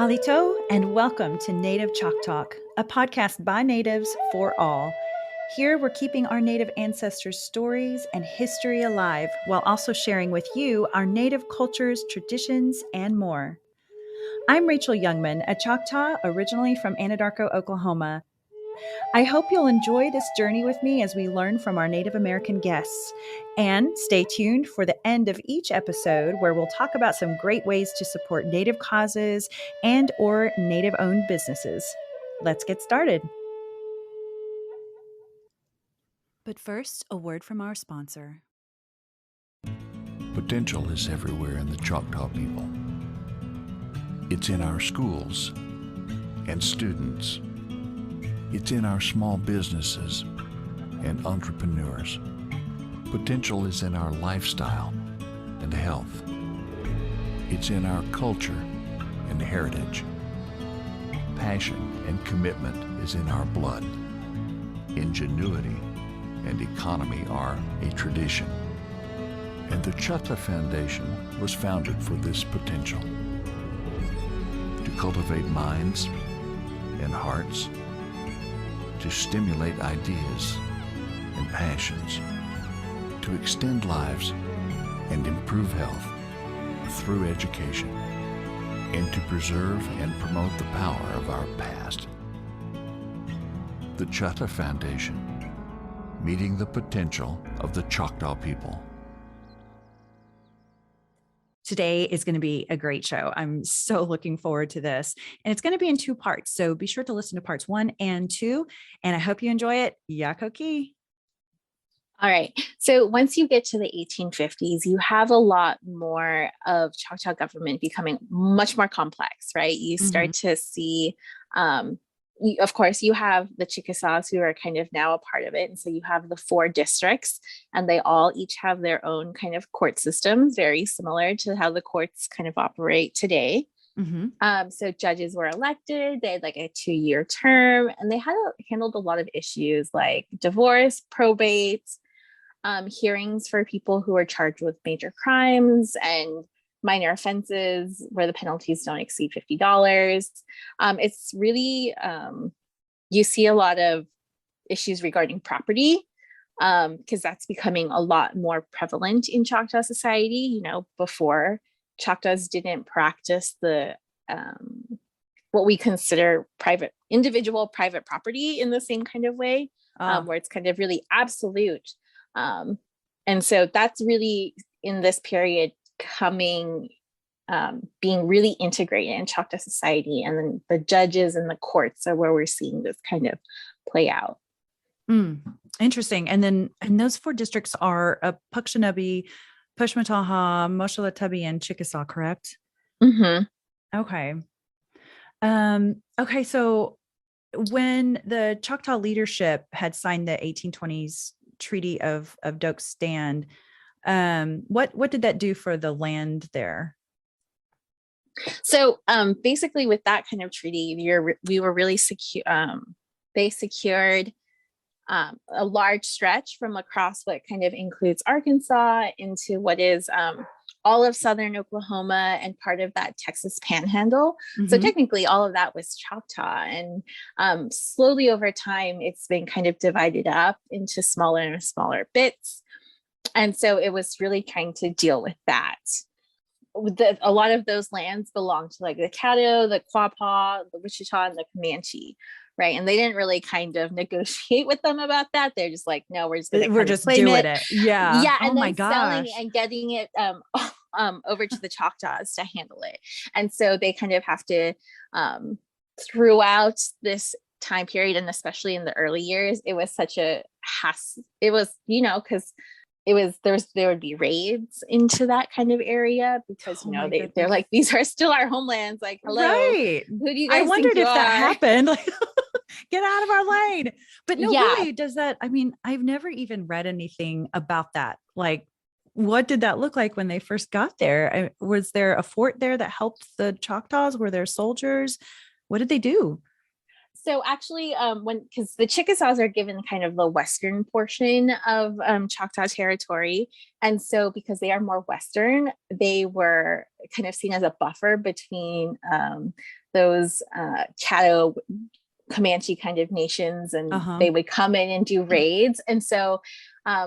Halito, and welcome to Native Chalk Talk, a podcast by natives for all. Here we're keeping our Native ancestors' stories and history alive while also sharing with you our Native cultures, traditions, and more. I'm Rachel Youngman, a Choctaw originally from Anadarko, Oklahoma. I hope you'll enjoy this journey with me as we learn from our Native American guests. And stay tuned for the end of each episode where we'll talk about some great ways to support Native causes and or Native-owned businesses. Let's get started. But first, a word from our sponsor. Potential is everywhere in the Choctaw people. It's in our schools and students. It's in our small businesses and entrepreneurs. Potential is in our lifestyle and health. It's in our culture and heritage. Passion and commitment is in our blood. Ingenuity and economy are a tradition. And the Choctaw Foundation was founded for this potential. To cultivate minds and hearts, to stimulate ideas and passions, to extend lives and improve health through education, and to preserve and promote the power of our past. The Choctaw Foundation, meeting the potential of the Choctaw people. Today is going to be a great show. I'm so looking forward to this. And it's going to be in two parts. So be sure to listen to parts 1 and 2. And I hope you enjoy it. Yakoki. All right. So once you get to the 1850s, you have a lot more of Choctaw government becoming much more complex, right? You start to see, of course, you have the Chickasaws who are kind of now a part of it. And so you have the 4 districts, and they all each have their own kind of court systems, very similar to how the courts kind of operate today. So judges were elected, they had like a 2-year term, and they handled a lot of issues like divorce, probate, hearings for people who are charged with major crimes and minor offenses where the penalties don't exceed $50. It's really, you see a lot of issues regarding property because that's becoming a lot more prevalent in Choctaw society. You know, before, Choctaws didn't practice the what we consider individual private property in the same kind of way, where it's kind of really absolute. And so that's really in this period being really integrated in Choctaw society, and then the judges and the courts are where we're seeing this kind of play out. Interesting. And those 4 districts are Pukshanubby, Pushmataha, Moshalatubbee, and Chickasaw, correct? Okay. Okay. So when the Choctaw leadership had signed the 1820s Treaty of Doak Stand, what did that do for the land there? So basically with that kind of treaty, we were really secure. They secured a large stretch from across what kind of includes Arkansas into what is all of southern Oklahoma and part of that Texas panhandle. So technically all of that was Choctaw, and slowly over time it's been kind of divided up into smaller and smaller bits. And so it was really trying to deal with that. A lot of those lands belong to like the Caddo, the Quapaw, the Wichita, and the Comanche, right? And they didn't really kind of negotiate with them about that. They're just like, no, we're just doing it. Yeah. Yeah. And oh then selling and getting it over to the Choctaws to handle it. And so they kind of have to, throughout this time period, and especially in the early years, it was such a hassle. It was, because there would be raids into that kind of area because they're like, these are still our homelands, like, hello, right? Who do you guys I wondered if that are? happened, like, get out of our lane. But no, really, does that, I mean, I've never even read anything about that. Like, what did that look like when they first got there? Was there a fort there that helped the Choctaws? Were there soldiers? What did they do? So actually, because the Chickasaws are given kind of the western portion of Choctaw territory, and so because they are more western, they were kind of seen as a buffer between those Caddo Comanche kind of nations, and they would come in and do raids. And so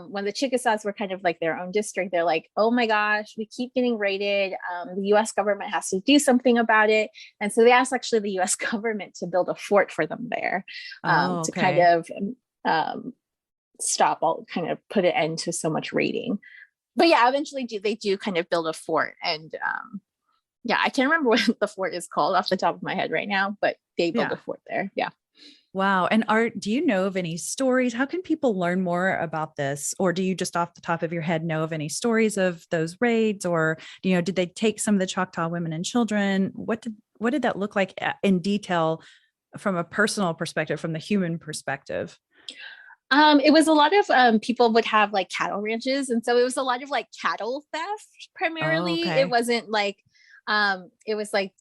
when the Chickasaws were kind of like their own district, they're like, oh my gosh, we keep getting raided. The US government has to do something about it. And so they asked actually the US government to build a fort for them there to kind of stop all, kind of put an end to so much raiding. But yeah, eventually they do kind of build a fort. And yeah, I can't remember what the fort is called off the top of my head right now, but they built a fort there. Yeah. Wow. And do you know of any stories? How can people learn more about this? Or do you just off the top of your head know of any stories of those raids? Or, did they take some of the Choctaw women and children? What did that look like in detail from a personal perspective, from the human perspective? It was a lot of people would have like cattle ranches. And so it was a lot of like cattle theft primarily. It wasn't like, it was like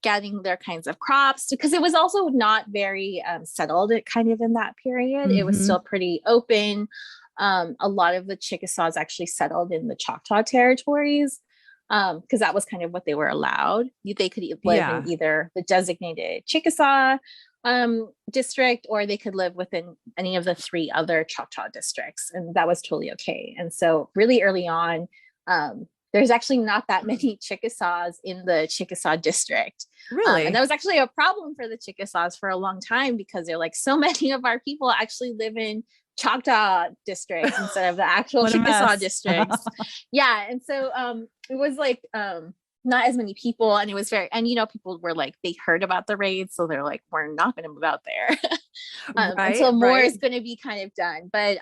getting their kinds of crops, because it was also not very settled kind of in that period. It was still pretty open. A lot of the Chickasaws actually settled in the Choctaw territories because that was kind of what they were allowed. They could live in either the designated Chickasaw district, or they could live within any of the 3 other Choctaw districts, and that was totally okay. And so really early on, there's actually not that many Chickasaws in the Chickasaw district. Really? And that was actually a problem for the Chickasaws for a long time, because they're like, so many of our people actually live in Choctaw districts instead of the actual Chickasaw districts. Yeah. And so it was like not as many people, and it was and people were like, they heard about the raids, so they're like, we're not going to move out there until more is going to be kind of done. But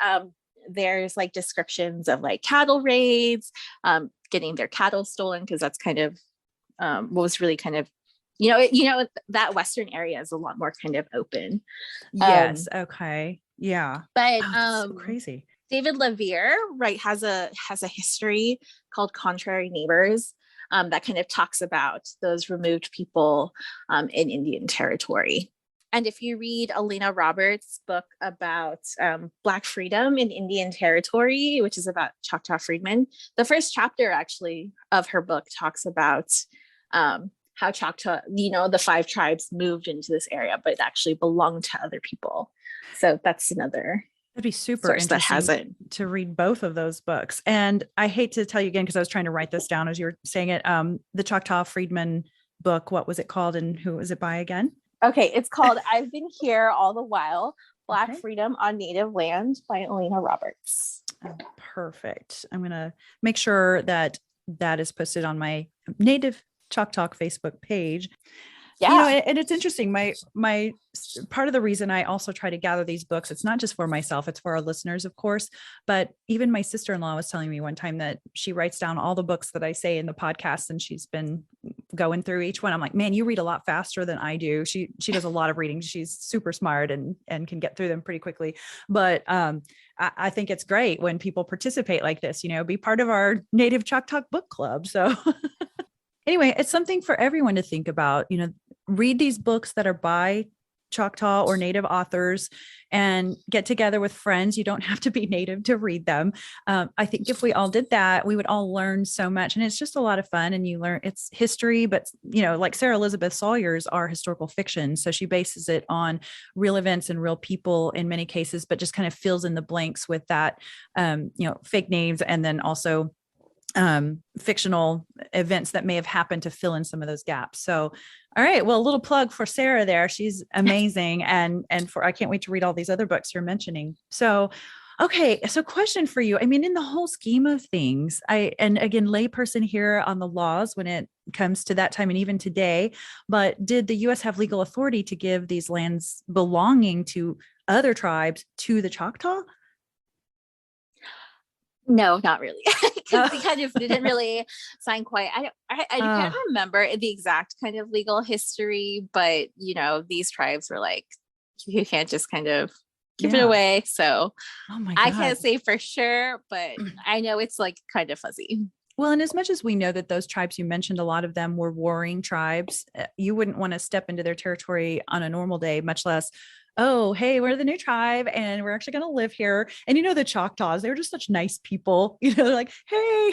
there's like descriptions of like cattle raids, getting their cattle stolen, because that's kind of what was really kind of that western area is a lot more kind of open. Yes. Okay. Yeah. But so crazy. David Levere, right, has a history called Contrary Neighbors that kind of talks about those removed people in Indian territory. And if you read Elena Roberts' book about Black freedom in Indian territory, which is about Choctaw freedmen, the first chapter actually of her book talks about how Choctaw, the 5 tribes moved into this area, but it actually belonged to other people. So that's another. That'd be super interesting to read both of those books. And I hate to tell you again, because I was trying to write this down as you were saying it, the Choctaw Freedman book, what was it called and who was it by again? Okay, it's called I've Been Here All the While, Black Freedom on Native Land by Elena Roberts. Oh, perfect. I'm going to make sure that is posted on my Native Choctaw Facebook page. Yeah. And it's interesting. My part of the reason I also try to gather these books, it's not just for myself, it's for our listeners, of course. But even my sister-in-law was telling me one time that she writes down all the books that I say in the podcast, and she's been going through each one. I'm like, man, you read a lot faster than I do. She does a lot of reading. She's super smart and can get through them pretty quickly. But I think it's great when people participate like this, be part of our Native Choctaw book club. So anyway, it's something for everyone to think about, read these books that are by Choctaw or Native authors and get together with friends. You don't have to be Native to read them. I think if we all did that, we would all learn so much. And it's just a lot of fun. And you learn it's history, but like Sarah Elizabeth Sawyer's are historical fiction. So she bases it on real events and real people in many cases, but just kind of fills in the blanks with that, fake names, and then also fictional events that may have happened to fill in some of those gaps. So, all right. Well, a little plug for Sarah there. She's amazing. And I can't wait to read all these other books you're mentioning. So, okay. So question for you. I mean, in the whole scheme of things, and again, layperson here on the laws when it comes to that time and even today, but did the U.S. have legal authority to give these lands belonging to other tribes to the Choctaw? No, not really. Because we kind of didn't really sign quite. I can't remember the exact kind of legal history, but these tribes were like, you can't just kind of give it away. So I can't say for sure, but I know it's like kind of fuzzy. Well, and as much as we know that those tribes you mentioned, a lot of them were warring tribes, you wouldn't want to step into their territory on a normal day, much less, oh, hey, we're the new tribe and we're actually going to live here. And the Choctaws, they were just such nice people, they're like, hey.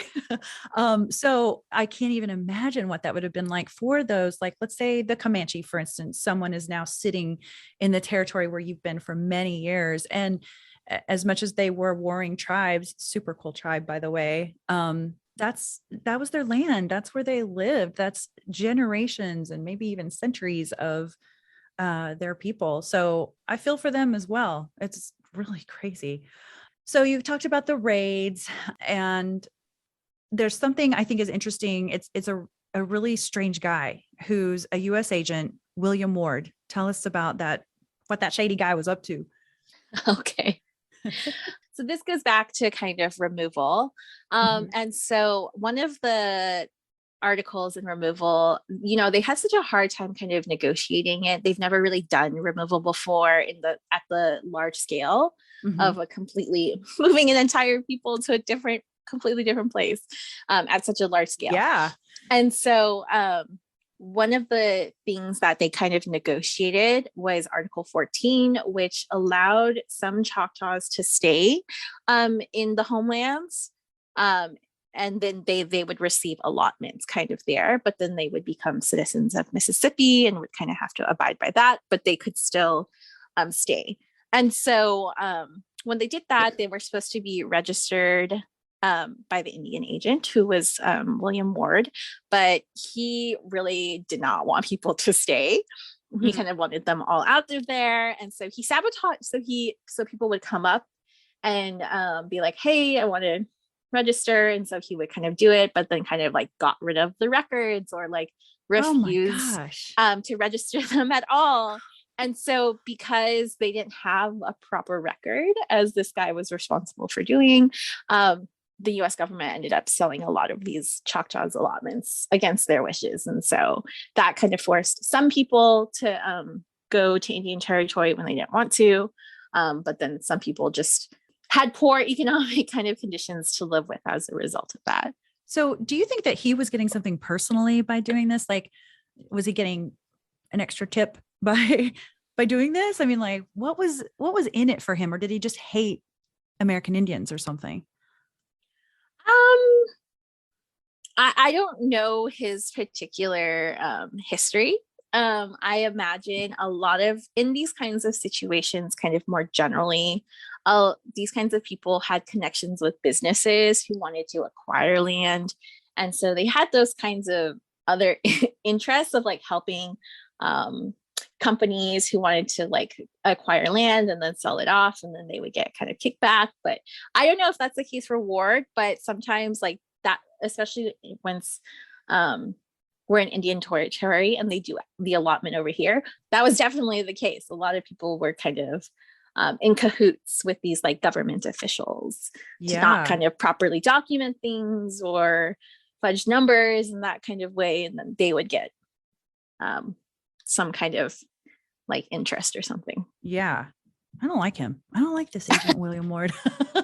So I can't even imagine what that would have been like for those, like, let's say the Comanche, for instance, someone is now sitting in the territory where you've been for many years. And as much as they were warring tribes, super cool tribe, by the way, that was their land. That's where they lived. That's generations and maybe even centuries of their people. So I feel for them as well. It's really crazy. So you've talked about the raids, and there's something I think is interesting. It's a really strange guy who's a US agent, William Ward. Tell us about that, what that shady guy was up to. Okay. So this goes back to kind of removal. And so one of the articles in removal, they had such a hard time kind of negotiating it. They've never really done removal before at the large scale of a completely moving an entire people to a completely different place at such a large scale. Yeah. And so one of the things that they kind of negotiated was Article 14, which allowed some Choctaws to stay in the homelands. And then they would receive allotments kind of there, but then they would become citizens of Mississippi and would kind of have to abide by that, but they could still stay. And so when they did that, they were supposed to be registered by the Indian agent, who was William Ward, but he really did not want people to stay. He kind of wanted them all out of there. And so he sabotaged, so people would come up and be like, hey, I want to register. And so he would kind of do it, but then kind of like got rid of the records or like refused to register them at all. And so because they didn't have a proper record, as this guy was responsible for doing, the US government ended up selling a lot of these Choctaws allotments against their wishes. And so that kind of forced some people to go to Indian territory when they didn't want to. But then some people just had poor economic kind of conditions to live with as a result of that. So do you think that he was getting something personally by doing this? Like, was he getting an extra tip by doing this? I mean, like, what was in it for him? Or did he just hate American Indians or something? I don't know his particular history. I imagine a lot of, in these kinds of situations, kind of more generally, these kinds of people had connections with businesses who wanted to acquire land. And so they had those kinds of other interests of like helping companies who wanted to like acquire land and then sell it off, and then they would get kind of kickback. But I don't know if that's the case for Ward, but sometimes like that, especially once we're in Indian territory and they do the allotment over here, that was definitely the case. A lot of people were kind of in cahoots with these like government officials to not kind of properly document things or fudge numbers in that kind of way. And then they would get some kind of like interest or something. Yeah. I don't like him. I don't like this agent William Ward.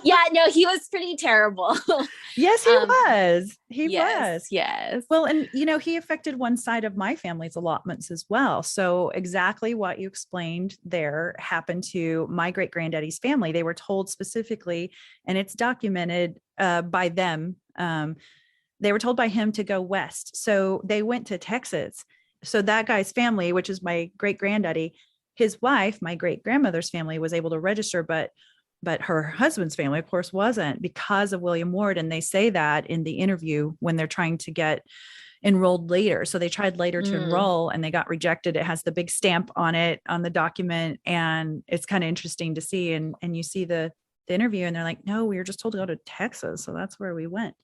Yeah, no, he was pretty terrible. Yes, he was. He was. Yes. Well, and he affected one side of my family's allotments as well. So exactly what you explained there happened to my great granddaddy's family. They were told specifically, and it's documented by them. They were told by him to go west. So they went to Texas. So that guy's family, which is my great granddaddy, his wife, my great grandmother's family, was able to register, but her husband's family, of course, wasn't, because of William Ward. And they say that in the interview when they're trying to get enrolled later. So they tried later to enroll and they got rejected. It has the big stamp on it, on the document. And it's kind of interesting to see. And you see the interview and they're like, no, we were just told to go to Texas. So that's where we went.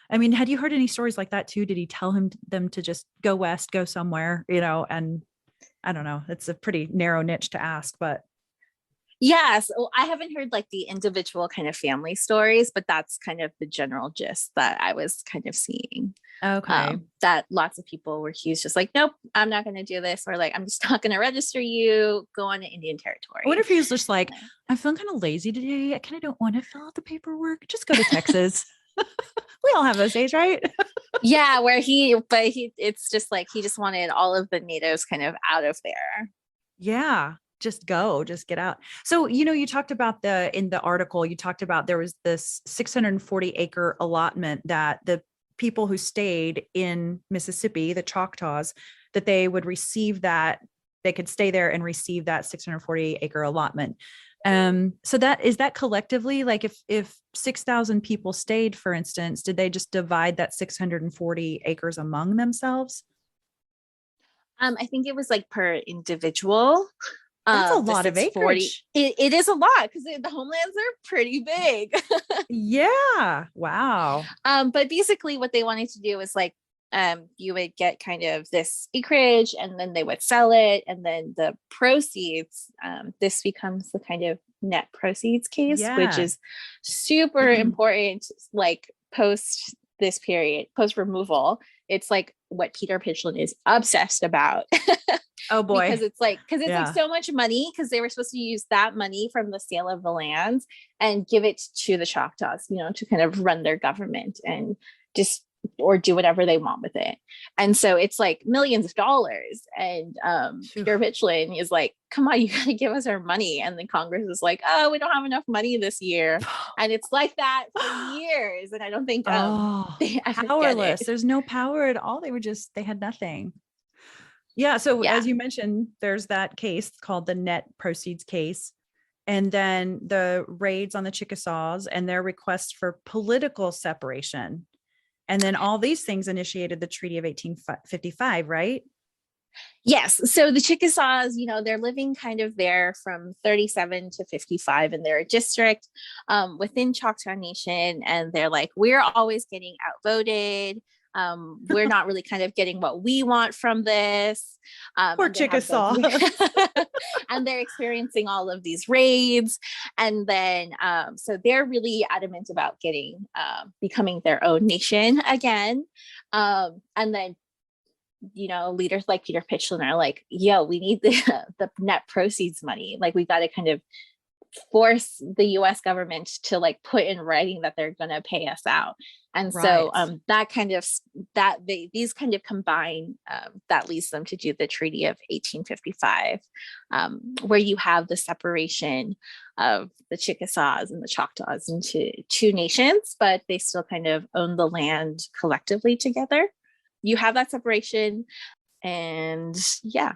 I mean, had you heard any stories like that too? Did he tell them to just go west, go somewhere, and I don't know. It's a pretty narrow niche to ask, but. Yes. Well, I haven't heard like the individual kind of family stories, but that's kind of the general gist that I was kind of seeing. Okay. That lots of people were accused just like, nope, I'm not going to do this. Or like, I'm just not going to register you, go on to Indian territory. I wonder if he was just like, I'm feeling kind of lazy today. I kind of don't want to fill out the paperwork. Just go to Texas. We all have those days, right? Yeah, it's just like he just wanted all of the natives kind of out of there. Yeah, just go, just get out. So, you talked about in the article, you talked about there was this 640-acre allotment that the people who stayed in Mississippi, the Choctaws, that they would receive that, they could stay there and receive that 640-acre allotment. So that collectively, like if 6,000 people stayed, for instance, did they just divide that 640 acres among themselves? I think it was like per individual. That's a The lot of 640. acreage. It is a lot because the homelands are pretty big. Yeah. Wow. But basically what they wanted to do is like you would get kind of this acreage and then they would sell it, and then the proceeds, this becomes the kind of net proceeds case, which Yeah. is super important, like post this period, post removal. It's like what Peter Pitchlynn is obsessed about. Oh boy. Because it's like Yeah. so much money, because they were supposed to use that money from the sale of the land and give it to the Choctaws, to kind of run their government and just or do whatever they want with it. And so it's like millions of dollars. And Phew. Peter Pitchlynn is like, come on, you gotta give us our money. And then Congress is like, oh, we don't have enough money this year. And it's like that for years. And I don't think Oh, they ever get powerless. it. There's no power at all. They had nothing. Yeah. So Yeah. as you mentioned, there's that case called the net proceeds case. And then the raids on the Chickasaws and their request for political separation. And then all these things initiated the Treaty of 1855, right? Yes. So the Chickasaws, they're living kind of there from 37 to 55 in their district within Choctaw Nation. And they're like, we're always getting outvoted. We're not really kind of getting what we want from this. Poor And they have Chickasaw. and they're experiencing all of these raids. And then, so they're really adamant about becoming their own nation again. And then leaders like Peter Pitchlynn are like, yo, we need the net proceeds money. Like, we got to kind of force the US government to like put in writing that they're going to pay us out. And so Right. these kind of combine, that leads them to do the Treaty of 1855, where you have the separation of the Chickasaws and the Choctaws into two nations, but they still kind of own the land collectively together. You have that separation, and yeah.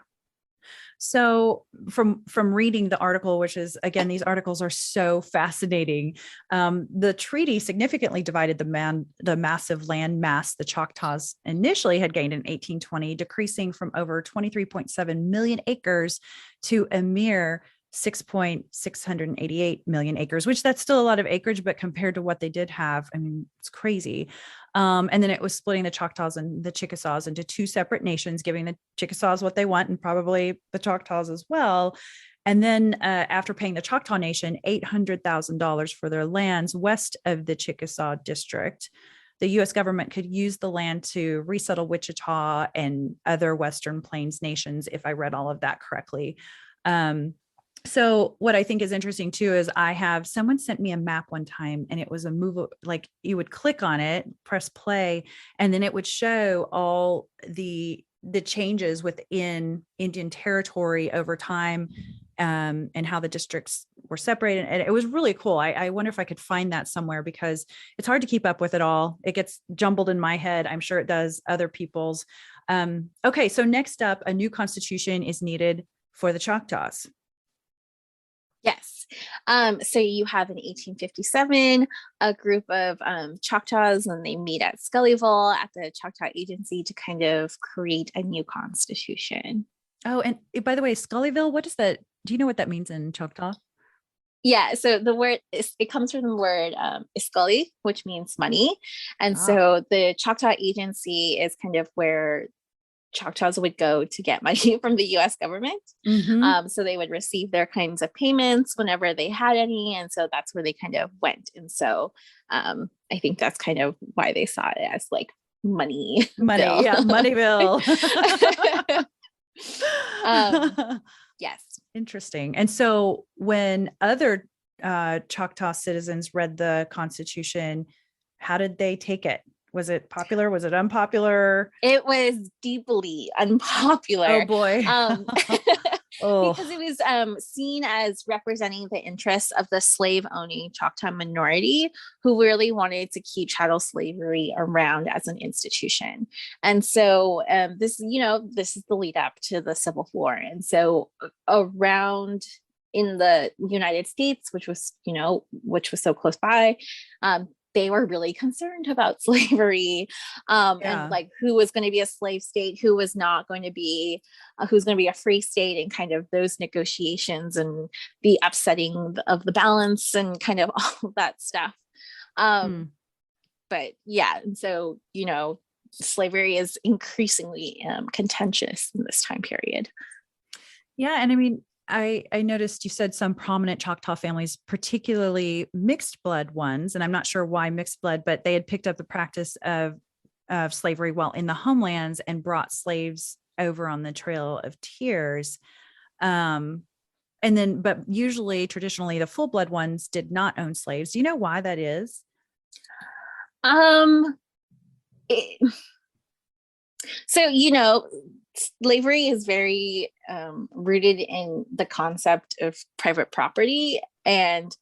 So from reading the article, which is, again, these articles are so fascinating. The treaty significantly divided the massive land mass the Choctaws initially had gained in 1820, decreasing from over 23.7 million acres to a mere 6.688 million acres, which that's still a lot of acreage, but compared to what they did have, I mean, it's crazy. And then it was splitting the Choctaws and the Chickasaws into two separate nations, giving the Chickasaws what they want and probably the Choctaws as well. And then after paying the Choctaw Nation $800,000 for their lands west of the Chickasaw district, the U.S. government could use the land to resettle Wichita and other Western Plains nations, if I read all of that correctly. So what I think is interesting too is someone sent me a map one time, and it was a move, like you would click on it, press play, and then it would show all the changes within Indian territory over time, and how the districts were separated. And it was really cool. I wonder if I could find that somewhere, because it's hard to keep up with it all. It gets jumbled in my head. I'm sure it does other people's. Okay, so next up, a new constitution is needed for the Choctaws. Yes. So you have in 1857 a group of Choctaws, and they meet at Scullyville at the Choctaw Agency to kind of create a new constitution. Oh, and by the way, Scullyville, what is that? Do you know what that means in Choctaw? Yeah, so the word it comes from the word Iscully, which means money. And Ah, so the Choctaw Agency is kind of where Choctaws would go to get money from the US government. mm-hmm. So they would receive their kinds of payments whenever they had any. And so that's where they kind of went. And so I think that's kind of why they saw it as like money Money, bill. yeah, money bill. Yes. Interesting. And so when other Choctaw citizens read the Constitution, How did they take it? Was it popular? Was it unpopular? It was deeply Oh unpopular. boy. Um, Oh, because it was seen as representing the interests of the slave owning Choctaw minority who really wanted to keep chattel slavery around as an institution. And so this, this is the lead up to the Civil War. And so around in the United States, which was so close by, they were really concerned about slavery, and yeah. like who was going to be a slave state, who was not going to be, who's going to be a free state, and kind of those negotiations and the upsetting of the balance and kind of all of that stuff. Hmm. But yeah, and so, slavery is increasingly contentious in this time period. Yeah. And I mean, I noticed you said some prominent Choctaw families, particularly mixed blood ones, and I'm not sure why mixed blood, but they had picked up the practice of slavery while in the homelands and brought slaves over on the Trail of Tears. And then, but usually, traditionally, the full blood ones did not own slaves. Do you know why that is? Um, it, so, slavery is very rooted in the concept of private property. And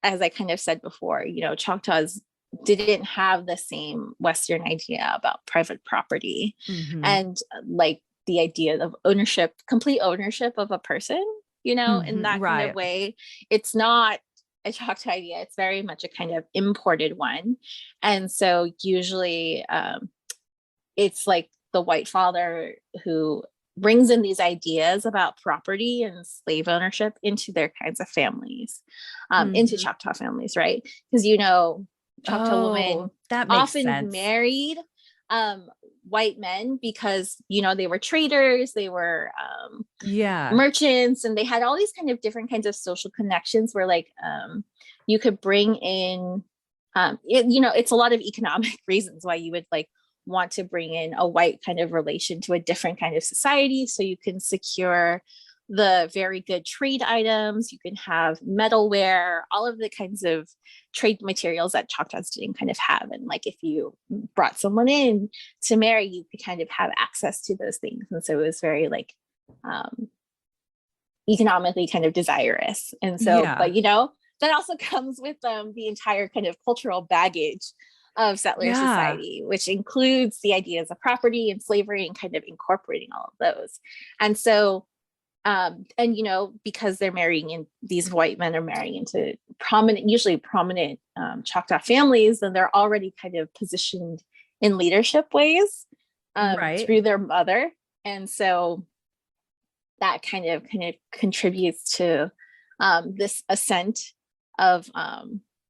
as I kind of said before, Choctaws didn't have the same Western idea about private property, Mm-hmm. and like the idea of ownership, complete ownership of a person, in Mm-hmm. that kind of Right. way. It's not a Choctaw idea. It's very much a kind of imported one. And so usually it's like the white father who brings in these ideas about property and slave ownership into their kinds of families, into Mm-hmm. Choctaw families, right? Because, Choctaw women Oh, that makes often sense. married white men because, they were traders, they were Yeah. merchants, and they had all these kind of different kinds of social connections where like you could bring in, it's a lot of economic reasons why you would like want to bring in a white kind of relation to a different kind of society, so you can secure the very good trade items, you can have metalware, all of the kinds of trade materials that Choctaws didn't kind of have. And like if you brought someone in to marry, you could kind of have access to those things. And so it was very like um, economically kind of desirous. And so, Yeah. but that also comes with the entire kind of cultural baggage of settler Yeah. society, which includes the ideas of property and slavery and kind of incorporating all of those. And so, and because they're marrying in, these white men are marrying into usually prominent Choctaw families, then they're already kind of positioned in leadership ways Right. through their mother. And so that kind of contributes to this ascent of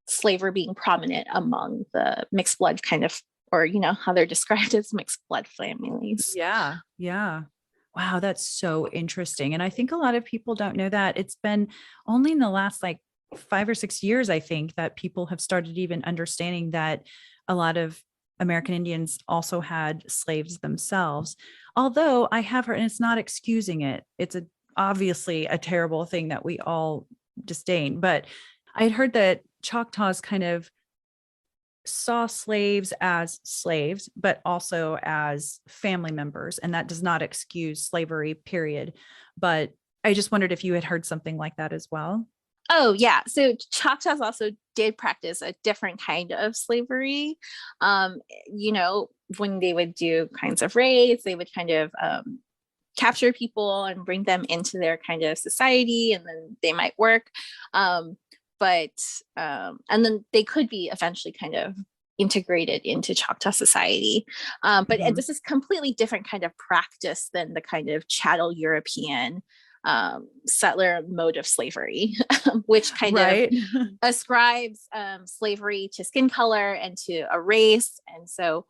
slavery being prominent among the mixed blood kind of, or how they're described as mixed blood families. Yeah. Yeah. Wow, that's so interesting. And I think a lot of people don't know that. It's been only in the last like 5 or 6 years, I think, that people have started even understanding that a lot of American Indians also had slaves themselves. Although I have heard, and it's not excusing it, it's obviously a terrible thing that we all disdain. But I had heard that Choctaws kind of saw slaves, but also as family members. And that does not excuse slavery, period. But I just wondered if you had heard something like that as well. Oh yeah, so Choctaws also did practice a different kind of slavery. When they would do kinds of raids, they would kind of capture people and bring them into their kind of society, and then they might work. But and then they could be eventually kind of integrated into Choctaw society. But Mhm. this is completely different kind of practice than the kind of chattel European settler mode of slavery, which kind of Right. ascribes slavery to skin color and to a race. And so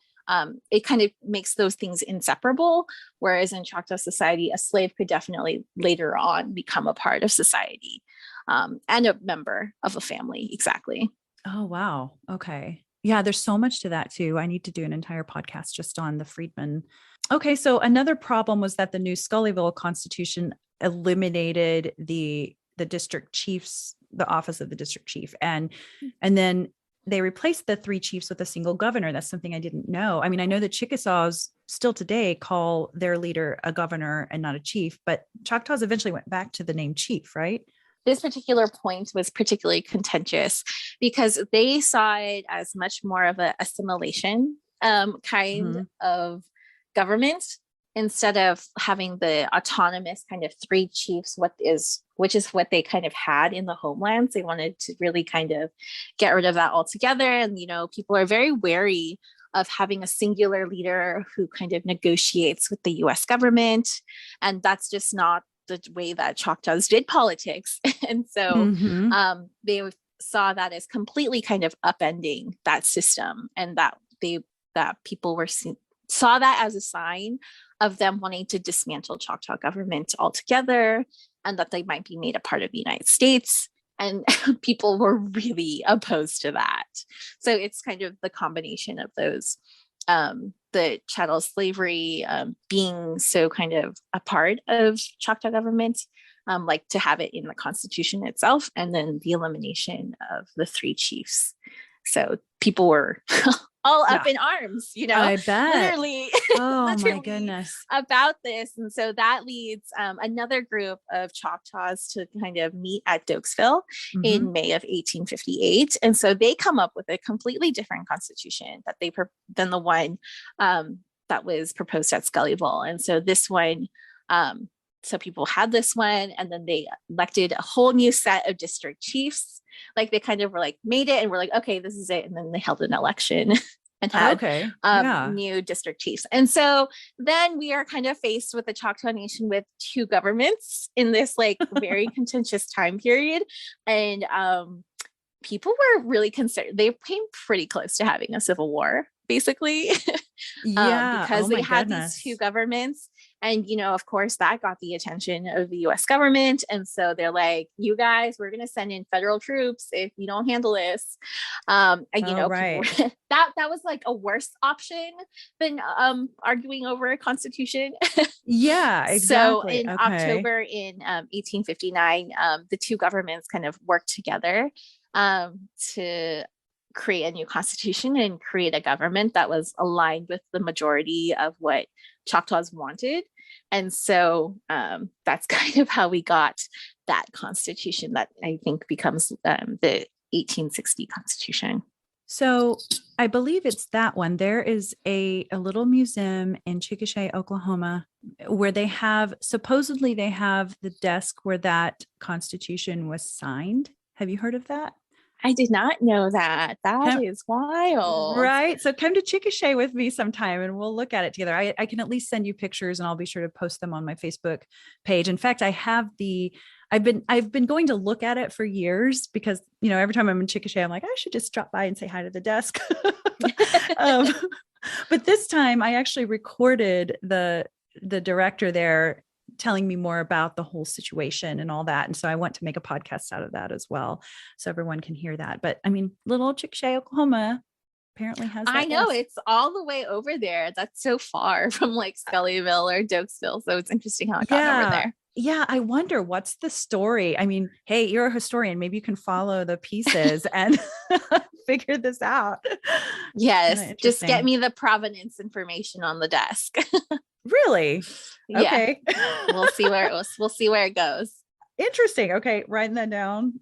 it kind of makes those things inseparable. Whereas in Choctaw society, a slave could definitely later on become a part of society and a member of a family. Exactly. Oh, wow. Okay. Yeah, there's so much to that too. I need to do an entire podcast just on the freedmen. Okay, so another problem was that the new Scullyville Constitution eliminated the district chiefs, the office of the district chief, and then they replaced the three chiefs with a single governor. That's something I didn't know. I mean, I know the Chickasaws still today call their leader a governor and not a chief, but Choctaws eventually went back to the name chief, right? This particular point was particularly contentious because they saw it as much more of a assimilation kind of government instead of having the autonomous kind of three chiefs, which is what they kind of had in the homelands. They wanted to really kind of get rid of that altogether. And, people are very wary of having a singular leader who kind of negotiates with the US government. And that's just not the way that Choctaws did politics. And so they saw that as completely kind of upending that system, and that people saw that as a sign of them wanting to dismantle Choctaw government altogether, and that they might be made a part of the United States. And people were really opposed to that. So it's kind of the combination of those, the chattel slavery being so kind of a part of Choctaw government, like to have it in the Constitution itself, and then the elimination of the three chiefs. So people were all up in arms, I bet. literally, my literally goodness, about this. And so that leads another group of Choctaws to kind of meet at Dokesville in May of 1858. And so they come up with a completely different constitution than the one that was proposed at Scullyville. And so this one, so people had this one, and then they elected a whole new set of district chiefs. Like they kind of were like, made it, and we're like, okay, this is it. And then they held an election and had new district chiefs. And so then we are kind of faced with the Choctaw Nation with two governments in this like very contentious time period. And people were really concerned. They came pretty close to having a civil war, basically, because they had these two governments. And, of course, that got the attention of the US government. And so they're like, you guys, we're going to send in federal troops if you don't handle this. And, that was like a worse option than arguing over a constitution. Yeah, exactly. So in October in 1859, the two governments kind of worked together to create a new constitution and create a government that was aligned with the majority of what Choctaws wanted. And so that's kind of how we got that constitution that I think becomes the 1860 constitution. So I believe it's that one. There is a little museum in Chickasha, Oklahoma, where supposedly they have the desk where that constitution was signed. Have you heard of that? I did not know that. That is wild. Right. So come to Chickasha with me sometime and we'll look at it together. I can at least send you pictures, and I'll be sure to post them on my Facebook page. In fact, I've been going to look at it for years because, every time I'm in Chickasha, I'm like, I should just drop by and say hi to the desk. But this time I actually recorded the director there telling me more about the whole situation and all that. And so I want to make a podcast out of that as well, so everyone can hear that. But I mean, little Chickasha, Oklahoma apparently has that. I know, it's all the way over there. That's so far from like Scullyville or Dokesville. So it's interesting how it got over there. Yeah, I wonder what's the story. I mean, hey, you're a historian. Maybe you can follow the pieces and figure this out. Yes, just get me the provenance information on the desk. Really? Yeah. Okay. We'll see where it goes. Interesting. Okay, writing that down.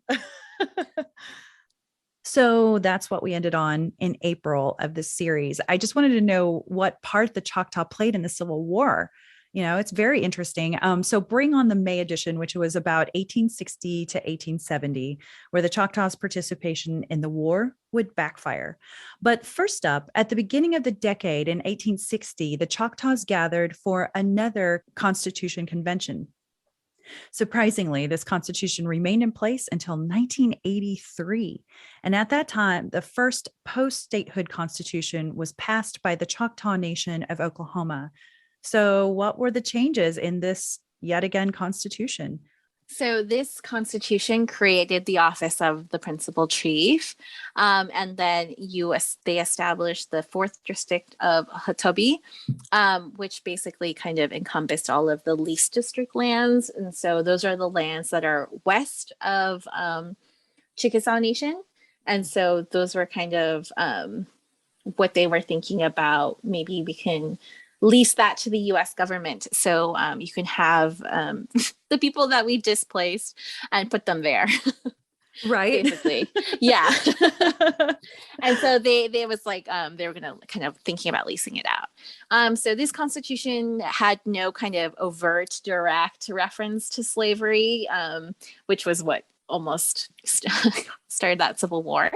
So that's what we ended on in April of this series. I just wanted to know what part the Choctaw played in the Civil War. It's very interesting. So bring on the May edition, which was about 1860 to 1870, where the Choctaws' participation in the war would backfire. But first up, at the beginning of the decade in 1860, the Choctaws gathered for another Constitution Convention. Surprisingly, this constitution remained in place until 1983. And at that time, the first post-statehood constitution was passed by the Choctaw Nation of Oklahoma. So what were the changes in this yet again constitution? So this constitution created the office of the principal chief, and then they established the 4th district of Hatobi, which basically kind of encompassed all of the least district lands. And so those are the lands that are west of Chickasaw Nation. And so those were kind of what they were thinking about. Maybe we can lease that to the US government. So you can have the people that we displaced and put them there. Right. Basically. Yeah. And so they was like, they were going to kind of thinking about leasing it out. So this constitution had no kind of overt, direct reference to slavery, which was what almost started that civil war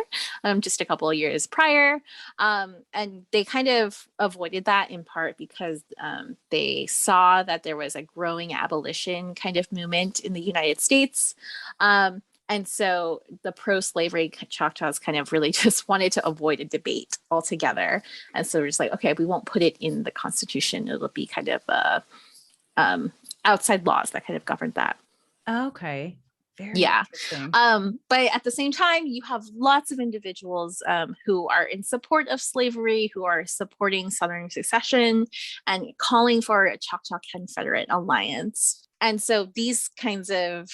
just a couple of years prior. And they kind of avoided that in part because they saw that there was a growing abolition kind of movement in the United States. And so the pro-slavery Choctaws kind of really just wanted to avoid a debate altogether. And so we're just like, okay, we won't put it in the Constitution. It'll be kind of outside laws that kind of govern that. Okay. Very Yeah. interesting. But at the same time, you have lots of individuals who are in support of slavery, who are supporting Southern secession and calling for a Choctaw Confederate alliance. And so these kinds of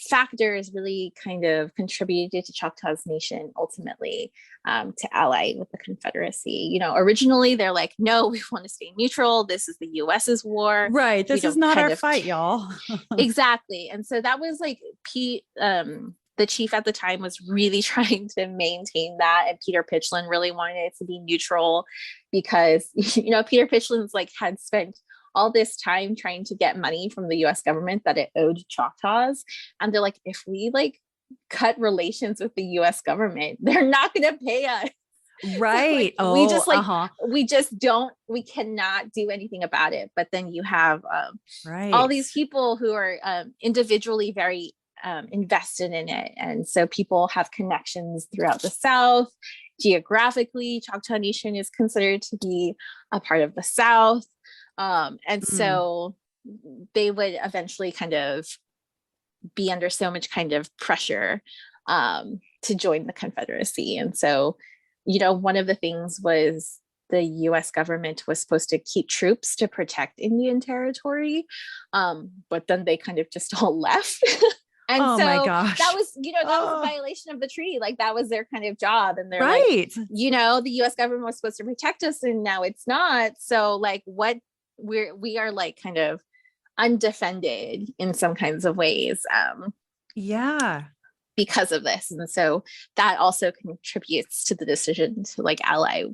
factors really kind of contributed to Choctaws Nation ultimately to ally with the Confederacy. You know, originally they're like, no, we want to stay neutral. This is the US's war. Right. This is not our fight, y'all. Exactly. And so that was like the chief at the time was really trying to maintain that. And Peter Pitchlynn really wanted it to be neutral because, you know, Peter Pitchlynn's like had spent all this time trying to get money from the US government that it owed Choctaws. And they're like, if we like cut relations with the US government, they're not going to pay us. Right. So, like, we just don't, we cannot do anything about it. But then you have all these people who are individually very invested in it. And so people have connections throughout the South. Geographically, Choctaw Nation is considered to be a part of the South. So they would eventually kind of be under so much kind of pressure to join the Confederacy. And so, you know, one of the things was the US government was supposed to keep troops to protect Indian territory. But then they kind of just all left. And so my gosh. that was, you know, that was a violation of the treaty. Like that was their kind of job. And they're like, you know, the US government was supposed to protect us and now it's not. So like what we are like kind of undefended in some kinds of ways. Because of this. And so that also contributes to the decision to like ally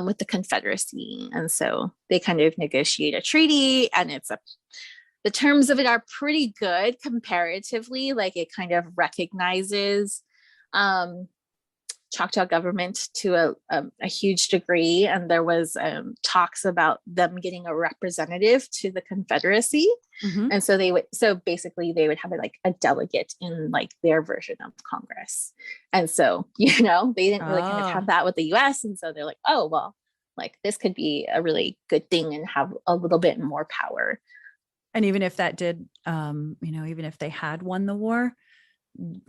with the Confederacy. And so they kind of negotiate a treaty and the terms of it are pretty good comparatively. Like it kind of recognizes Choctaw government to a huge degree. And there was talks about them getting a representative to the Confederacy. And so basically they would have like a delegate in like their version of Congress. And so, you know, they didn't really kind of have that with the US. And so they're like, oh, well, like this could be a really good thing and have a little bit more power. And even if that did, you know, even if they had won the war,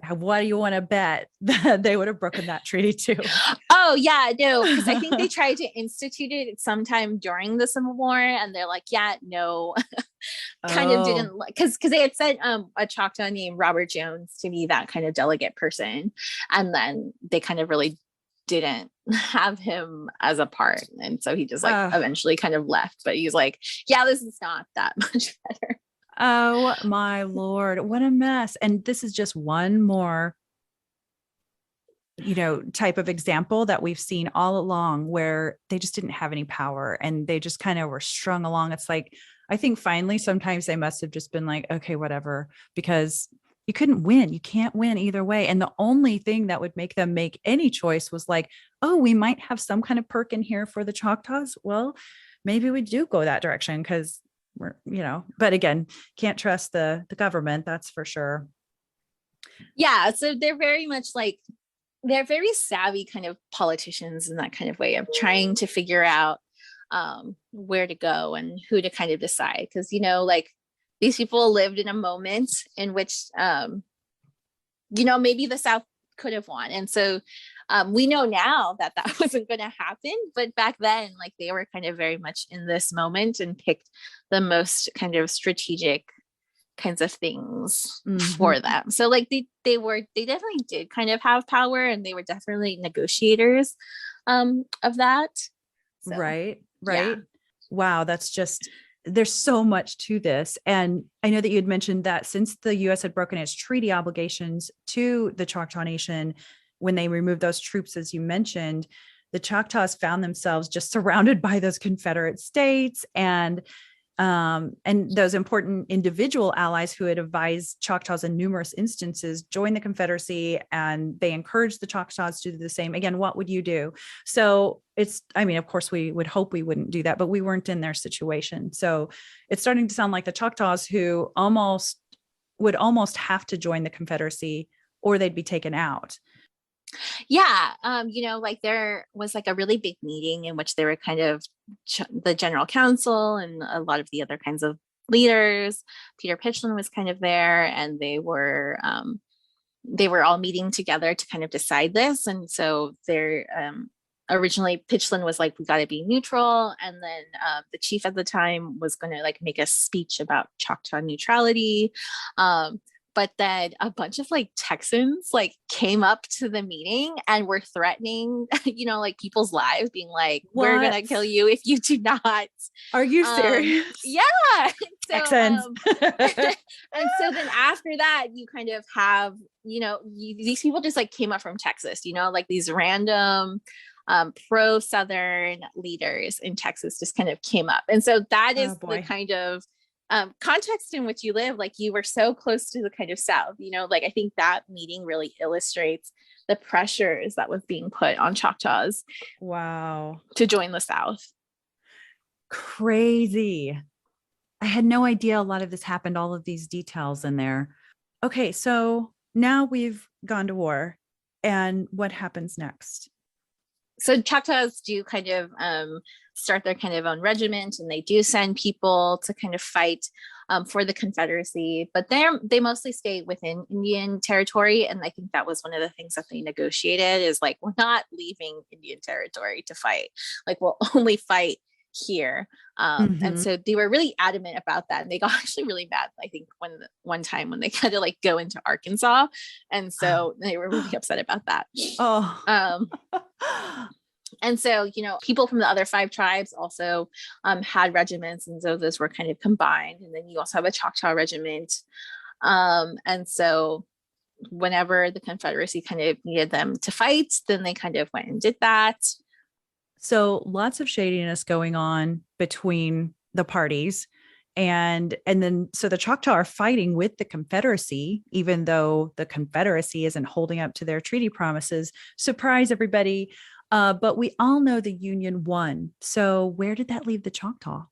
what do you want to bet that they would have broken that treaty too? Oh yeah, no, because I think they tried to institute it sometime during the Civil War, and they're like, yeah, no, kind of didn't like because they had sent a Choctaw named Robert Jones to be that kind of delegate person, and then they kind of really didn't have him as a part, and so he just like eventually kind of left. But he's like, yeah, this is not that much better. Oh my Lord, what a mess. And this is just one more, you know, type of example that we've seen all along where they just didn't have any power and they just kind of were strung along. It's like, I think finally, sometimes they must have just been like, okay, whatever, because you couldn't win. You can't win either way. And the only thing that would make them make any choice was like, oh, we might have some kind of perk in here for the Choctaws. Well, maybe we do go that direction because we're, you know, but again, can't trust the government. That's for sure. Yeah. So they're very much like, they're very savvy kind of politicians in that kind of way of trying to figure out where to go and who to kind of decide. Because, you know, like these people lived in a moment in which, you know, maybe the South could have won. And so we know now that that wasn't going to happen. But back then, like they were kind of very much in this moment and picked the most kind of strategic kinds of things Mm-hmm. for them. So like they definitely did kind of have power, and they were definitely negotiators of that. So Right, yeah. right. Wow, that's just, there's so much to this. And I know that you had mentioned that since the US had broken its treaty obligations to the Choctaw Nation, when they removed those troops, as you mentioned, the Choctaws found themselves just surrounded by those Confederate states and those important individual allies who had advised Choctaws in numerous instances joined the Confederacy, and they encouraged the Choctaws to do the same. Again, what would you do? So it's, I mean, of course, we would hope we wouldn't do that, but we weren't in their situation. So it's starting to sound like the Choctaws who would almost have to join the Confederacy or they'd be taken out. Yeah, like there was like a really big meeting in which they were kind of the general council and a lot of the other kinds of leaders. Peter Pitchlynn was kind of there, and they were all meeting together to kind of decide this. And so they're originally Pitchlynn was like, we got to be neutral, and then the chief at the time was going to like make a speech about Choctaw neutrality. But then a bunch of like Texans like came up to the meeting and were threatening, like people's lives, being like, we're gonna What? kill you if you do not. Are you serious? Yeah. So Texans. and so then after that, you kind of have, these people just like came up from Texas, like these random pro Southern leaders in Texas just kind of came up. And so that Oh is the boy. kind of context in which you live. Like you were so close to the kind of South, like I think that meeting really illustrates the pressures that was being put on Choctaws Wow. to join the South. Crazy. I had no idea a lot of this happened, all of these details in there. Okay, so now we've gone to war. And what happens next? So Choctaws do kind of start their kind of own regiment, and they do send people to kind of fight for the Confederacy, but they mostly stay within Indian territory. And I think that was one of the things that they negotiated is like, we're not leaving Indian territory to fight. Like we'll only fight here. And so they were really adamant about that. And they got actually really mad, I think, one time when they had to like go into Arkansas. And so they were really upset about that. Oh. And so, people from the other 5 tribes also had regiments. And so those were kind of combined. And then you also have a Choctaw regiment. And so whenever the Confederacy kind of needed them to fight, then they kind of went and did that. So lots of shadiness going on between the parties. And then so the Choctaw are fighting with the Confederacy, even though the Confederacy isn't holding up to their treaty promises. Surprise, everybody. But we all know the Union won. So where did that leave the Choctaw?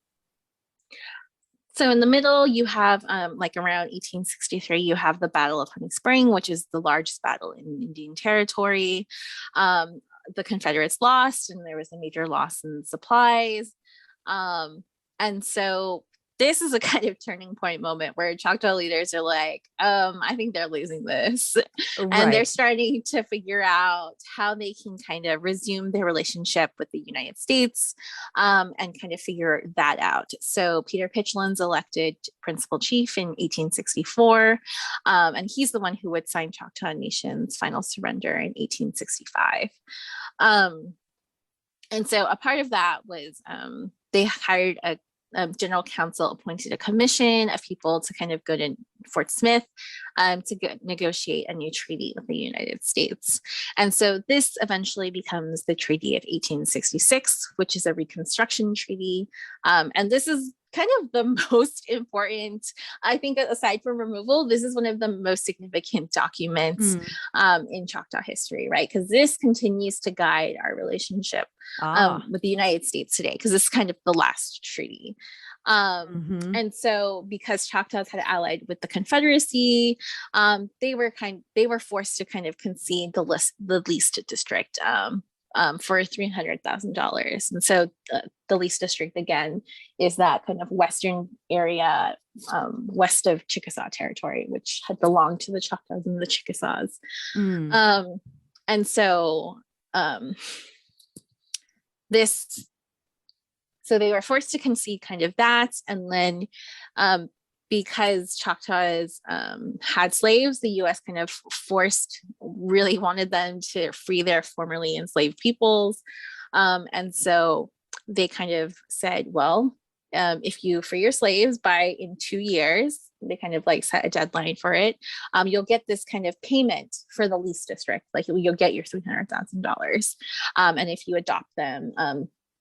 So in the middle, you have like around 1863, you have the Battle of Honey Spring, which is the largest battle in Indian Territory. The Confederates lost, and there was a major loss in supplies. And so this is a kind of turning point moment where Choctaw leaders are like, I think they're losing this. Right. And they're starting to figure out how they can kind of resume their relationship with the United States and kind of figure that out. So Peter Pitchlynn's elected principal chief in 1864. And he's the one who would sign Choctaw Nation's final surrender in 1865. And so a part of that was they hired a general council appointed a commission of people to kind of go to Fort Smith to negotiate a new treaty with the United States. And so this eventually becomes the Treaty of 1866, which is a Reconstruction treaty. And this is kind of the most important, I think, aside from removal, this is one of the most significant documents in Choctaw history, right? Because this continues to guide our relationship with the United States today, because this is kind of the last treaty. And so because Choctaws had allied with the Confederacy, they were forced to kind of concede the least district for $300,000. And so the least district, again, is that kind of western area west of Chickasaw territory, which had belonged to the Choctaws and the Chickasaws. And so so they were forced to concede kind of that. And then because Choctaws had slaves, the US kind of really wanted them to free their formerly enslaved peoples. And so they kind of said, well, if you free your slaves by in 2 years, they kind of like set a deadline for it, you'll get this kind of payment for the lease district. Like you'll get your $300,000. And if you adopt them,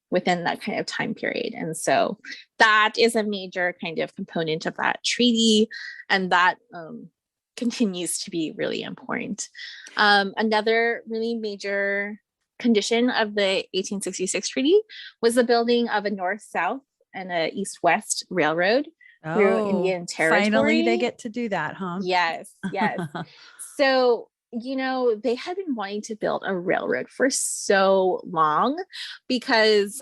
within that kind of time period. And so that is a major kind of component of that treaty. And that continues to be really important. Another really major condition of the 1866 treaty was the building of a north-south and a east-west railroad through Indian territory. Finally, they get to do that, huh? Yes, yes. So they had been wanting to build a railroad for so long because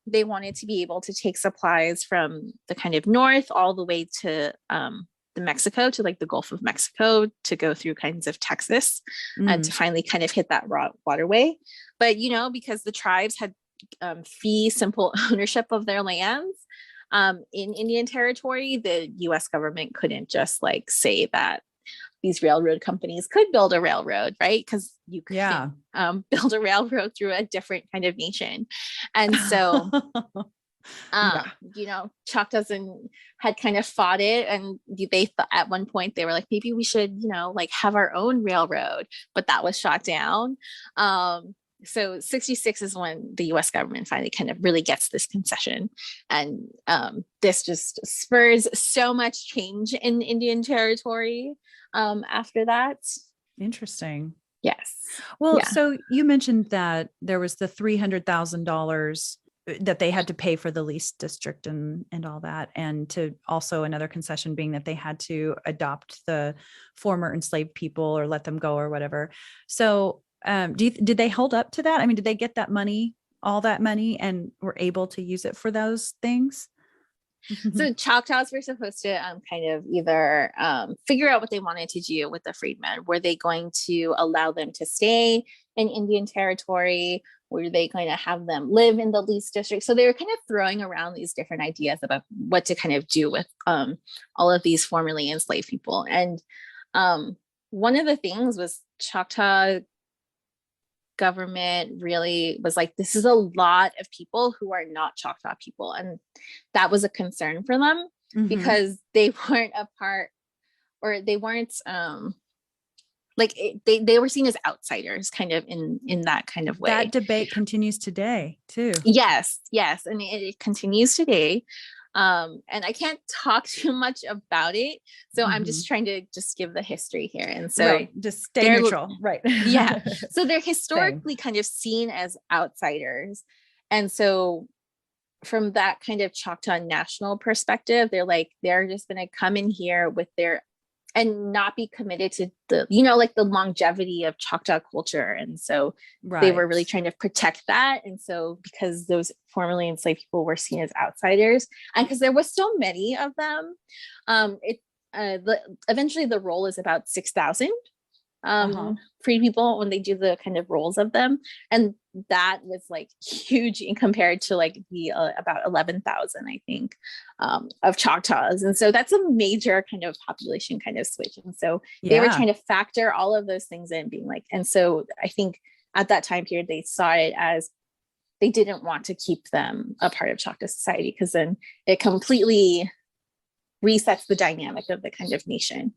they wanted to be able to take supplies from the kind of north all the way to the Mexico, to like the Gulf of Mexico, to go through kinds of Texas and to finally kind of hit that waterway. But, because the tribes had fee simple ownership of their lands in Indian territory, the US government couldn't just like say that these railroad companies could build a railroad, right? Because you could build a railroad through a different kind of nation. And so, Choctaws had kind of fought it. And they thought at one point, they were like, maybe we should, like have our own railroad, but that was shot down. So 66 is when the US government finally kind of really gets this concession. And this just spurs so much change in Indian territory after that. Interesting. Yes. Well, so you mentioned that there was the $300,000 that they had to pay for the lease district and all that. And to also another concession being that they had to adopt the former enslaved people or let them go or whatever. So did they hold up to that? I mean, did they get that money, all that money, and were able to use it for those things? So Choctaws were supposed to kind of either figure out what they wanted to do with the freedmen. Were they going to allow them to stay in Indian territory? Were they going to have them live in the lease district? So they were kind of throwing around these different ideas about what to kind of do with all of these formerly enslaved people. And one of the things was Choctaw government really was like, this is a lot of people who are not Choctaw people. And that was a concern for them because they weren't a part, or they weren't they were seen as outsiders kind of in that kind of way. That debate continues today too. Yes. And it continues today. And I can't talk too much about it. So I'm just trying to just give the history here. And so just stay neutral. Right. Yeah. So they're historically kind of seen as outsiders. And so from that kind of Choctaw national perspective, they're just going to come in here with their and not be committed to the, like the longevity of Choctaw culture. And so they were really trying to protect that. And so because those formerly enslaved people were seen as outsiders, and because there was so many of them, eventually the roll is about 6,000 freed people when they do the kind of rolls of them. And that was like huge in compared to like the about 11,000, I think, of Choctaws. And so that's a major kind of population kind of switch. And so they were trying to factor all of those things in, being like, and so I think at that time period, they saw it as they didn't want to keep them a part of Choctaw society, because then it completely resets the dynamic of the kind of nation.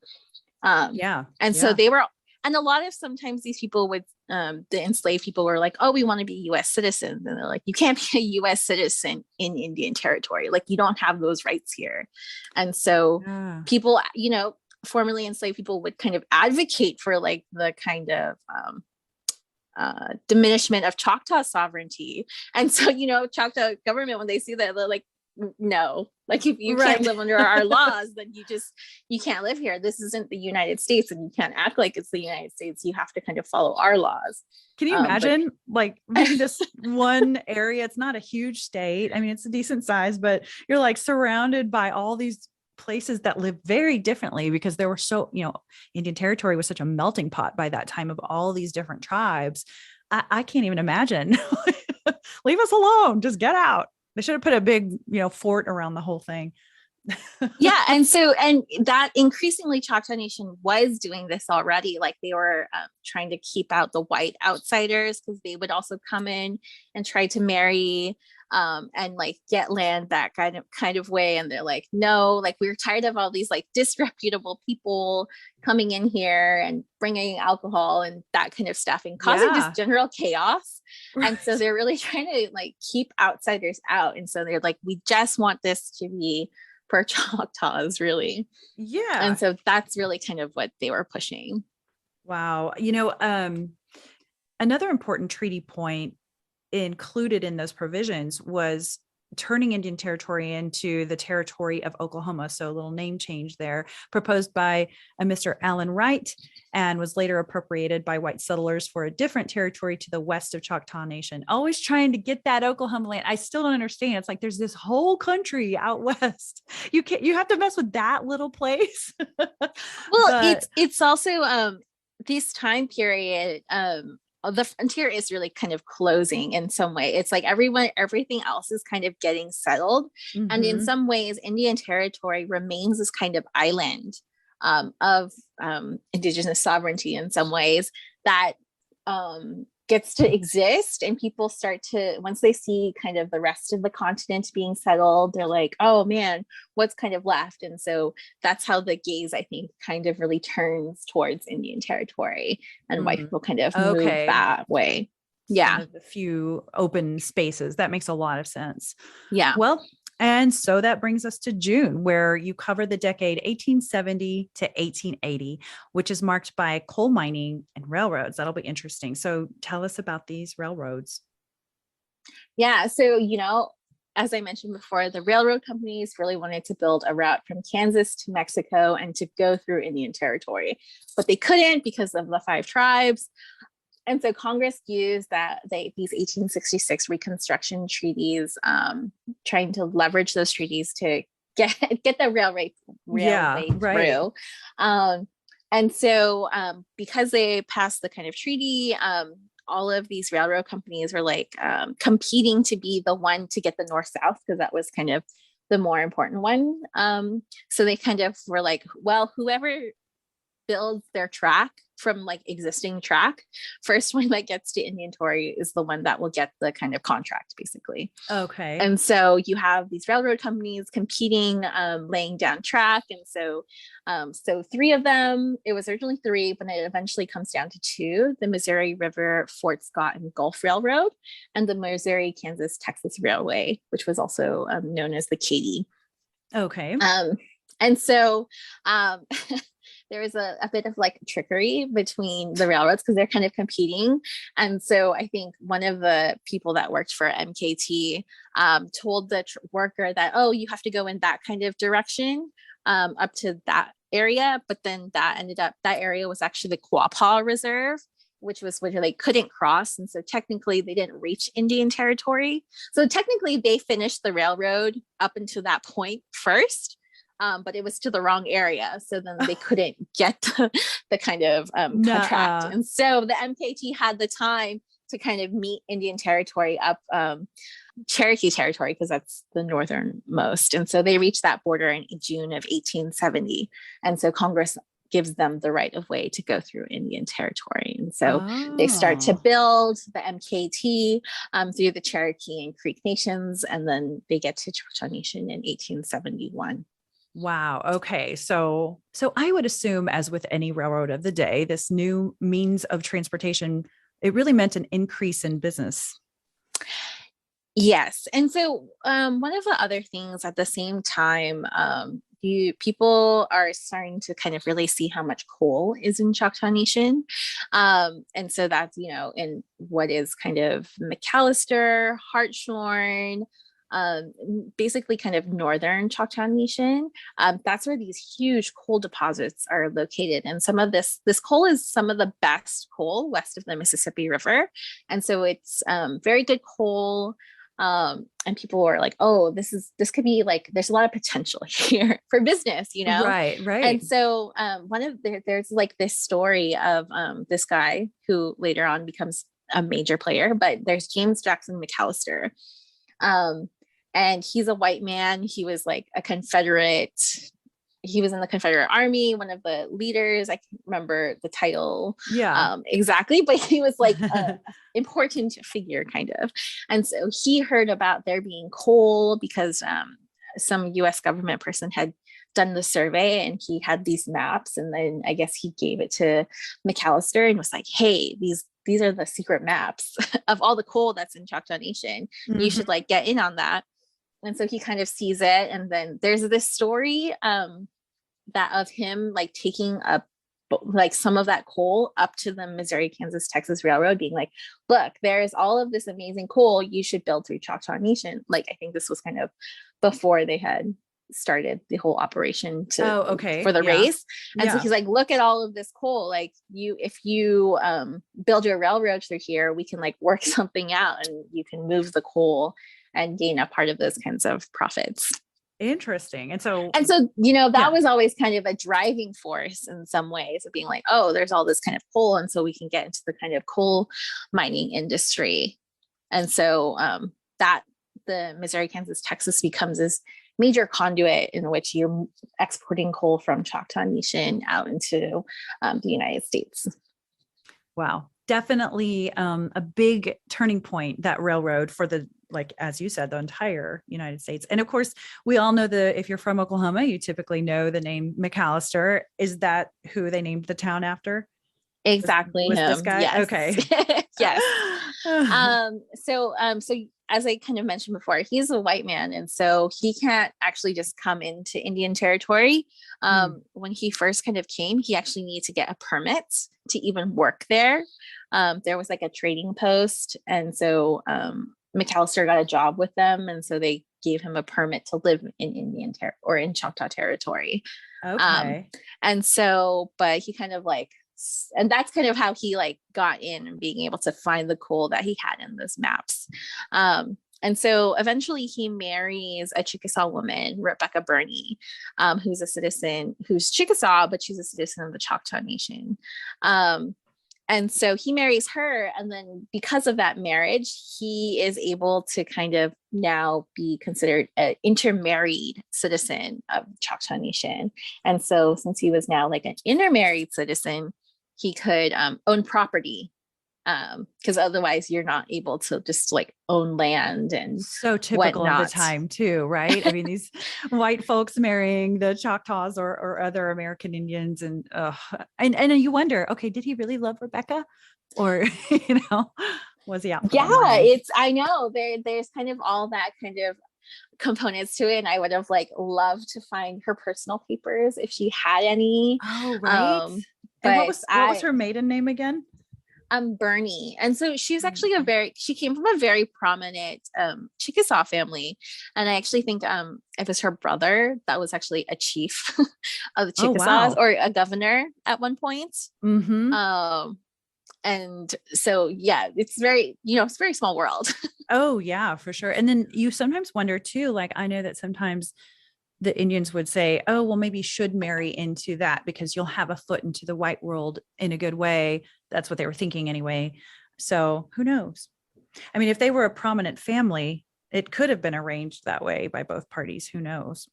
So they were, and a lot of sometimes these people would, the enslaved people were like, oh, we want to be US citizens. And they're like, you can't be a US citizen in Indian territory. Like, you don't have those rights here. And so people, formerly enslaved people would kind of advocate for like the kind of diminishment of Choctaw sovereignty. And so, Choctaw government, when they see that, they're like, no, like if you can't live under our laws, then you can't live here. This isn't the United States, and you can't act like it's the United States. You have to kind of follow our laws. Can you imagine like being this one area? It's not a huge state. I mean, it's a decent size, but you're like surrounded by all these places that live very differently, because there were so, Indian territory was such a melting pot by that time of all these different tribes. I can't even imagine. Leave us alone. Just get out. They should have put a big, fort around the whole thing. Yeah, and that increasingly Choctaw Nation was doing this already. Like they were trying to keep out the white outsiders because they would also come in and try to marry and like get land that kind of way. And they're like, no, like we're tired of all these like disreputable people coming in here and bringing alcohol and that kind of stuff and causing Yeah. just general chaos. And so Right. they're really trying to like keep outsiders out. And so they're like, we just want this to be for Choctaws, really. And Yeah. so that's really kind of what they were pushing. Wow. You know, another important treaty point included in those provisions was turning Indian Territory into the territory of Oklahoma. So a little name change there, proposed by a Mr. Allen Wright, and was later appropriated by white settlers for a different territory to the west of Choctaw Nation. Always trying to get that Oklahoma land. I still don't understand. It's like there's this whole country out west. You have to mess with that little place. Well, But it's also this time period the frontier is really kind of closing in some way. It's like everything else is kind of getting settled. And in mhm. some ways, Indian Territory remains this kind of island of Indigenous sovereignty in some ways that gets to exist. And people start to, once they see kind of the rest of the continent being settled, they're like, oh man, what's kind of left? And so that's how the gaze, I think, kind of really turns towards Indian Territory and white Mm. people kind of move Okay. that way. It's one Yeah. of the few open spaces. That makes a lot of sense. Yeah. Well, and so that brings us to June, where you cover the decade 1870 to 1880, which is marked by coal mining and railroads. That'll be interesting. So tell us about these railroads. Yeah. So, as I mentioned before, the railroad companies really wanted to build a route from Kansas to Mexico and to go through Indian Territory, but they couldn't because of the five tribes. And so Congress used these 1866 Reconstruction treaties, trying to leverage those treaties to get the Yeah, railway right. through. And so because they passed the kind of treaty, all of these railroad companies were like competing to be the one to get the north south because that was kind of the more important one. So they kind of were like, well, whoever builds their track from like existing track, first one that gets to Indian Territory is the one that will get the kind of contract, basically. Okay. And so you have these railroad companies competing, laying down track. And so three of them, it was originally three, but it eventually comes down to two: the Missouri River, Fort Scott and Gulf Railroad, and the Missouri Kansas Texas Railway, which was also known as the Katy. Okay. And so there was a bit of like trickery between the railroads because they're kind of competing. And so I think one of the people that worked for MKT told the worker that, oh, you have to go in that kind of direction up to that area. But then that area was actually the Quapaw Reserve, which was where they couldn't cross. And so technically they didn't reach Indian Territory. So technically they finished the railroad up until that point first. But it was to the wrong area. So then they couldn't get the kind of contract. Nuh-uh. And so the MKT had the time to kind of meet Indian Territory up Cherokee Territory, because that's the northernmost. And so they reached that border in June of 1870. And so Congress gives them the right of way to go through Indian Territory. And so they start to Oh. build the MKT through the Cherokee and Creek Nations. And then they get to Choctaw Nation in 1871. Wow. Okay. So I would assume, as with any railroad of the day, this new means of transportation, it really meant an increase in business. Yes. And so one of the other things at the same time, people are starting to kind of really see how much coal is in Choctaw Nation. And so that's, in what is kind of McAllister, Hartshorn, basically kind of northern Choctaw Nation. That's where these huge coal deposits are located. And some of this coal is some of the best coal west of the Mississippi River. And so it's very good coal. And people were like, oh, this could be like, there's a lot of potential here for business, Right, And right. so there's like this story of this guy who later on becomes a major player, but there's James Jackson McAllister. Um, and he's a white man. He was like a Confederate. He was in the Confederate Army, one of the leaders. I can't remember the title exactly, but he was like a important figure kind of. And so he heard about there being coal because some US government person had done the survey and he had these maps. And then I guess he gave it to McAllister and was like, hey, these are the secret maps of all the coal that's in Choctaw Nation. You should like get in on that. And so he kind of sees it. And then there's this story that of him like taking up like some of that coal up to the Missouri, Kansas, Texas Railroad, being like, look, there's all of this amazing coal you should build through Choctaw Nation. Like, I think this was kind of before they had started the whole operation for the race. And so he's like, look at all of this coal. Like if you build your railroad through here, we can like work something out and you can move the coal and gain a part of those kinds of profits. Interesting. And so, that was always kind of a driving force in some ways of being like, oh, there's all this kind of coal. And so we can get into the kind of coal mining industry. And so that the Missouri, Kansas, Texas becomes this major conduit in which you're exporting coal from Choctaw Nation out into the United States. Wow. Definitely a big turning point, that railroad, for the, like, as you said, the entire United States. And of course, we all know if you're from Oklahoma, you typically know the name McAllister. Is that who they named the town after? Exactly. Was this guy? Yes. Okay. Yes. So as I kind of mentioned before, he's a white man. And so he can't actually just come into Indian territory. When he first kind of came, he actually needed to get a permit to even work there. There was like a trading post. And so McAllister got a job with them. And so they gave him a permit to live in in Choctaw territory. Okay. And so, but he kind of like, and that's kind of how he like got in and being able to find the coal that he had in those maps. And so eventually he marries a Chickasaw woman, Rebecca Burney, who's a citizen, who's Chickasaw, but she's a citizen of the Choctaw Nation. And so he marries her. And then because of that marriage, he is able to kind of now be considered an intermarried citizen of Choctaw Nation. And so since he was now like an intermarried citizen, he could own property, because otherwise you're not able to just like own land. And so typical of the time too, right? I mean, these white folks marrying the Choctaws or other American Indians, and you wonder, okay, did he really love Rebecca, or was he out? I know there's kind of all that kind of components to it, and I would have like loved to find her personal papers if she had any. Oh, right. And what was her maiden name again? Burney. And so she's actually she came from a very prominent Chickasaw family. And I actually think it was her brother that was actually a chief of the Chickasaws, or a governor at one point. And so, yeah, it's very, it's a very small world. Oh yeah, for sure. And then you sometimes wonder too, like, I know that sometimes the Indians would say, oh, well, maybe you should marry into that because you'll have a foot into the white world in a good way. That's what they were thinking anyway. So who knows? I mean, if they were a prominent family, it could have been arranged that way by both parties. Who knows?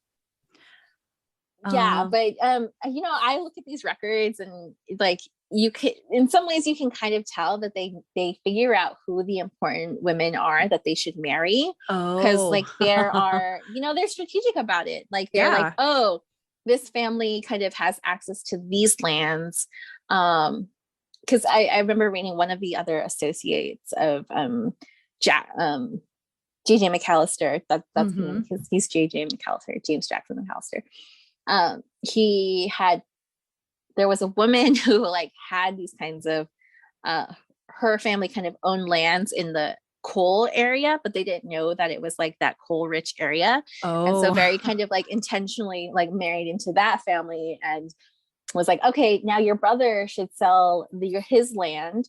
Yeah. But, I look at these records and like, you can, in some ways you can kind of tell that they figure out who the important women are that they should marry. Because like there are, they're strategic about it. Like they're like, oh, this family kind of has access to these lands. Because I remember reading one of the other associates of JJ McAllister. That's because he's JJ McAllister, James Jackson McAllister. There was a woman who like had these kinds of, her family kind of owned lands in the coal area, but they didn't know that it was like that coal rich area. And so very kind of like intentionally like married into that family and was like, okay, now your brother should sell his land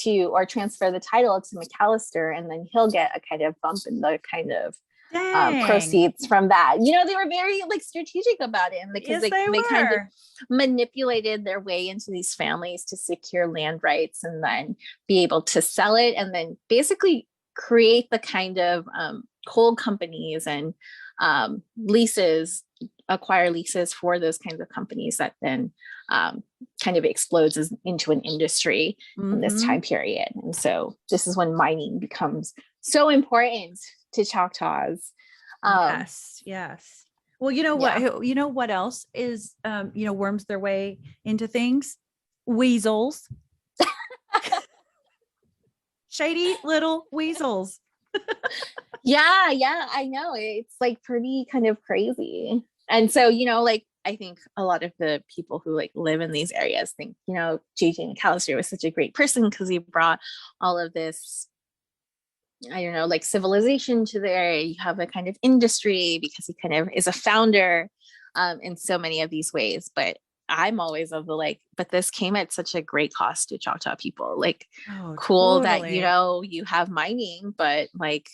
or transfer the title to McAllister, and then he'll get a kind of bump in the kind of proceeds from that. They were very like strategic about it, and because they kind of manipulated their way into these families to secure land rights and then be able to sell it, and then basically create the kind of coal companies and acquire leases for those kinds of companies that then kind of explodes into an industry in this time period. And so this is when mining becomes so important to Choctaws. Yes. Well, you know what else is, worms their way into things? Weasels. Shady little weasels. Yeah, I know. It's like pretty kind of crazy. And so, like, I think a lot of the people who like live in these areas think, JJ McAllister was such a great person because he brought all of this, I don't know, like civilization to there. You have a kind of industry because he kind of is a founder in so many of these ways. But I'm always of the like, but this came at such a great cost to Choctaw people. Like, cool totally. that, you have mining, but like,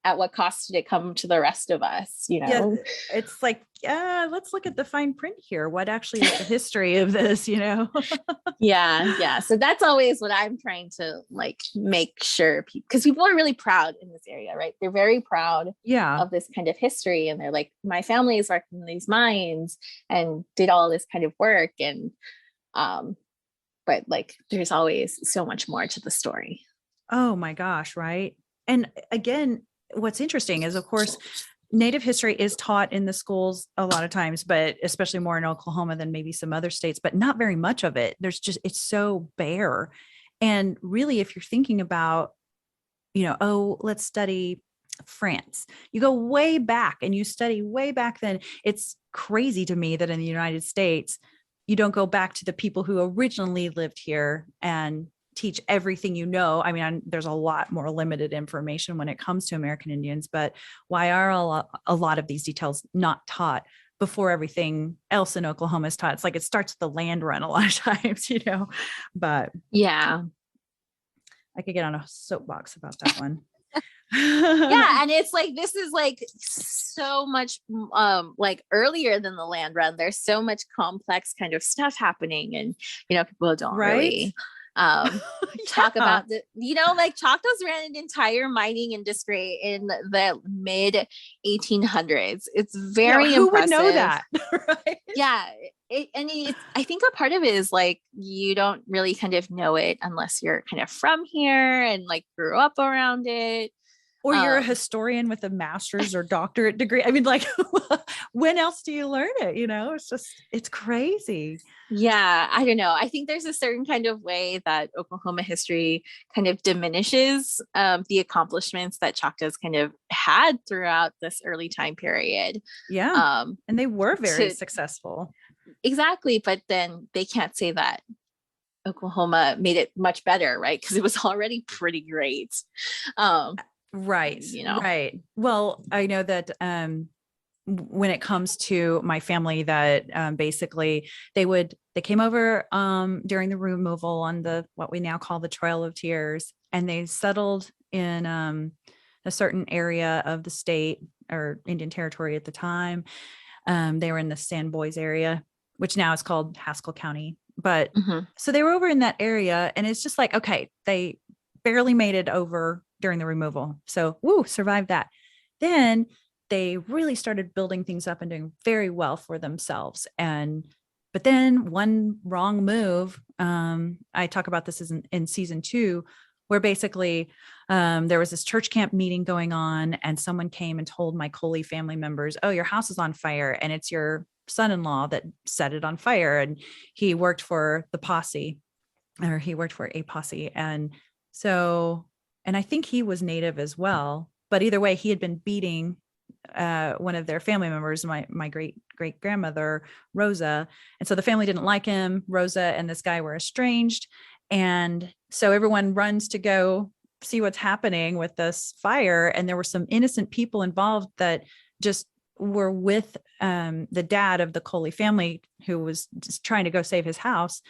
at what cost did it come to the rest of us? Yeah, it's like, let's look at the fine print here. What actually is the history of this, Yeah. So that's always what I'm trying to like make sure, because people are really proud in this area, right? They're very proud of this kind of history. And they're like, my family is working in these mines and did all this kind of work. And, but like, there's always so much more to the story. Oh my gosh. Right. And again, what's interesting is, of course, Native history is taught in the schools a lot of times, but especially more in Oklahoma than maybe some other states, but not very much of it. It's so bare. And really, if you're thinking about, let's study France, you go way back and you study way back then. It's crazy to me that in the United States, you don't go back to the people who originally lived here and teach everything. I mean, there's a lot more limited information when it comes to American Indians, but why are a lot of these details not taught before everything else in Oklahoma is taught? It's like it starts with the land run a lot of times, but yeah, I could get on a soapbox about that one. Yeah, and it's like, this is like so much like earlier than the land run. There's so much complex kind of stuff happening, and people don't really talk about the, like Choctaws ran an entire mining industry in the mid 1800s. It's very who impressive. would know that? Right? Yeah. I think a part of it is like, you don't really kind of know it unless you're kind of from here and like grew up around it. Or you're a historian with a master's or doctorate degree. I mean, like, when else do you learn it? It's crazy. Yeah, I don't know. I think there's a certain kind of way that Oklahoma history kind of diminishes the accomplishments that Choctaws kind of had throughout this early time period. Yeah. And they were very successful. Exactly. But then they can't say that Oklahoma made it much better, right? Because it was already pretty great. Right. Right. Well, I know that when it comes to my family, that basically they came over during the removal on what we now call the Trail of Tears, and they settled in a certain area of the state or Indian Territory at the time. They were in the San Boys area, which now is called Haskell County. But so they were over in that area, and it's just like, okay, they barely made it over during the removal. So, survived that. Then they really started building things up and doing very well for themselves. But then one wrong move, I talk about this in season 2, where basically there was this church camp meeting going on, and someone came and told my Coley family members, oh, your house is on fire, and it's your son-in-law that set it on fire. And he worked for the posse, or he worked for a posse. And so, and I think he was Native as well, but either way, he had been beating one of their family members, my great grandmother, Rosa. And so the family didn't like him. Rosa and this guy were estranged. And so everyone runs to go see what's happening with this fire. And there were some innocent people involved that just were with the dad of the Coley family, who was just trying to go save his house.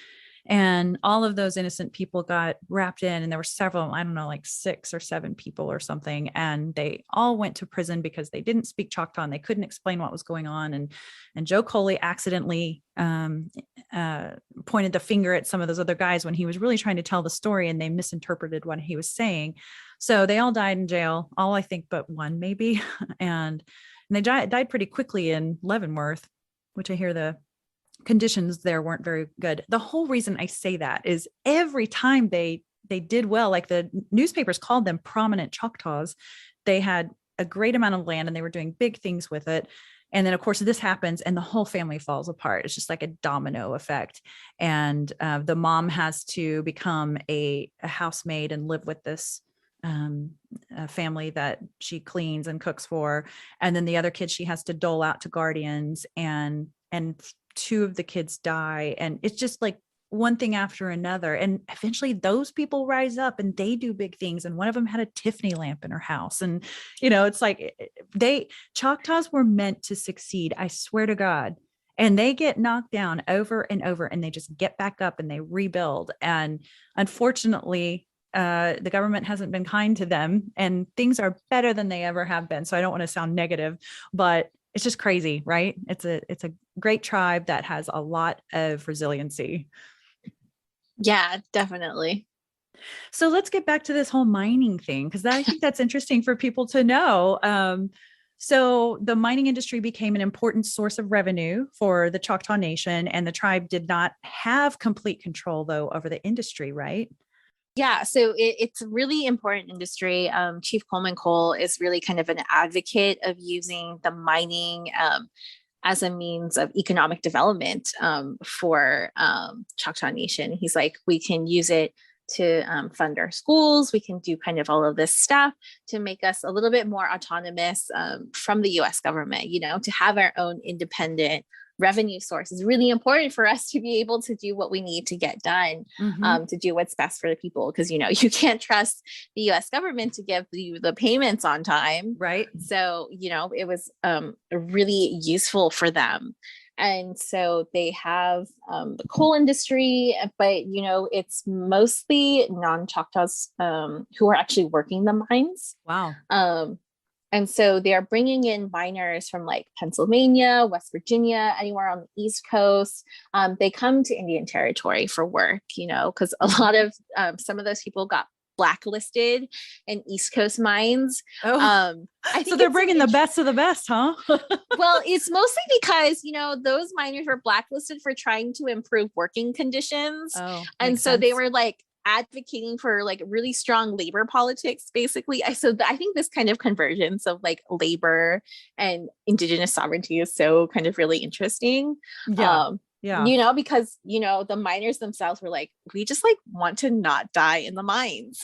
And all of those innocent people got wrapped in, and there were several, I don't know, like 6 or 7 people or something. And they all went to prison because they didn't speak Choctaw and they couldn't explain what was going on. And Joe Coley accidentally pointed the finger at some of those other guys when he was really trying to tell the story, and they misinterpreted what he was saying. So they all died in jail, all I think but one maybe. and they died pretty quickly in Leavenworth, which I hear the conditions there weren't very good. The whole reason I say that is every time they did well, like the newspapers called them prominent Choctaws. They had a great amount of land and they were doing big things with it. And then of course this happens and the whole family falls apart. It's just like a domino effect. And the mom has to become a housemaid and live with this a family that she cleans and cooks for. And then the other kids she has to dole out to guardians, and 2 of the kids die. And it's just like one thing after another. And eventually those people rise up and they do big things. And one of them had a Tiffany lamp in her house. And, it's like Choctaws were meant to succeed. I swear to God. And they get knocked down over and over, and they just get back up and they rebuild. And unfortunately, the government hasn't been kind to them, and things are better than they ever have been. So I don't want to sound negative, but it's just crazy, right? It's a great tribe that has a lot of resiliency. Yeah, definitely. So let's get back to this whole mining thing, because I think that's interesting for people to know. So the mining industry became an important source of revenue for the Choctaw Nation, and the tribe did not have complete control, though, over the industry, right? Yeah, so it's a really important industry. Chief Coleman Cole is really kind of an advocate of using the mining as a means of economic development for Choctaw Nation. He's like, we can use it to fund our schools. We can do kind of all of this stuff to make us a little bit more autonomous from the US government, to have our own independent revenue source is really important for us to be able to do what we need to get done, to do what's best for the people. Because, you can't trust the US government to give you the payments on time. Right. So, it was really useful for them. And so they have the coal industry, but, it's mostly non-Choctaws who are actually working the mines. Wow. And so they are bringing in miners from like Pennsylvania, West Virginia, anywhere on the East Coast. They come to Indian Territory for work, because a lot of some of those people got blacklisted in East Coast mines. I think so they're bringing the best of the best, huh? Well, it's mostly because, those miners were blacklisted for trying to improve working conditions. And so they were like advocating for like really strong labor politics, basically. I think this kind of convergence of like labor and Indigenous sovereignty is so kind of really interesting. Yeah. Because, the miners themselves were like, we just like want to not die in the mines.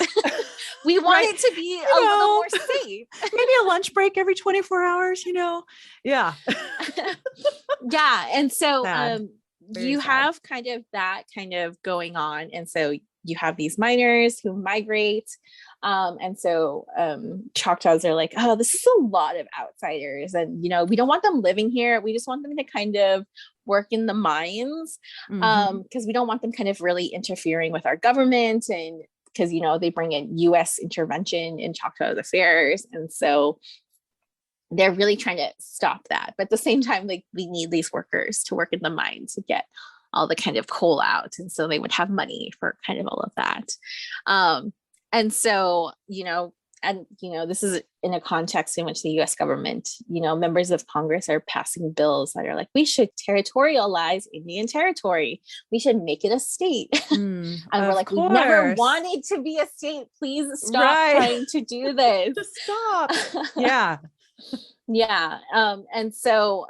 We want it to be a little more safe. Maybe a lunch break every 24 hours, Yeah. Yeah. And so you sad. have kind of that kind of going on. And so you have these miners who migrate. And so Choctaws are like, oh, this is a lot of outsiders. And, we don't want them living here. We just want them to kind of work in the mines because we don't want them kind of really interfering with our government. And because, they bring in US intervention in Choctaw affairs. And so they're really trying to stop that. But at the same time, like we need these workers to work in the mines to get all the kind of coal out. And so they would have money for kind of all of that. And so, this is in a context in which the US government, members of Congress are passing bills that are like, we should territorialize Indian territory. We should make it a state. And we're like, we never wanted to be a state. Please stop trying to do this. Stop. Yeah. Yeah. And so,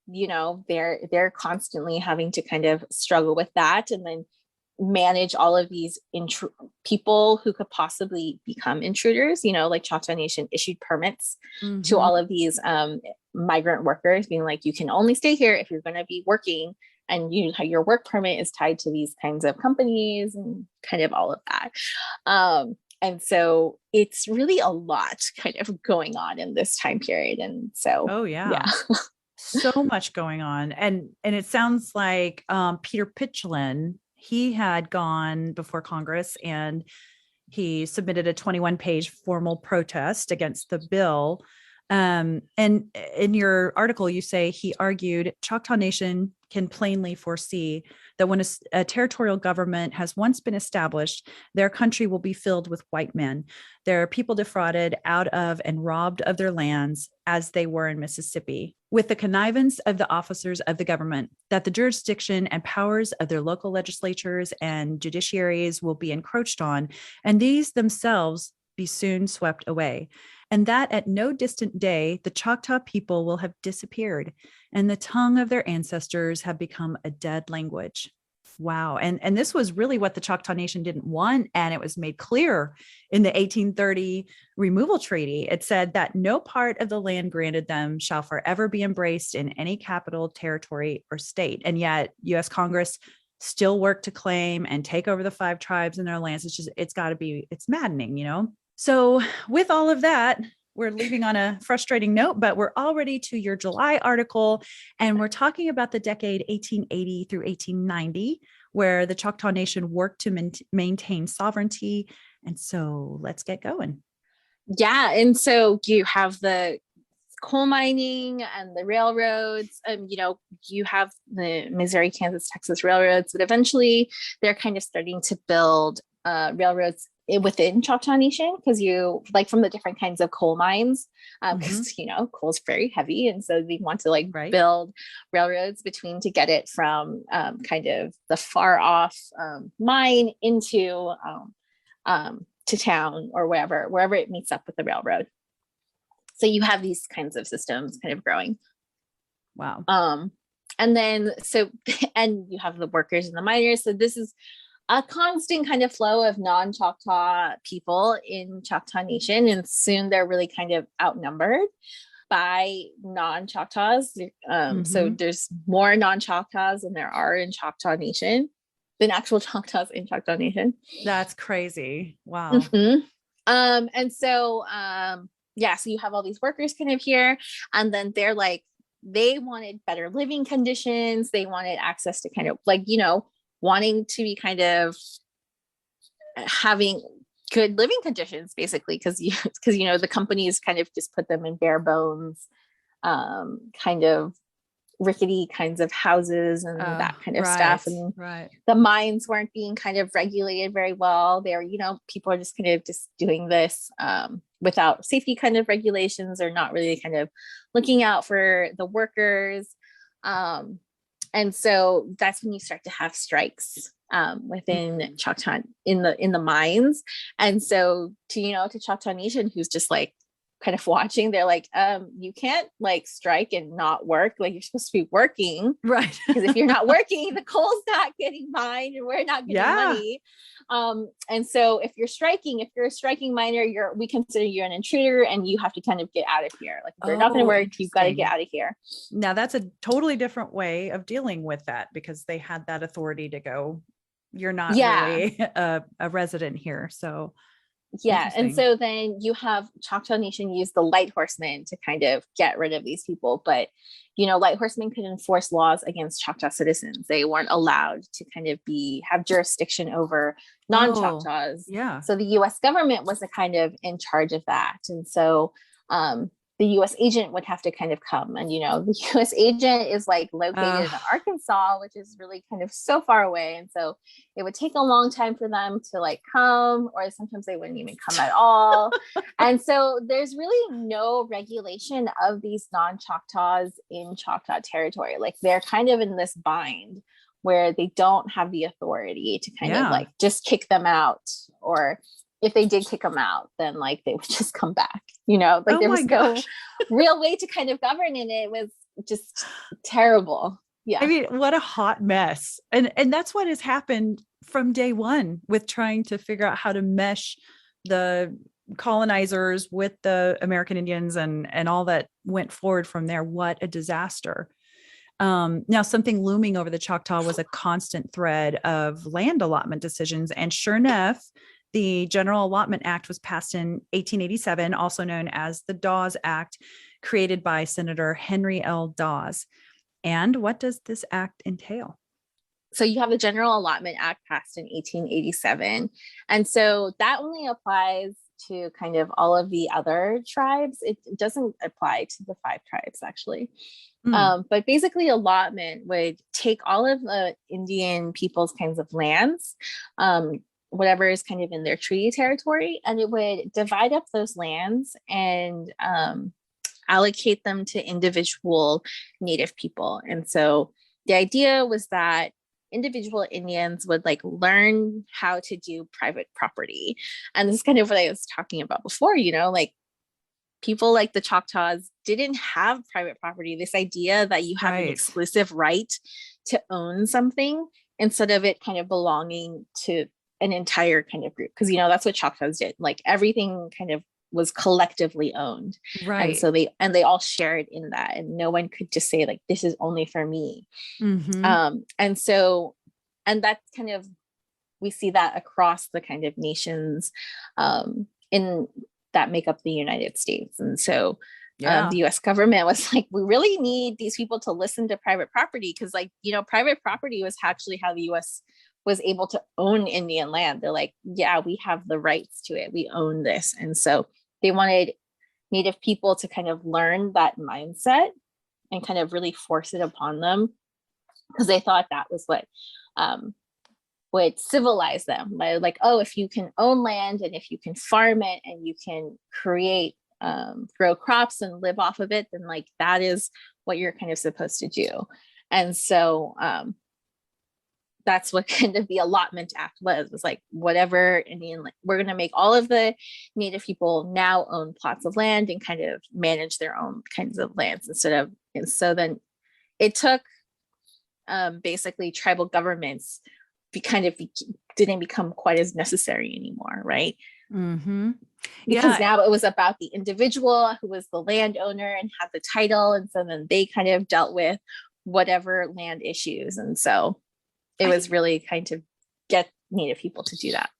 they're constantly having to kind of struggle with that and then manage all of these people who could possibly become intruders, like Choctaw Nation issued permits to all of these migrant workers being like, you can only stay here if you're going to be working, and your work permit is tied to these kinds of companies and kind of all of that. And so it's really a lot kind of going on in this time period. And so, yeah. So much going on. And it sounds like Peter Pitchlin, he had gone before Congress and he submitted a 21-page formal protest against the bill. And in your article, you say he argued Choctaw Nation can plainly foresee that when a territorial government has once been established, their country will be filled with white men. There are people defrauded out of and robbed of their lands as they were in Mississippi, with the connivance of the officers of the government, that the jurisdiction and powers of their local legislatures and judiciaries will be encroached on, and these themselves be soon swept away. And that at no distant day, the Choctaw people will have disappeared, and the tongue of their ancestors have become a dead language. Wow. And this was really what the Choctaw Nation didn't want. And it was made clear in the 1830 removal treaty. It said that no part of the land granted them shall forever be embraced in any capital, territory, or state. And yet US Congress still worked to claim and take over the 5 tribes and their lands. It's maddening. So with all of that, we're leaving on a frustrating note, but we're already to your July article, and we're talking about the decade 1880 through 1890, where the Choctaw Nation worked to maintain sovereignty. And so let's get going. Yeah. And so you have the coal mining and the railroads, you have the Missouri, Kansas, Texas railroads, but eventually they're kind of starting to build railroads within Choctaw Nation, because from the different kinds of coal mines, because coal is very heavy, and so they want to build railroads between to get it from kind of the far off mine into to town or wherever it meets up with the railroad. So you have these kinds of systems kind of growing. Wow. And then and you have the workers and the miners. So this is a constant kind of flow of non-Choctaw people in Choctaw Nation, and soon they're really kind of outnumbered by non-Choctaws. So there's more non-Choctaws than there are in Choctaw Nation than actual Choctaws in Choctaw Nation. That's crazy. Wow. And so, so you have all these workers kind of here, and then they're they wanted better living conditions. They wanted access to kind of wanting to be kind of having good living conditions, basically, because the companies kind of just put them in bare bones, kind of rickety kinds of houses and that kind of stuff. And the mines weren't being kind of regulated very well. They're, people are just kind of just doing this without safety kind of regulations, or not really kind of looking out for the workers. And so that's when you start to have strikes within Choctaw in the mines. And so to Choctaw Nation, who's just kind of watching, they're you can't strike and not work. You're supposed to be working, right? Because if you're not working, the coal's not getting mined and we're not getting money. And so if you're a striking miner, we consider you an intruder and you have to kind of get out of here. If you're not going to work, you've got to get out of here. Now that's a totally different way of dealing with that, because they had that authority to go, you're not really a resident here. So yeah. And so then you have Choctaw Nation use the light horsemen to kind of get rid of these people. But, light horsemen could enforce laws against Choctaw citizens. They weren't allowed to kind of have jurisdiction over non-Choctaws. So the US government was kind of in charge of that. And so the US agent would have to kind of come, and the US agent is located in Arkansas, which is really kind of so far away, and so it would take a long time for them to come, or sometimes they wouldn't even come at all. And so there's really no regulation of these non-Choctaws in Choctaw territory. They're kind of in this bind where they don't have the authority to kind of just kick them out, or if they did kick them out, then they would just come back, there was no real way to kind of govern, and it was just terrible. Yeah. I mean, what a hot mess. And that's what has happened from day one with trying to figure out how to mesh the colonizers with the American Indians and all that went forward from there. What a disaster. Now, something looming over the Choctaw was a constant thread of land allotment decisions. And sure enough, the General Allotment Act was passed in 1887, also known as the Dawes Act, created by Senator Henry L. Dawes. And what does this act entail? So you have the General Allotment Act passed in 1887. And so that only applies to kind of all of the other tribes. It doesn't apply to the 5 tribes, actually. But basically, allotment would take all of the Indian people's kinds of lands, whatever is kind of in their treaty territory, and it would divide up those lands and allocate them to individual Native people. And so the idea was that individual Indians would like learn how to do private property. And this is kind of what I was talking about before, like people like the Choctaws didn't have private property. This idea that you have an exclusive right to own something instead of it kind of belonging to an entire kind of group. Because, that's what Choctaws did. Like everything kind of was collectively owned. Right. And so they all shared in that, and no one could just say like, this is only for me. And that's kind of, we see that across the kind of nations in that make up the United States. And so the US government was like, we really need these people to listen to private property, because private property was actually how the US was able to own Indian land. They're like, yeah, we have the rights to it. We own this. And so they wanted Native people to kind of learn that mindset and kind of really force it upon them, because they thought that was what would civilize them. Like, oh, if you can own land and if you can farm it and you can create, grow crops and live off of it, then like that is what you're kind of supposed to do. And so that's what kind of the Allotment Act was like, whatever Indian, we're going to make all of the Native people now own plots of land and kind of manage their own kinds of lands and so then it took basically tribal governments didn't become quite as necessary anymore, right? Because now it was about the individual who was the landowner and had the title, and so then they kind of dealt with whatever land issues, and so it was really kind of get Native people to do that.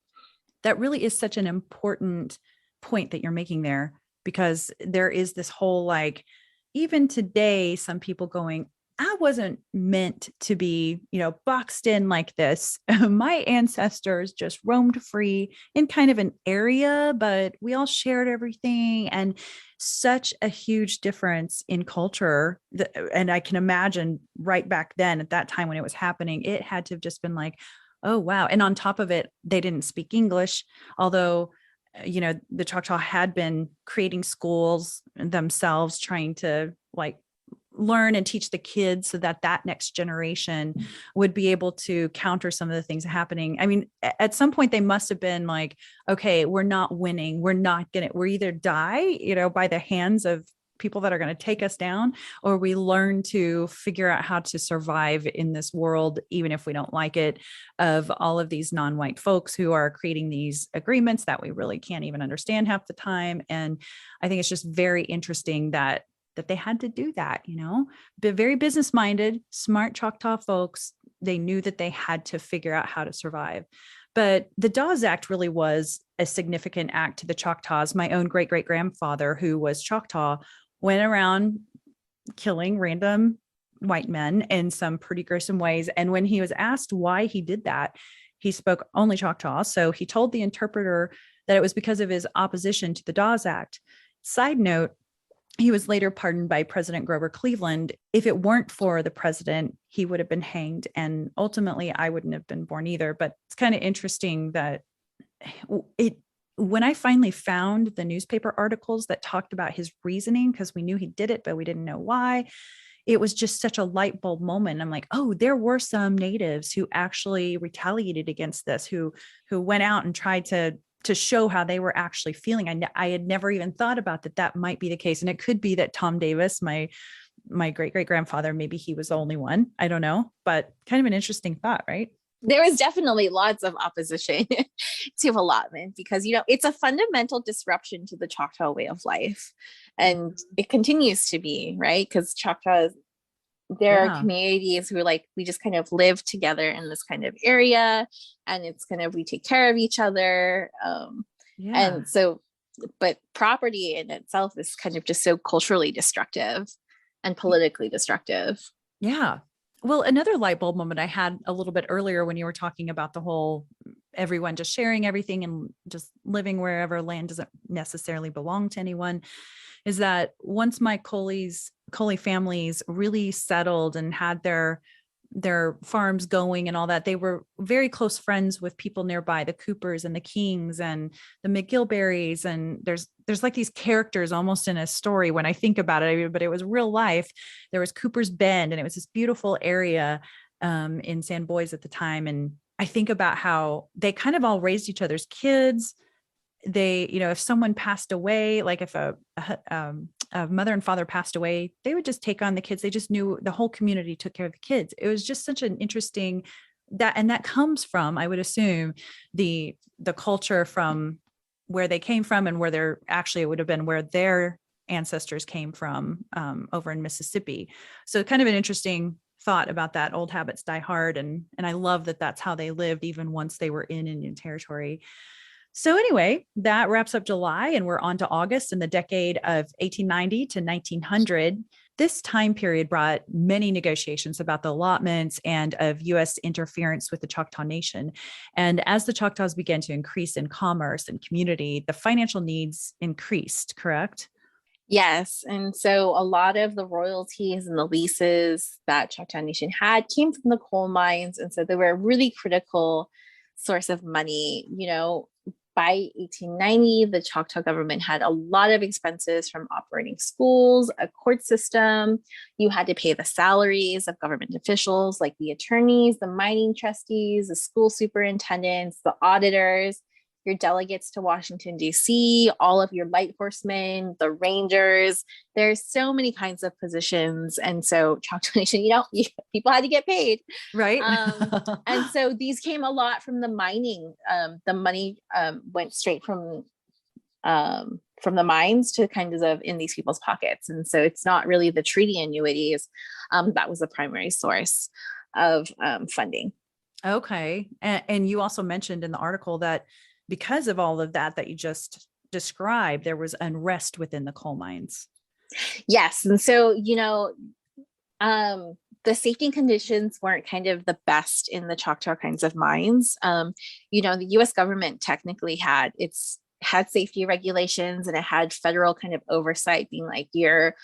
That really is such an important point that you're making there, because there is this whole, like, even today, some people going, I wasn't meant to be, boxed in like this. My ancestors just roamed free in kind of an area, but we all shared everything. And such a huge difference in culture. And I can imagine right back then at that time when it was happening, it had to have just been like, oh, wow. And on top of it, they didn't speak English, although the Choctaw had been creating schools themselves, trying to like learn and teach the kids so that next generation would be able to counter some of the things happening. I mean, at some point they must have been like, okay, we're not winning. We're either die, by the hands of people that are going to take us down, or we learn to figure out how to survive in this world, even if we don't like it, of all of these non-white folks who are creating these agreements that we really can't even understand half the time. And I think it's just very interesting that they had to do that, but very business-minded, smart Choctaw folks. They knew that they had to figure out how to survive. But the Dawes Act really was a significant act to the Choctaws. My own great-great-grandfather, who was Choctaw, went around killing random white men in some pretty gruesome ways. And when he was asked why he did that, he spoke only Choctaw. So he told the interpreter that it was because of his opposition to the Dawes Act. Side note, he was later pardoned by President Grover Cleveland. If it weren't for the president, he would have been hanged. And ultimately, I wouldn't have been born either. But it's kind of interesting that when I finally found the newspaper articles that talked about his reasoning, because we knew he did it, but we didn't know why, it was just such a light bulb moment. I'm like, oh, there were some natives who actually retaliated against this, who went out and tried to show how they were actually feeling. I had never even thought about that might be the case. And it could be that Tom Davis, my great-great-grandfather, maybe he was the only one. I don't know, but kind of an interesting thought, right? There was definitely lots of opposition to allotment because, it's a fundamental disruption to the Choctaw way of life. And it continues to be, right? Because Choctaws, there are communities who are like, we just kind of live together in this kind of area, and it's kind of, we take care of each other. And so, but property in itself is kind of just so culturally destructive and politically destructive. Yeah. Well, another light bulb moment I had a little bit earlier when you were talking about the whole everyone just sharing everything and just living wherever land doesn't necessarily belong to anyone is that once my Coley families really settled and had their farms going and all that, they were very close friends with people nearby, the Coopers and the Kings and the McGillberries. And there's like these characters almost in a story when I think about it, but it was real life. There was Cooper's Bend, and it was this beautiful area in San Boys at the time. And I think about how they kind of all raised each other's kids. They, if someone passed away, like if a mother and father passed away, they would just take on the kids. They just knew the whole community took care of the kids. It was just such an interesting that comes from, I would assume, the culture from where they came from and where they're actually, it would have been where their ancestors came from over in Mississippi. So kind of an interesting thought about that. Old habits die hard. And I love that that's how they lived even once they were in Indian territory. So anyway, that wraps up July, and we're on to August in the decade of 1890 to 1900. This time period brought many negotiations about the allotments and of U.S. interference with the Choctaw Nation. And as the Choctaws began to increase in commerce and community, the financial needs increased, correct? Yes. And so a lot of the royalties and the leases that Choctaw Nation had came from the coal mines. And so they were a really critical source of money. By 1890, the Choctaw government had a lot of expenses from operating schools, a court system. You had to pay the salaries of government officials like the attorneys, the mining trustees, the school superintendents, the auditors, your delegates to Washington, D.C., all of your light horsemen, the rangers. There's so many kinds of positions. And so Choctaw Nation, people had to get paid. Right. And so these came a lot from the mining. The money went straight from the mines to kind of in these people's pockets. And so it's not really the treaty annuities. That was the primary source of funding. Okay. And you also mentioned in the article that because of all of that you just described, there was unrest within the coal mines. Yes. And so, the safety conditions weren't kind of the best in the Choctaw kinds of mines. The U.S. government technically had safety regulations, and it had federal kind of oversight being like, your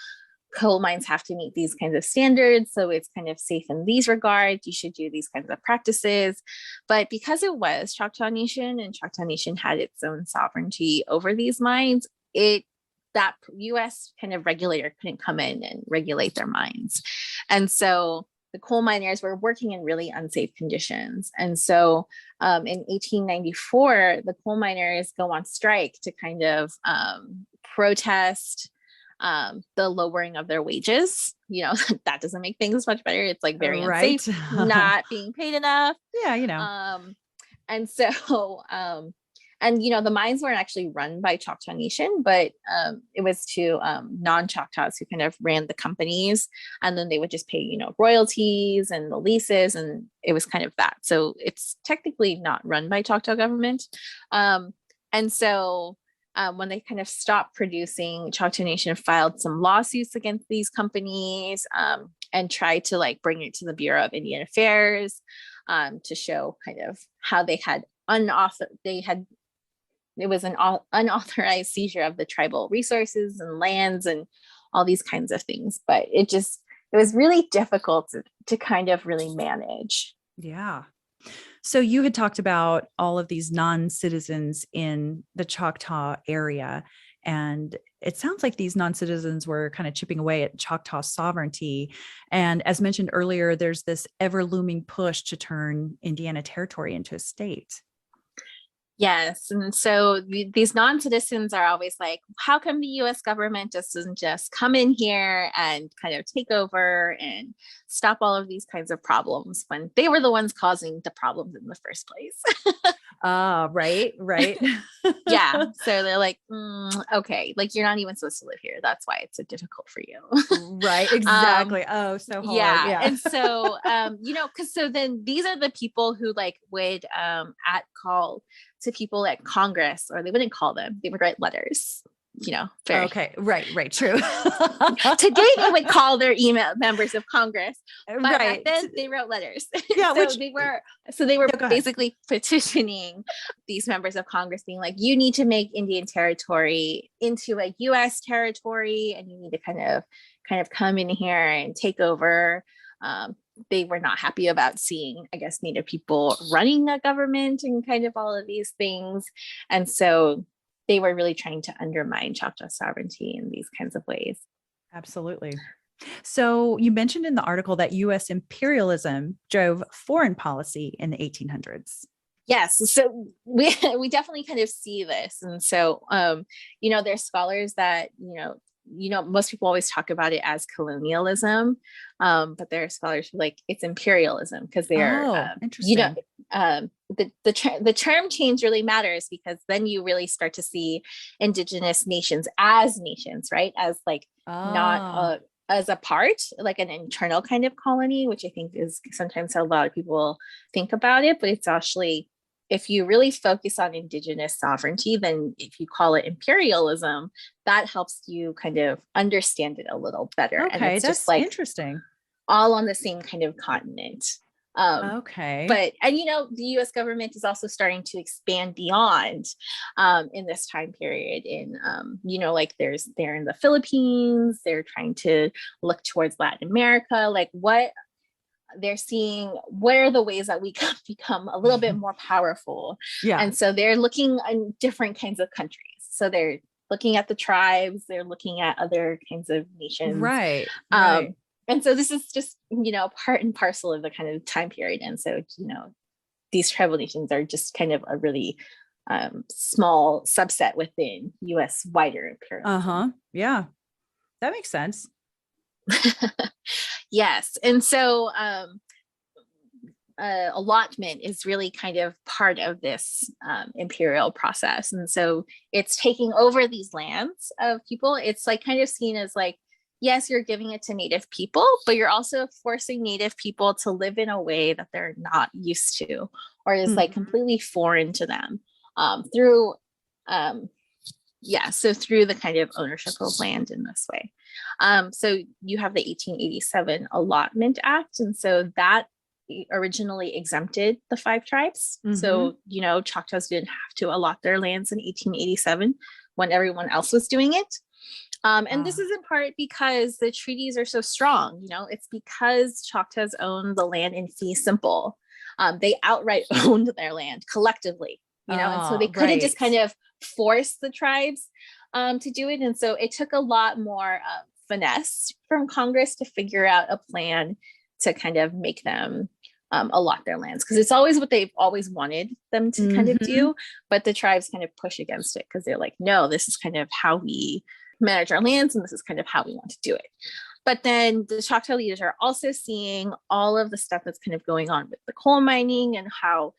coal mines have to meet these kinds of standards. So it's kind of safe in these regards. You should do these kinds of practices. But because it was Choctaw Nation and Choctaw Nation had its own sovereignty over these mines, that U.S. kind of regulator couldn't come in and regulate their mines. And so the coal miners were working in really unsafe conditions. And so in 1894, the coal miners go on strike to kind of protest the lowering of their wages. That doesn't make things much better. It's like very unsafe, not being paid enough. Yeah, and so the mines weren't actually run by Choctaw Nation, but it was to non-Choctaws who kind of ran the companies, and then they would just pay royalties and the leases, and it was kind of that. So it's technically not run by Choctaw government. And so when they kind of stopped producing, Choctaw Nation filed some lawsuits against these companies and tried to bring it to the Bureau of Indian Affairs to show kind of how they had it was an unauthorized seizure of the tribal resources and lands and all these kinds of things. But it was really difficult to kind of really manage. Yeah. So you had talked about all of these non-citizens in the Choctaw area, and it sounds like these non-citizens were kind of chipping away at Choctaw sovereignty. And as mentioned earlier, there's this ever-looming push to turn Indiana Territory into a state. Yes. And so these non-citizens are always like, how come the U.S. government doesn't just come in here and kind of take over and stop all of these kinds of problems when they were the ones causing the problems in the first place? Right. Yeah. So they're like, okay, you're not even supposed to live here. That's why it's so difficult for you. Right. Exactly. So hard. Yeah. And so, because so then these are the people who would call to people at Congress, or they wouldn't call them, they would write letters. very. Okay. Right. True. Today they would call their email members of Congress, but Right. back then they wrote letters. Yeah. They were go ahead. basically petitioning these members of Congress, being like, you need to make Indian Territory into a U.S. territory, and you need to kind of come in here and take over. They were not happy about seeing, I guess, Native people running a government and kind of all of these things. And so they were really trying to undermine Choctaw sovereignty in these kinds of ways. Absolutely. So you mentioned in the article that U.S. imperialism drove foreign policy in the 1800s. Yes, so we definitely kind of see this, and so there's scholars that most people always talk about it as colonialism, but there are scholars who like it's imperialism, because they're interesting. The term change really matters, because then you really start to see Indigenous nations as nations, right? As like not as a part, like an internal kind of colony, which I think is sometimes how a lot of people think about it, but it's actually, if you really focus on Indigenous sovereignty, then if you call it imperialism, that helps you kind of understand it a little better. Okay, and it's that's just like interesting. All on the same kind of continent. Okay. But the U.S. government is also starting to expand beyond in this time period. Like they're in the Philippines. They're trying to look towards Latin America. Like what they're seeing, where are the ways that we can become a little bit more powerful? Yeah. And so they're looking in different kinds of countries. So they're looking at the tribes. They're looking at other kinds of nations. Right. And so this is just, part and parcel of the kind of time period. And so, these tribal nations are just kind of a really small subset within U.S. wider imperialism. Yeah, that makes sense. Yes. And so allotment is really kind of part of this imperial process. And so it's taking over these lands of people. It's like kind of seen as like, yes, you're giving it to Native people, but you're also forcing Native people to live in a way that they're not used to, or is like completely foreign to them through the kind of ownership of land in this way. So you have the 1887 Allotment Act. And so that originally exempted the 5 tribes. So, Choctaws didn't have to allot their lands in 1887 when everyone else was doing it. And this is in part because the treaties are so strong. It's because Choctaws owned the land in fee simple. They outright owned their land collectively, and so they couldn't just kind of force the tribes to do it. And so it took a lot more finesse from Congress to figure out a plan to kind of make them allot their lands, because it's always what they've always wanted them to kind of do. But the tribes kind of push against it, because they're like, no, this is kind of how we manage our lands, and this is kind of how we want to do it. But then the Choctaw leaders are also seeing all of the stuff that's kind of going on with the coal mining, and how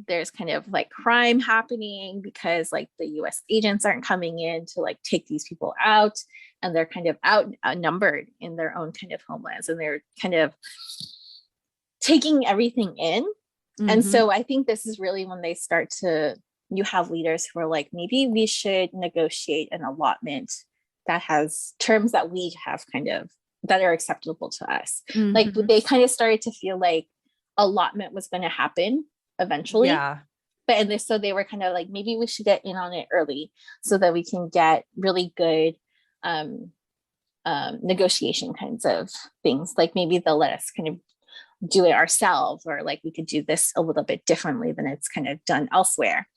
there's kind of like crime happening because like the US agents aren't coming in to like take these people out, and they're kind of outnumbered in their own kind of homelands, and they're kind of taking everything in. And so I think this is really when they start to, you have leaders who are like, maybe we should negotiate an allotment that has terms that we have kind of that are acceptable to us. Like they kind of started to feel like allotment was going to happen eventually. So they were kind of like, maybe we should get in on it early so that we can get really good negotiation kinds of things. Like maybe they'll let us kind of do it ourselves, or like we could do this a little bit differently than it's kind of done elsewhere.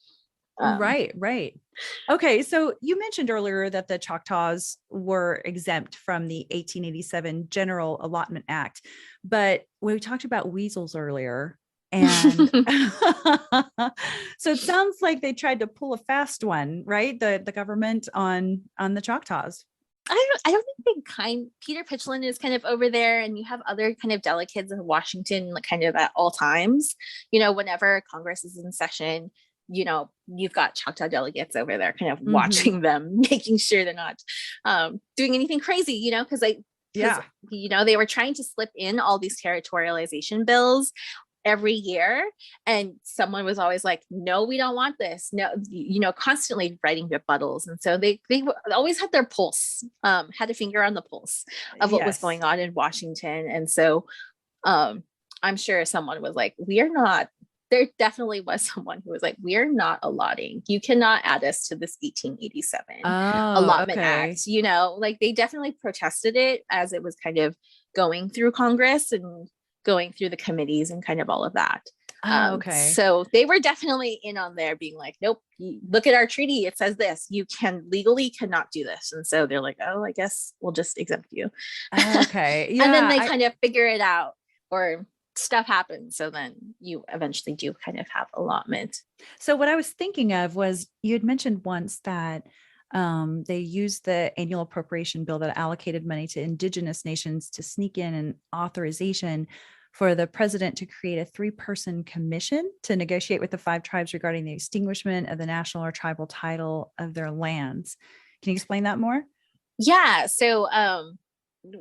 Right. Okay. So you mentioned earlier that the Choctaws were exempt from the 1887 General Allotment Act, but we talked about weasels earlier. And so it sounds like they tried to pull a fast one, right? The government on the Choctaws. I don't think Peter Pitchlynn is kind of over there, and you have other kind of delegates in Washington, like kind of at all times, whenever Congress is in session, you've got Choctaw delegates over there kind of watching them, making sure they're not doing anything crazy, because they were trying to slip in all these territorialization bills every year, and someone was always like, no, we don't want this, no, constantly writing rebuttals. And so they always had their pulse, had a finger on the pulse of what was Yes. going on in Washington. And so I'm sure someone was like, we are not, there definitely was someone who was like, we're not allotting, you cannot add us to this 1887 allotment act. Like they definitely protested it as it was kind of going through Congress and going through the committees and kind of all of that. So they were definitely in on there being like, nope, look at our treaty, it says this, you legally cannot do this. And so they're like, oh, I guess we'll just exempt you. Okay. Yeah. And then they kind of figure it out, or stuff happens. So then you eventually do kind of have allotment. So what I was thinking of was, you had mentioned once that they used the annual appropriation bill that allocated money to Indigenous nations to sneak in an authorization for the president to create a 3-person commission to negotiate with the 5 tribes regarding the extinguishment of the national or tribal title of their lands. Can you explain that more? Yeah. So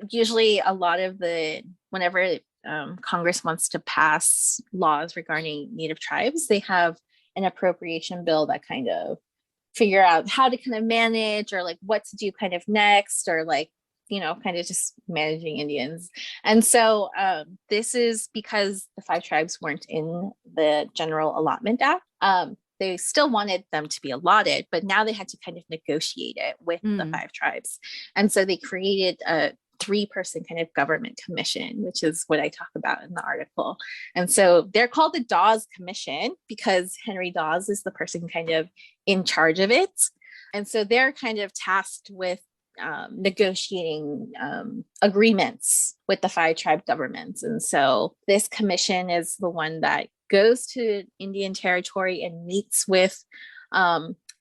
usually a lot of whenever Congress wants to pass laws regarding Native tribes, they have an appropriation bill that kind of figure out how to kind of manage, or like what to do kind of next, or like, kind of just managing Indians. And so this is because the 5 tribes weren't in the General Allotment Act. They still wanted them to be allotted, but now they had to kind of negotiate it with the 5 tribes. And so they created a 3-person kind of government commission, which is what I talk about in the article. And so they're called the Dawes Commission because Henry Dawes is the person kind of in charge of it. And so they're kind of tasked with negotiating agreements with the 5 tribe governments. And so this commission is the one that goes to Indian territory and meets with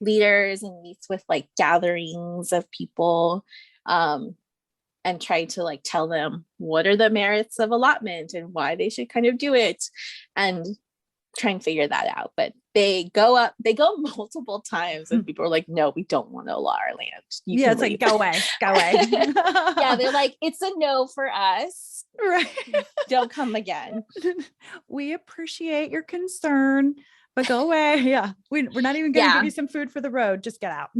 leaders and meets with like gatherings of people, and try to like tell them what are the merits of allotment and why they should kind of do it, and try and figure that out. But they go multiple times, and people are like, no, we don't want to allot our land. It's like, go away. Yeah, they're like, it's a no for us. Right. Don't come again. We appreciate your concern, but go away. Yeah. We're not even going to give you some food for the road. Just get out.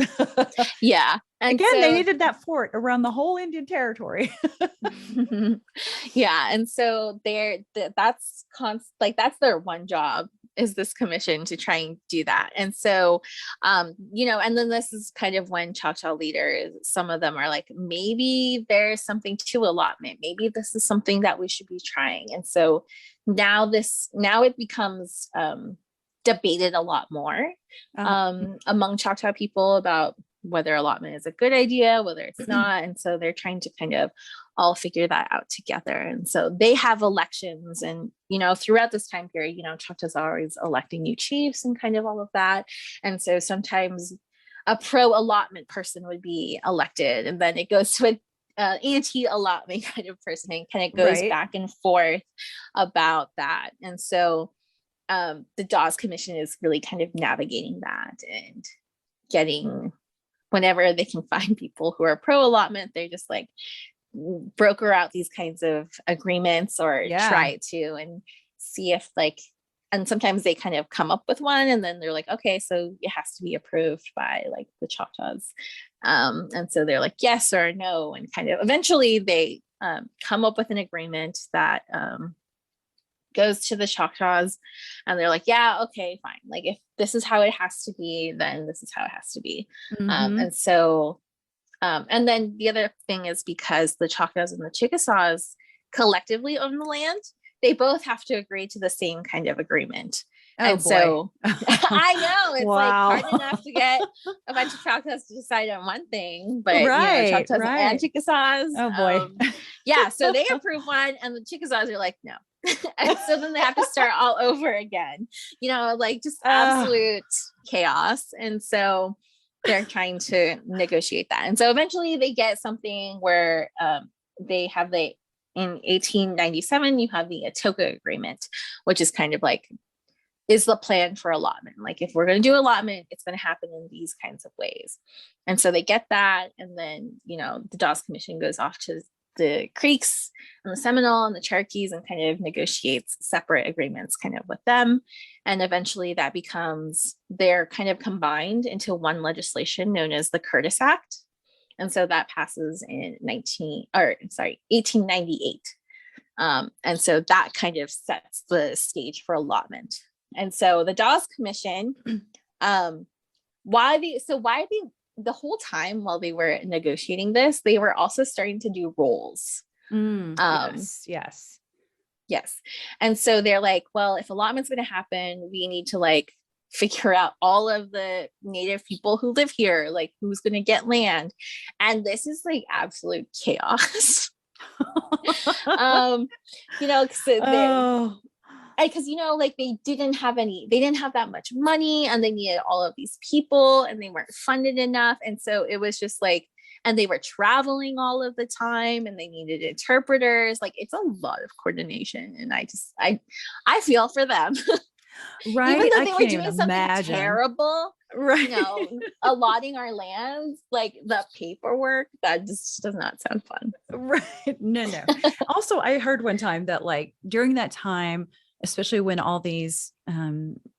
Yeah. And again, they needed that fort around the whole Indian territory. Yeah. And so that's their one job, is this commission to try and do that. And so, and then this is kind of when Choctaw leaders, some of them are like, maybe there's something to allotment. Maybe this is something that we should be trying. And so now it becomes debated a lot more among Choctaw people about whether allotment is a good idea, whether it's not. And so they're trying to kind of all figure that out together. And so they have elections, and, throughout this time period, Choctaws are always electing new chiefs and kind of all of that. And so sometimes a pro allotment person would be elected, and then it goes to an anti-allotment kind of person, and kind of goes back and forth about that. And so the Dawes Commission is really kind of navigating that and getting, whenever they can find people who are pro allotment, they just like broker out these kinds of agreements, or try to, and see if and sometimes they kind of come up with one, and then they're like, okay, so it has to be approved by like the Choctaws. And so they're like, yes or no. And kind of eventually they come up with an agreement that goes to the Choctaws, and they're like, yeah, okay, fine. Like, if this is how it has to be, then this is how it has to be. And so, and then the other thing is, because the Choctaws and the Chickasaws collectively own the land, they both have to agree to the same kind of agreement. So I know it's like hard enough to get a bunch of Choctaws to decide on one thing, but Choctaws and Chickasaws. Oh boy. So they approve one, and the Chickasaws are like, no. And so then they have to start all over again, like just absolute chaos. And so they're trying to negotiate that. And so eventually they get something where they have in 1897, you have the Atoka Agreement, which is kind of like, is the plan for allotment. Like, if we're going to do allotment, it's going to happen in these kinds of ways. And so they get that. And then, the Dawes Commission goes off to the Creeks and the Seminole and the Cherokees and kind of negotiates separate agreements kind of with them. And eventually that becomes, they're kind of combined into one legislation known as the Curtis Act. And so that passes in 1898. And so that kind of sets the stage for allotment. And so the Dawes Commission, the whole time while they were negotiating this, they were also starting to do rolls. Yes. And so they're like, well, if allotment's going to happen, we need to like figure out all of the native people who live here, like who's going to get land. And this is like absolute chaos. Because like they didn't have that much money, and they needed all of these people, and they weren't funded enough. And so it was just like, and they were traveling all of the time, and they needed interpreters. Like it's a lot of coordination, and I feel for them. Right. Even though they were doing something terrible, right? Allotting our lands, like the paperwork, that just does not sound fun. Right. No. Also, I heard one time that like during that time, especially when all these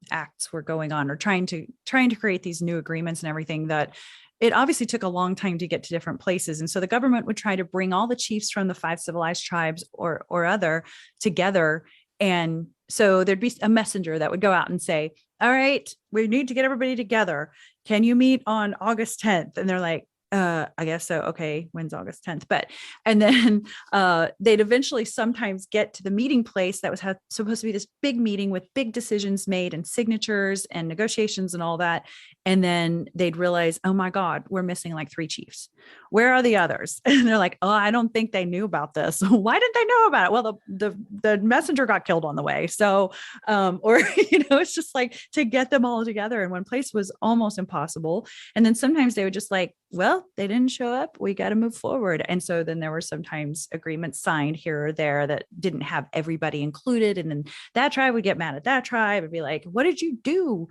acts were going on, or trying to create these new agreements and everything, that it obviously took a long time to get to different places. And so the government would try to bring all the chiefs from the 5 civilized tribes or other together. And so there'd be a messenger that would go out and say, all right, we need to get everybody together. Can you meet on August 10th? And they're like, I guess so. Okay. When's August 10th? And then they'd eventually sometimes get to the meeting place that was supposed to be this big meeting with big decisions made and signatures and negotiations and all that. And then they'd realize, oh my God, we're missing like 3 chiefs. Where are the others? And they're like, oh, I don't think they knew about this. Why didn't they know about it? Well, the messenger got killed on the way. So, it's just like to get them all together in one place was almost impossible. And then sometimes they would just like, well, they didn't show up. We got to move forward. And so then there were sometimes agreements signed here or there that didn't have everybody included. And then that tribe would get mad at that tribe and be like, what did you do?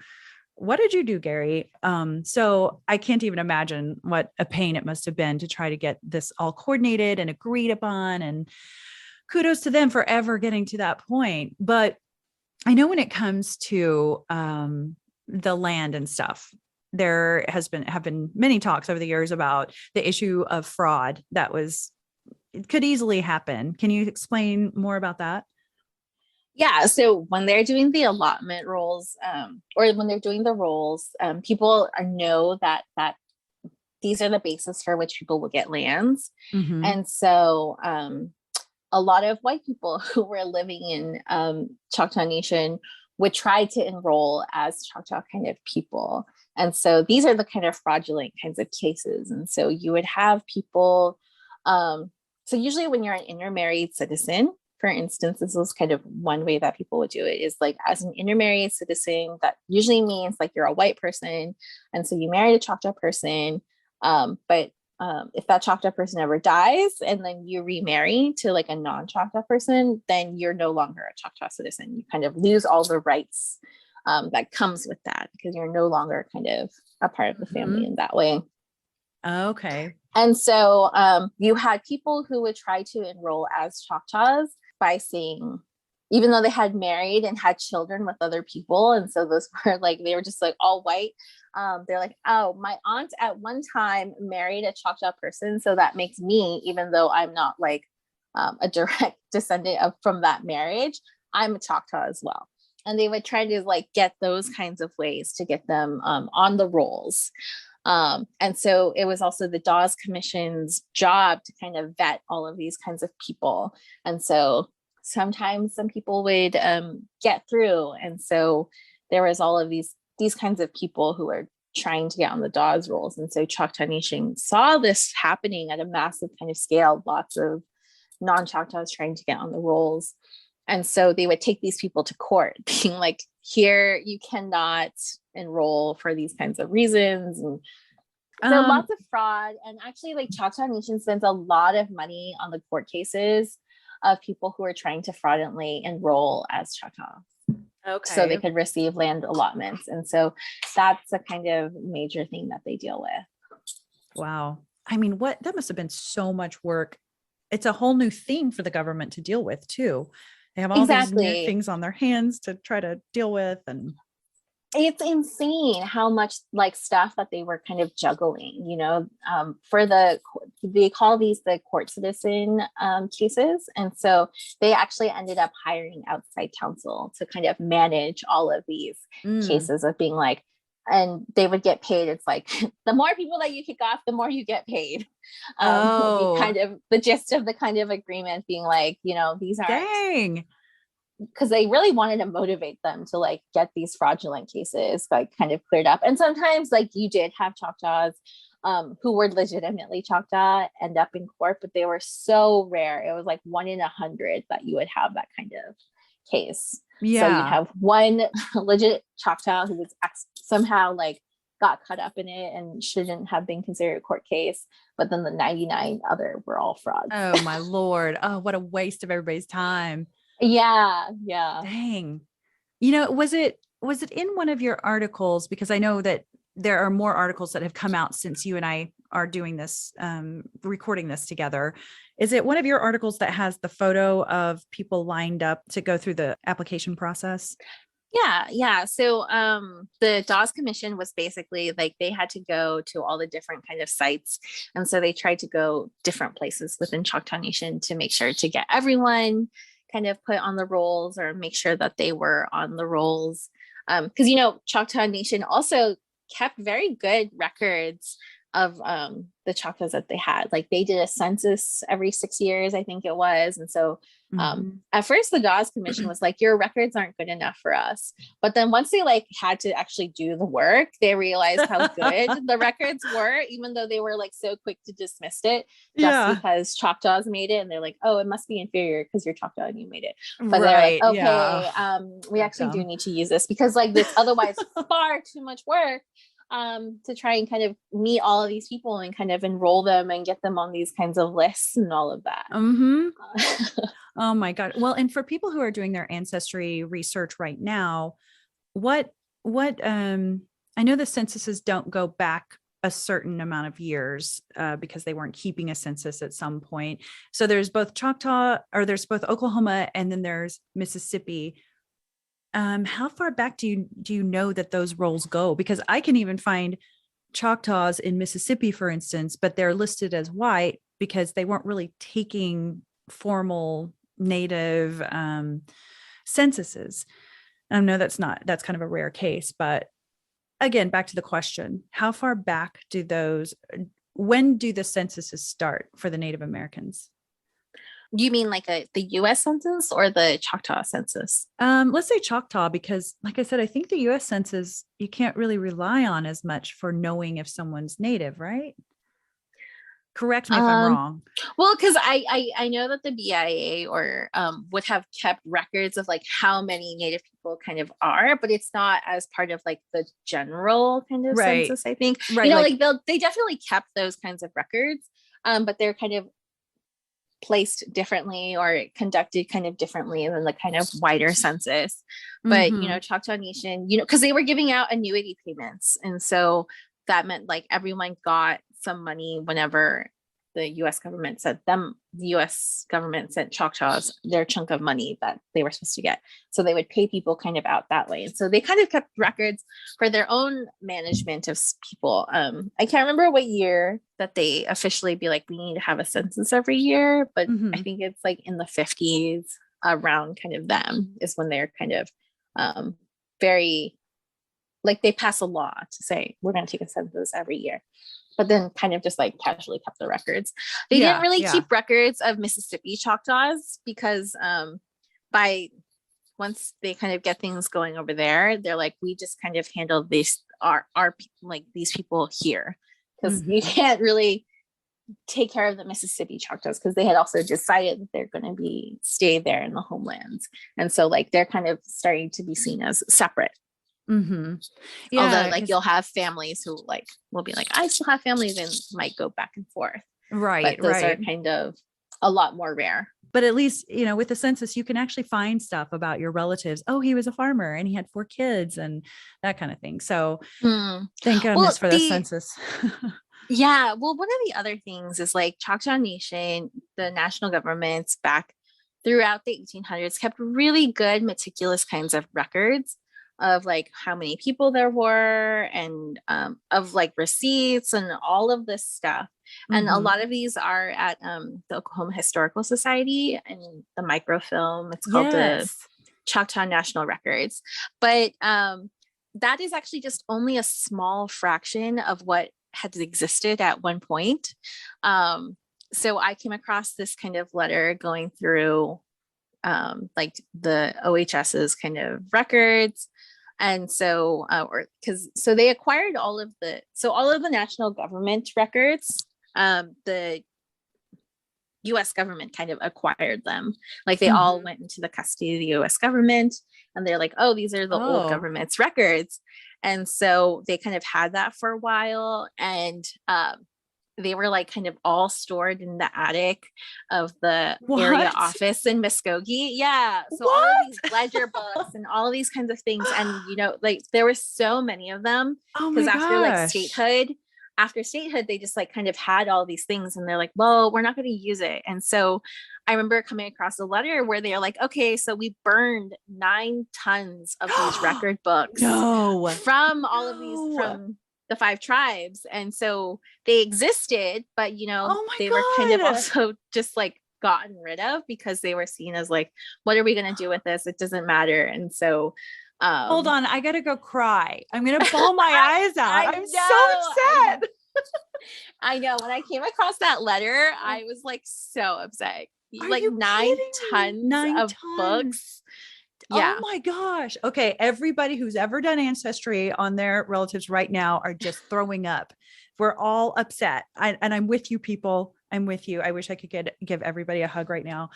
What did you do, Gary? So I can't even imagine what a pain it must have been to try to get this all coordinated and agreed upon. And kudos to them for ever getting to that point. But I know when it comes to the land and stuff, there have been many talks over the years about the issue of fraud it could easily happen. Can you explain more about that? Yeah. So when they're doing the allotment rolls, or when they're doing the rolls, people know that these are the basis for which people will get lands. Mm-hmm. And so a lot of white people who were living in Choctaw Nation would try to enroll as Choctaw kind of people. And so these are the kind of fraudulent kinds of cases. And so you would have people, so usually when you're an intermarried citizen, for instance, this is kind of one way that people would do it, is like as an intermarried citizen, that usually means like you're a white person. And so you married a Choctaw person, but if that Choctaw person ever dies and then you remarry to like a non-Choctaw person, then you're no longer a Choctaw citizen. You kind of lose all the rights that comes with that, because you're no longer kind of a part of the family in that way. Okay. And so you had people who would try to enroll as Choctaws by saying, even though they had married and had children with other people, and so those were like, they were just like all white. They're like, oh, my aunt at one time married a Choctaw person, so that makes me, even though I'm not like a direct descendant from that marriage, I'm a Choctaw as well. And they would try to like get those kinds of ways to get them on the rolls. And so it was also the Dawes Commission's job to kind of vet all of these kinds of people. And so sometimes some people would get through. And so there was all of these kinds of people who were trying to get on the Dawes rolls. And so Choctaw Nation saw this happening at a massive kind of scale, lots of non-Choctaws trying to get on the rolls. And so they would take these people to court, being like, here, you cannot enroll for these kinds of reasons. And so lots of fraud. And actually, like Choctaw Nation spends a lot of money on the court cases of people who are trying to fraudulently enroll as Choctaw. Okay. So they could receive land allotments. And so that's a kind of major thing that they deal with. Wow. I mean, that must have been so much work it's a whole new thing for the government to deal with too. They have all these new Exactly. things on their hands to try to deal with. And It's insane how much like stuff that they were kind of juggling, for they call these the court citizen cases. And so they actually ended up hiring outside counsel to kind of manage all of these cases of being like, and they would get paid. It's like the more people that you kick off, the more you get paid. Would be kind of the gist of the kind of agreement, being like, these aren't, dang, because they really wanted to motivate them to like get these fraudulent cases like kind of cleared up. And sometimes like you did have Choctaws who were legitimately Choctaw end up in court, but they were so rare. It was like 1 in 100 that you would have that kind of case. Yeah. So you'd have one legit Choctaw who was somehow like got caught up in it and shouldn't have been considered a court case, but then the 99 other were all frauds. Oh my Lord. Oh, what a waste of everybody's time. Yeah. Dang. Was it in one of your articles? Because I know that there are more articles that have come out since you and I are doing this, recording this together. Is it one of your articles that has the photo of people lined up to go through the application process? Yeah. So the Dawes Commission was basically like they had to go to all the different kind of sites. And so they tried to go different places within Choctaw Nation to make sure to get everyone kind of put on the rolls or make sure that they were on the rolls. Because, Choctaw Nation also kept very good records of the Choctaws that they had. Like they did a census every 6 years, I think it was. And so at first the Dawes Commission was like, your records aren't good enough for us. But then once they like had to actually do the work, they realized how good the records were, even though they were like so quick to dismiss it just because Choctaws made it. And they're like, oh, it must be inferior because you're Choctaw and you made it. But they're like, okay, we actually do need to use this because like this otherwise far too much work to try and kind of meet all of these people and kind of enroll them and get them on these kinds of lists and all of that. Oh my God. Well, and for people who are doing their ancestry research right now, I know the censuses don't go back a certain amount of years because they weren't keeping a census at some point. So there's both there's both Oklahoma and then there's Mississippi. How far back do you know that those rolls go? Because I can even find Choctaws in Mississippi, for instance, but they're listed as white because they weren't really taking formal Native censuses. I know that's kind of a rare case, but again, back to the question, how far back when do the censuses start for the Native Americans? You mean like the US census or the Choctaw census? Let's say Choctaw, because like I said, I think the US census, you can't really rely on as much for knowing if someone's Native, right? Correct me if I'm wrong. Well, because I know that the BIA or would have kept records of like how many Native people kind of are, but it's not as part of like the general kind of census, I think. Right. Like they definitely kept those kinds of records, but they're kind of placed differently or conducted kind of differently than the kind of wider census. But Choctaw Nation, because they were giving out annuity payments, and so that meant like everyone got some money whenever the US government sent Choctaws their chunk of money that they were supposed to get. So they would pay people kind of out that way. And so they kind of kept records for their own management of people. I can't remember what year that they officially be like, we need to have a census every year, but I think it's like in the 50s around kind of them is when they're kind of very like they pass a law to say we're going to take a census every year, but then kind of just like casually kept the records. They didn't really keep records of Mississippi Choctaws because once they kind of get things going over there, they're like, we just kind of handle this our like these people here because you can't really take care of the Mississippi Choctaws because they had also decided that they're going to stay there in the homelands, and so like they're kind of starting to be seen as separate. Yeah, although like you'll have families who like will be like, I still have families, and might go back and forth, but those are kind of a lot more rare. But at least with the census you can actually find stuff about your relatives. Oh, he was a farmer and he had 4 kids and that kind of thing. So thank goodness for the census. Yeah, well, one of the other things is like Choctaw Nation, the national governments back throughout the 1800s kept really good, meticulous kinds of records of like how many people there were and of like receipts and all of this stuff. And a lot of these are at the Oklahoma Historical Society and the microfilm. It's called the Yes. Choctaw National Records. But that is actually just only a small fraction of what had existed at one point. So I came across this kind of letter going through like the OHS's kind of records. And so, so they acquired all of the national government records, the US government kind of acquired them. Like they all went into the custody of the US government, and they're like, oh, these are the old government's records. And so they kind of had that for a while. And they were like kind of all stored in the attic of the area office in Muskogee. Yeah. So all of these ledger books and all of these kinds of things. And, you know, like there were so many of them because after statehood, they just like kind of had all these things and they're like, well, we're not going to use it. And so I remember coming across a letter where they're like, okay, so we burned 9 tons of these record books from all of these, from the 5 tribes. And so they existed, but you know, they were kind of also just like gotten rid of because they were seen as like, what are we going to do with this? It doesn't matter. And so hold on, I gotta go cry. I'm gonna bawl my eyes out. I'm so upset. I know. When I came across that letter, I was like so upset. Like 9 tons of books. Yeah. Oh my gosh. Okay. Everybody who's ever done ancestry on their relatives right now are just throwing up. We're all upset. And I'm with you, people. I'm with you. I wish I could give everybody a hug right now.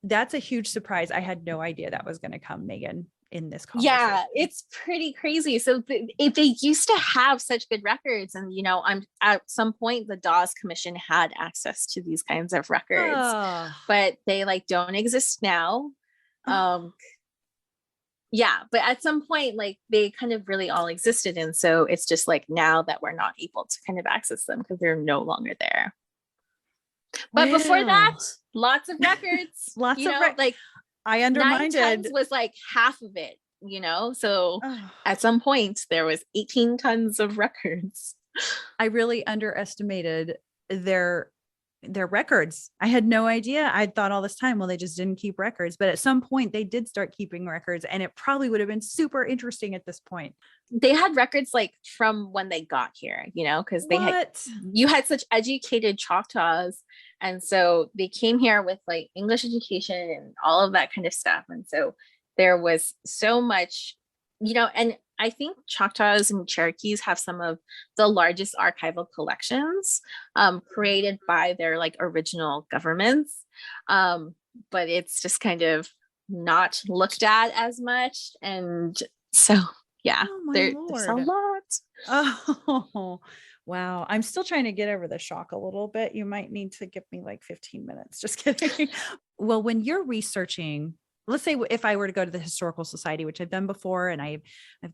That's a huge surprise. I had no idea that was going to come, Megan, in this conversation. Yeah, it's pretty crazy. So if they used to have such good records, and you know, at some point the Dawes Commission had access to these kinds of records, but they like don't exist now. Yeah, but at some point, like they kind of really all existed, and so it's just like now that we're not able to kind of access them because they're no longer there. But before that, lots of records. Like I undermined 9 tons was like half of it, you know? So at some point there was 18 tons of records. I really underestimated their records. I had no idea. I thought all this time, well, they just didn't keep records, but at some point they did start keeping records, and it probably would have been super interesting at this point. They had records like from when they got here, you know, because you had such educated Choctaws. And so they came here with like English education and all of that kind of stuff. And so there was so much, you know, and I think Choctaws and Cherokees have some of the largest archival collections created by their like original governments. But it's just kind of not looked at as much. And so, yeah, there's a lot. Oh, wow. I'm still trying to get over the shock a little bit. You might need to give me like 15 minutes. Just kidding. Well, when you're researching, let's say if I were to go to the Historical Society, which I've done before, and I've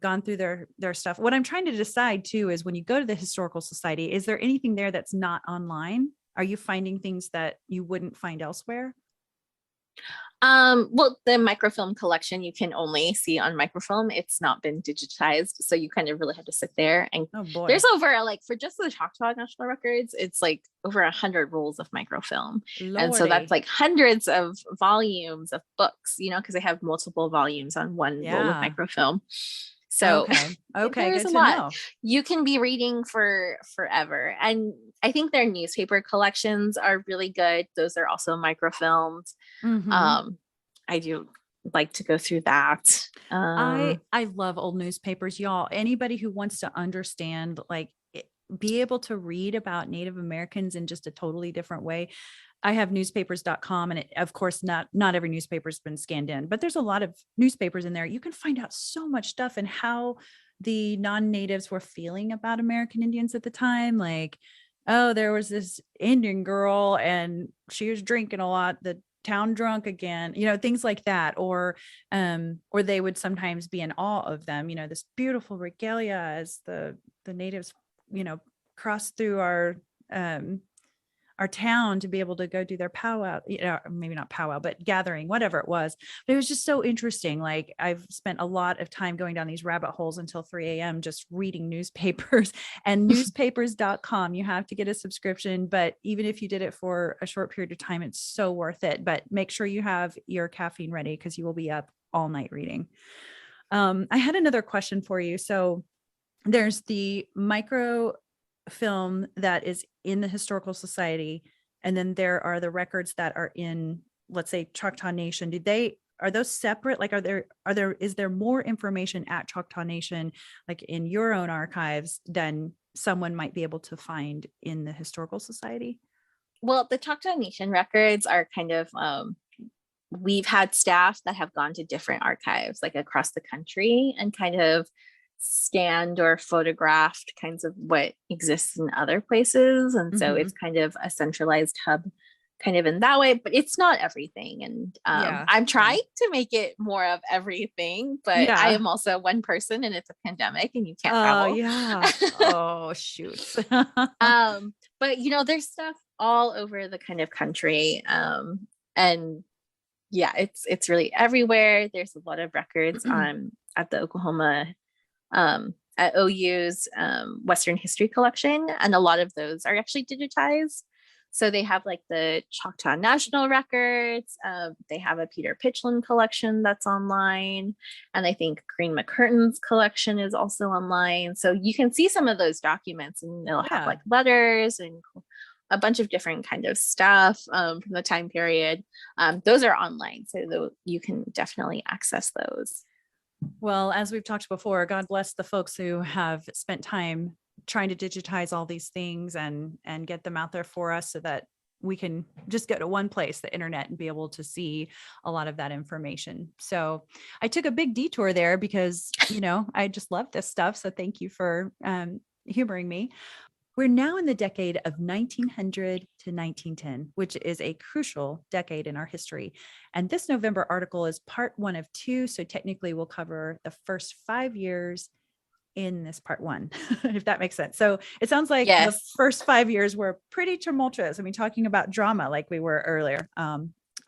gone through their stuff, what I'm trying to decide too is when you go to the Historical Society, is there anything there that's not online? Are you finding things that you wouldn't find elsewhere? Well, the microfilm collection you can only see on microfilm. It's not been digitized, so you kind of really have to sit there. And there's over like for just the Choctaw National Records, it's like over 100 rolls of microfilm, and so that's like hundreds of volumes of books, you know, because they have multiple volumes on one roll of microfilm. So okay, there's a lot. You can be reading for forever. And I think their newspaper collections are really good. Those are also microfilmed. I do like to go through that. I love old newspapers, y'all. Anybody who wants to understand, like be able to read about Native Americans in just a totally different way. I have newspapers.com, and of course, not every newspaper's been scanned in, but there's a lot of newspapers in there. You can find out so much stuff and how the non-natives were feeling about American Indians at the time. Like, oh, there was this Indian girl and she was drinking a lot, the town drunk again, you know, things like that. Or they would sometimes be in awe of them, you know, this beautiful regalia as the natives, you know, crossed through our our town to be able to go do their powwow, maybe not powwow, but gathering, whatever it was. But it was just so interesting. Like I've spent a lot of time going down these rabbit holes until 3 a.m. just reading newspapers and newspapers.com. You have to get a subscription, but even if you did it for a short period of time, it's so worth it. But make sure you have your caffeine ready because you will be up all night reading. I had another question for you. So there's the microfilm that is in the Historical Society, and then there are the records that are in, let's say, Choctaw Nation. Are those separate? Like, is there more information at Choctaw Nation, like in your own archives, than someone might be able to find in the Historical Society? Well, the Choctaw Nation records are kind of, we've had staff that have gone to different archives like across the country and kind of scanned or photographed kinds of what exists in other places. And so it's kind of a centralized hub kind of in that way, but it's not everything. And I'm trying to make it more of everything, but I am also one person and it's a pandemic and you can't travel. Yeah. Oh, shoot. But there's stuff all over the kind of country. And yeah, it's really everywhere. There's a lot of records at the Oklahoma at OU's Western History Collection, and a lot of those are actually digitized. So they have like the Choctaw National Records. They have a Peter Pitchland collection that's online, and I think Green McCurtain's collection is also online. So you can see some of those documents, and they'll have like letters and a bunch of different kind of stuff from the time period. Those are online, so you can definitely access those. Well, as we've talked before, God bless the folks who have spent time trying to digitize all these things and get them out there for us so that we can just go to one place, the internet, and be able to see a lot of that information. So I took a big detour there because, I just love this stuff. So thank you for humoring me. We're now in the decade of 1900 to 1910, which is a crucial decade in our history. And this November article is part 1 of 2. So technically we'll cover the first 5 years in this part 1, if that makes sense. So it sounds like the first 5 years were pretty tumultuous. I mean, talking about drama like we were earlier.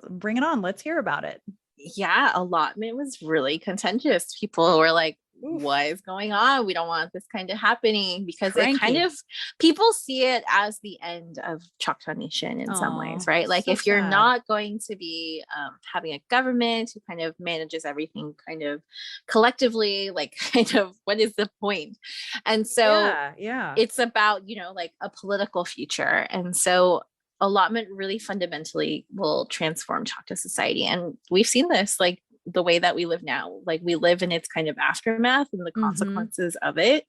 Bring it on. Let's hear about it. Yeah, allotment was really contentious. People were like, what is going on? We don't want this kind of happening, because it kind of, people see it as the end of Choctaw Nation in some ways, right? Like if you're not going to be having a government who kind of manages everything kind of collectively, like kind of what is the point? And so it's about, like a political future. And so allotment really fundamentally will transform Choctaw society. And we've seen this, like the way that we live now, like we live in its kind of aftermath and the consequences of it.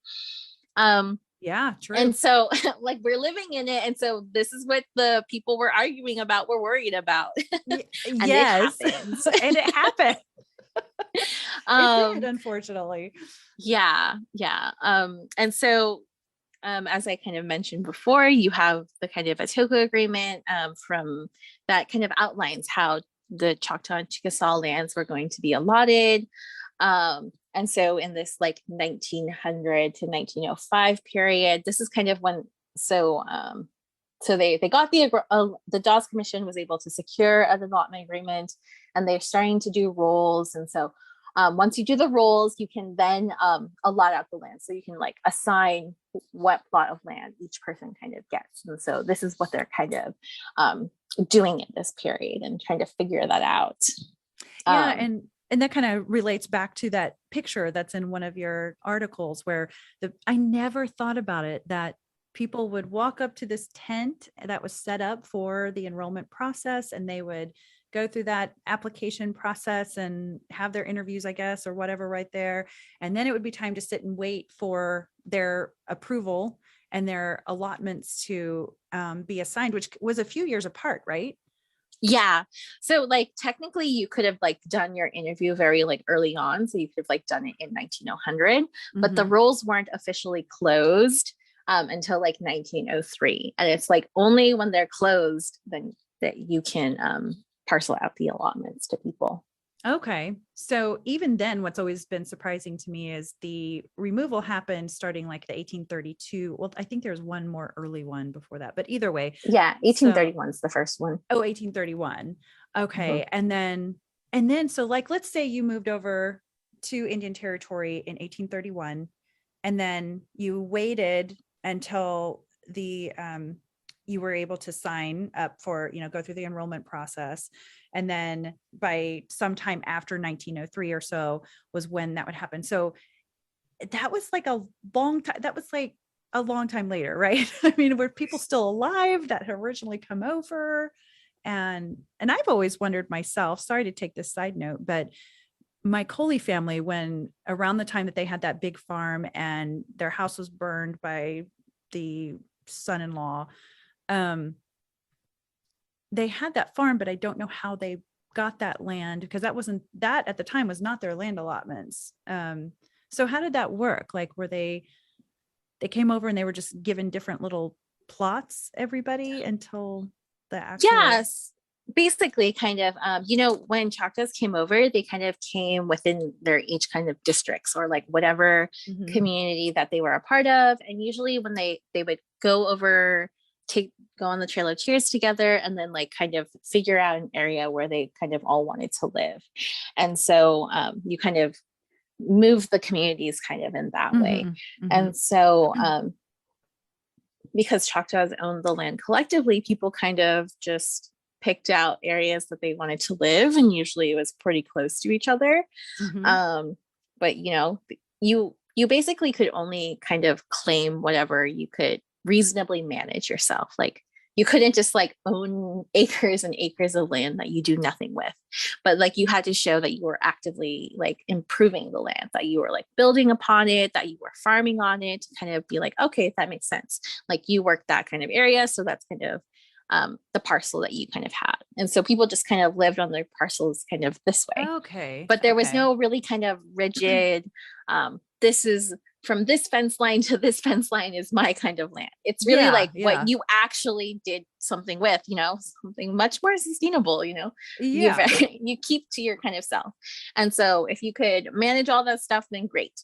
True. And so like we're living in it. And so this is what the people were arguing about, were worried about. And it happened. It did, unfortunately. Yeah. And so as I kind of mentioned before, you have the kind of Atoka agreement from that kind of outlines how the Choctaw and Chickasaw lands were going to be allotted. And so in this like 1900 to 1905 period, this is kind of when, so they got the Dawes Commission was able to secure an allotment agreement, and they're starting to do rolls. And so once you do the rolls, you can then allot out the land. So you can like assign what plot of land each person kind of gets. And so this is what they're kind of doing in this period and trying to figure that out. And that kind of relates back to that picture that's in one of your articles where I never thought about it, that people would walk up to this tent that was set up for the enrollment process, and they would go through that application process and have their interviews, I guess, or whatever right there. And then it would be time to sit and wait for their approval and their allotments to be assigned, which was a few years apart, right? Yeah. So like technically you could have like done your interview very like early on. So you could have like done it in 1900, but the rolls weren't officially closed until like 1903. And it's like only when they're closed then that you can parcel out the allotments to people. Okay. So even then, what's always been surprising to me is the removal happened starting like the 1832. Well, I think there's one more early one before that, but either way. Yeah, So, 1831 is the first one. oh, 1831. Mhm. Okay. So like, let's say you moved over to Indian Territory in 1831, and then you waited until you were able to sign up for, go through the enrollment process. And then by sometime after 1903 or so was when that would happen. So that was like a long time. That was like a long time later, right? I mean, were people still alive that had originally come over? And I've always wondered myself, sorry to take this side note, but my Coley family, when around the time that they had that big farm and their house was burned by the son-in-law, um, they had that farm, but I don't know how they got that land, because that at the time was not their land allotments. So how did that work? Like, were they came over and they were just given different little plots, everybody, until the actual. Yes, basically kind of, when Choctaws came over, they kind of came within their each kind of districts or like whatever Mhm. community that they were a part of. And usually when they would go over, go on the Trail of Tears together, and then like kind of figure out an area where they kind of all wanted to live. And so you kind of move the communities kind of in that way. Mhm. Mhm. And so because Choctaws owned the land collectively, people kind of just picked out areas that they wanted to live, and usually it was pretty close to each other. Mhm. Um, but you basically could only kind of claim whatever you could reasonably manage yourself. Like you couldn't just like own acres and acres of land that you do nothing with, but like you had to show that you were actively like improving the land, that you were like building upon it, that you were farming on it, to kind of be like, okay, that makes sense. Like you worked that kind of area, so that's kind of the parcel that you kind of had. And so people just kind of lived on their parcels kind of this way, Okay. but there was Okay. no really kind of rigid, this is from this fence line to this fence line is my kind of land. It's really Yeah. like what Yeah. you actually did something with, something much more sustainable, you Yeah. you keep to your kind of self. And so if you could manage all that stuff, then great.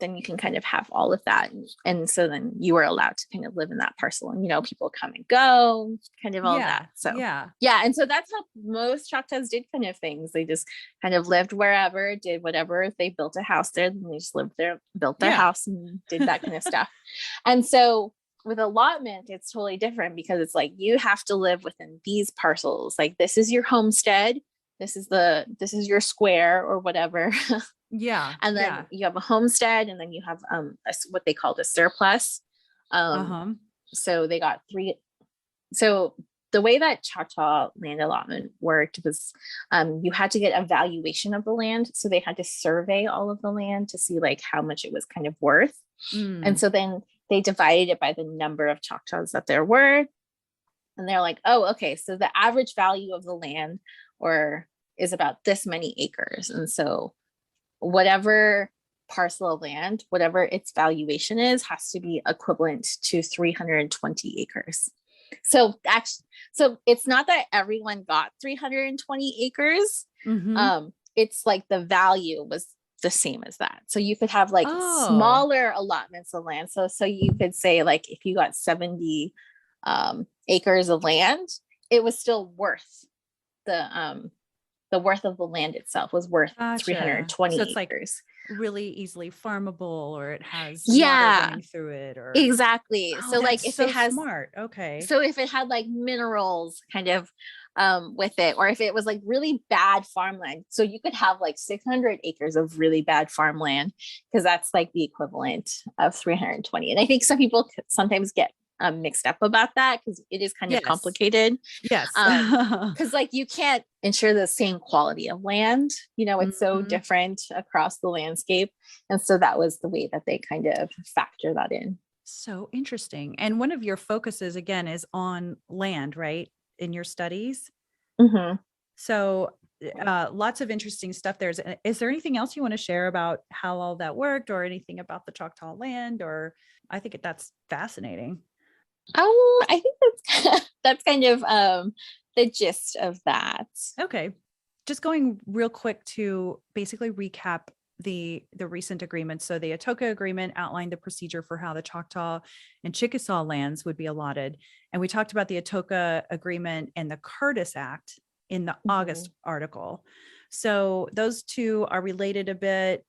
Then you can kind of have all of that. And so then you are allowed to kind of live in that parcel, and, people come and go, kind of all that. Yeah. So Yeah. yeah. And so that's how most Choctaws did kind of things. They just kind of lived wherever, did whatever. If they built a house there, then they just lived there, built their Yeah. house and did that kind of stuff. And so with allotment, it's totally different, because it's like you have to live within these parcels. Like this is your homestead. This is your square or whatever. Yeah. And then Yeah. you have a homestead, and then you have what they called a surplus. Um, Uh-huh. so they got three. So the way that Choctaw land allotment worked was you had to get a valuation of the land. So they had to survey all of the land to see like how much it was kind of worth. And Mm. so then they divided it by the number of Choctaws that there were. And they're like, oh, okay, so the average value of the land or is about this many acres. And so whatever parcel of land, whatever its valuation is, has to be equivalent to 320 acres. So actually, so it's not that everyone got 320 acres. Mhm. It's like the value was the same as that. So you could have like Oh. smaller allotments of land. So you could say like if you got 70 acres of land, it was still worth the worth of the land itself was worth Gotcha. So it's 320 like acres. really easily farmable, or it has water Yeah, running through it, or. exactly. Oh, So like that's so smart. Okay. if it had like minerals kind of with it, or if it was like really bad farmland, so you could have like 600 acres of really bad farmland, because that's like the equivalent of 320. And I think some people sometimes get mixed up about that, because it is kind of Yes. complicated. Yes. Because like you can't ensure the same quality of land, it's so Mhm. different across the landscape. And so that was the way that they kind of factor that in. So interesting. And one of your focuses again is on land, right? In your studies. Mm-hmm. So lots of interesting stuff there. Is there anything else you want to share about how all that worked, or anything about the Choctaw land? Or I think that's fascinating. I think that's that's kind of the gist of that. Okay. just going real quick to basically recap the recent agreements. So the Atoka Agreement outlined the procedure for how the Choctaw and Chickasaw lands would be allotted. And we talked about the Atoka Agreement and the Curtis Act in the August article. So those two are related a bit.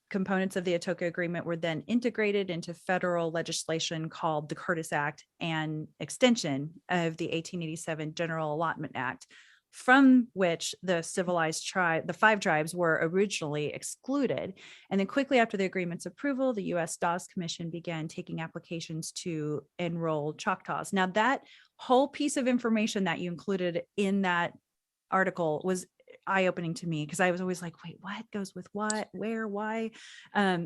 Components of the Atoka Agreement were then integrated into federal legislation called the Curtis Act and extension of the 1887 General Allotment Act, from which the civilized tribe, the 5 tribes, were originally excluded. And then quickly after the agreement's approval, the U.S. Dawes Commission began taking applications to enroll Choctaws. Now, that whole piece of information that you included in that article was eye-opening to me, because I was always like, wait, what goes with what, where, why?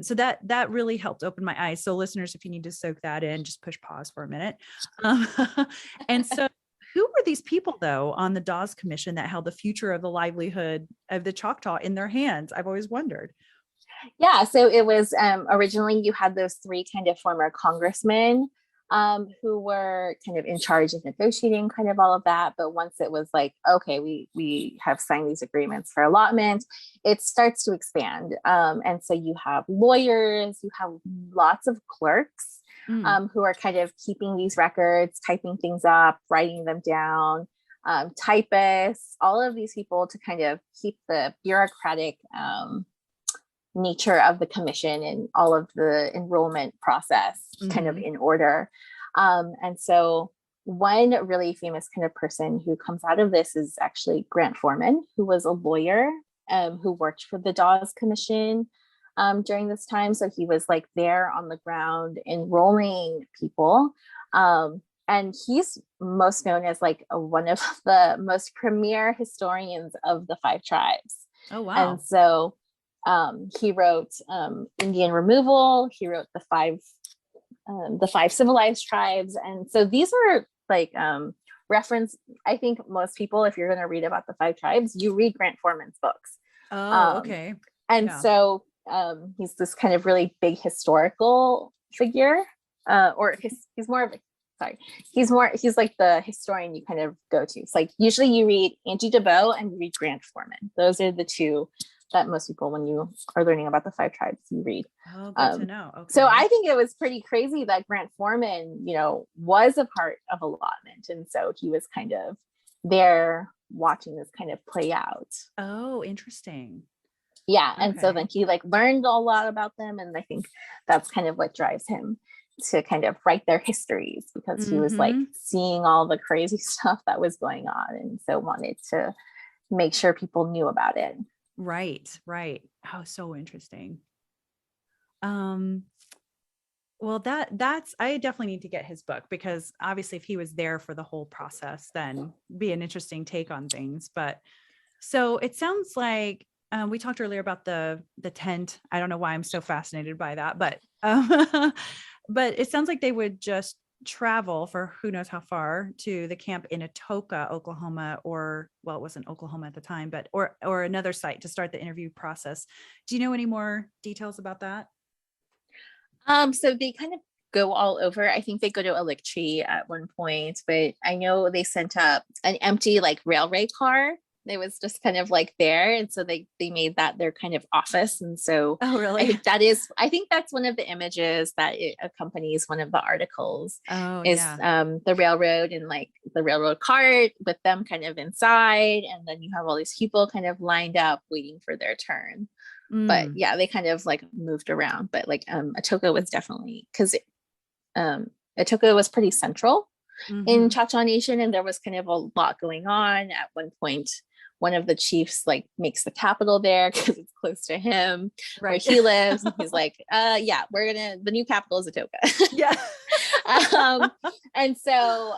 So that really helped open my eyes. So listeners, if you need to soak that in, just push pause for a minute. And so who were these people, though, on the Dawes Commission that held the future of the livelihood of the Choctaw in their hands? I've always wondered. Yeah, so it was originally you had those 3 kind of former congressmen who were kind of in charge of negotiating kind of all of that. But once it was like, okay, we have signed these agreements for allotment, it starts to expand. And so you have lawyers, you have lots of clerks who are kind of keeping these records, typing things up, writing them down, typists, all of these people to kind of keep the bureaucratic nature of the commission and all of the enrollment process kind of in order. And so one really famous kind of person who comes out of this is actually Grant Foreman, who was a lawyer who worked for the Dawes Commission during this time. So he was like there on the ground enrolling people. And he's most known as like one of the most premier historians of the 5 tribes. Oh, wow. And so he wrote Indian removal. He wrote the five civilized tribes. And so these are like reference. I think most people, if you're going to read about the 5 tribes, you read Grant Foreman's books. Oh, okay. And so he's this kind of really big historical figure, he's like the historian you kind of go to. It's like usually you read Angie DeBow and you read Grant Foreman. Those are the 2 that most people, when you are learning about the 5 tribes, you read. Oh, good to know. Okay. So I think it was pretty crazy that Grant Foreman, was a part of allotment. And so he was kind of there watching this kind of play out. Oh, interesting. Yeah. And so then he like learned a lot about them. And I think that's kind of what drives him to kind of write their histories, because he was like seeing all the crazy stuff that was going on. And so wanted to make sure people knew about it. Right. Oh, so interesting. Well, that's I definitely need to get his book, because obviously if he was there for the whole process, then be an interesting take on things. But so it sounds like we talked earlier about the tent. I don't know why I'm so fascinated by that, but but it sounds like they would just travel for who knows how far to the camp in Atoka, Oklahoma, or, well, it wasn't Oklahoma at the time, but or another site to start the interview process. Do you know any more details about that? So they kind of go all over. I think they go to Tree at one point, but I know they sent up an empty like railway car. It was just kind of like there. And so they made that their kind of office. And so oh, really? I think that's one of the images that it accompanies one of the articles. Oh, is yeah. The railroad and like the railroad cart with them kind of inside. And then you have all these people kind of lined up waiting for their turn. But yeah, they kind of like moved around. But like Atoka was definitely, because Atoka was pretty central in Choctaw Nation, and there was kind of a lot going on. At one point, one of the chiefs like makes the capital there because it's close to him, right, where he lives. And he's like, yeah, the new capital is Atoka. Yeah. And so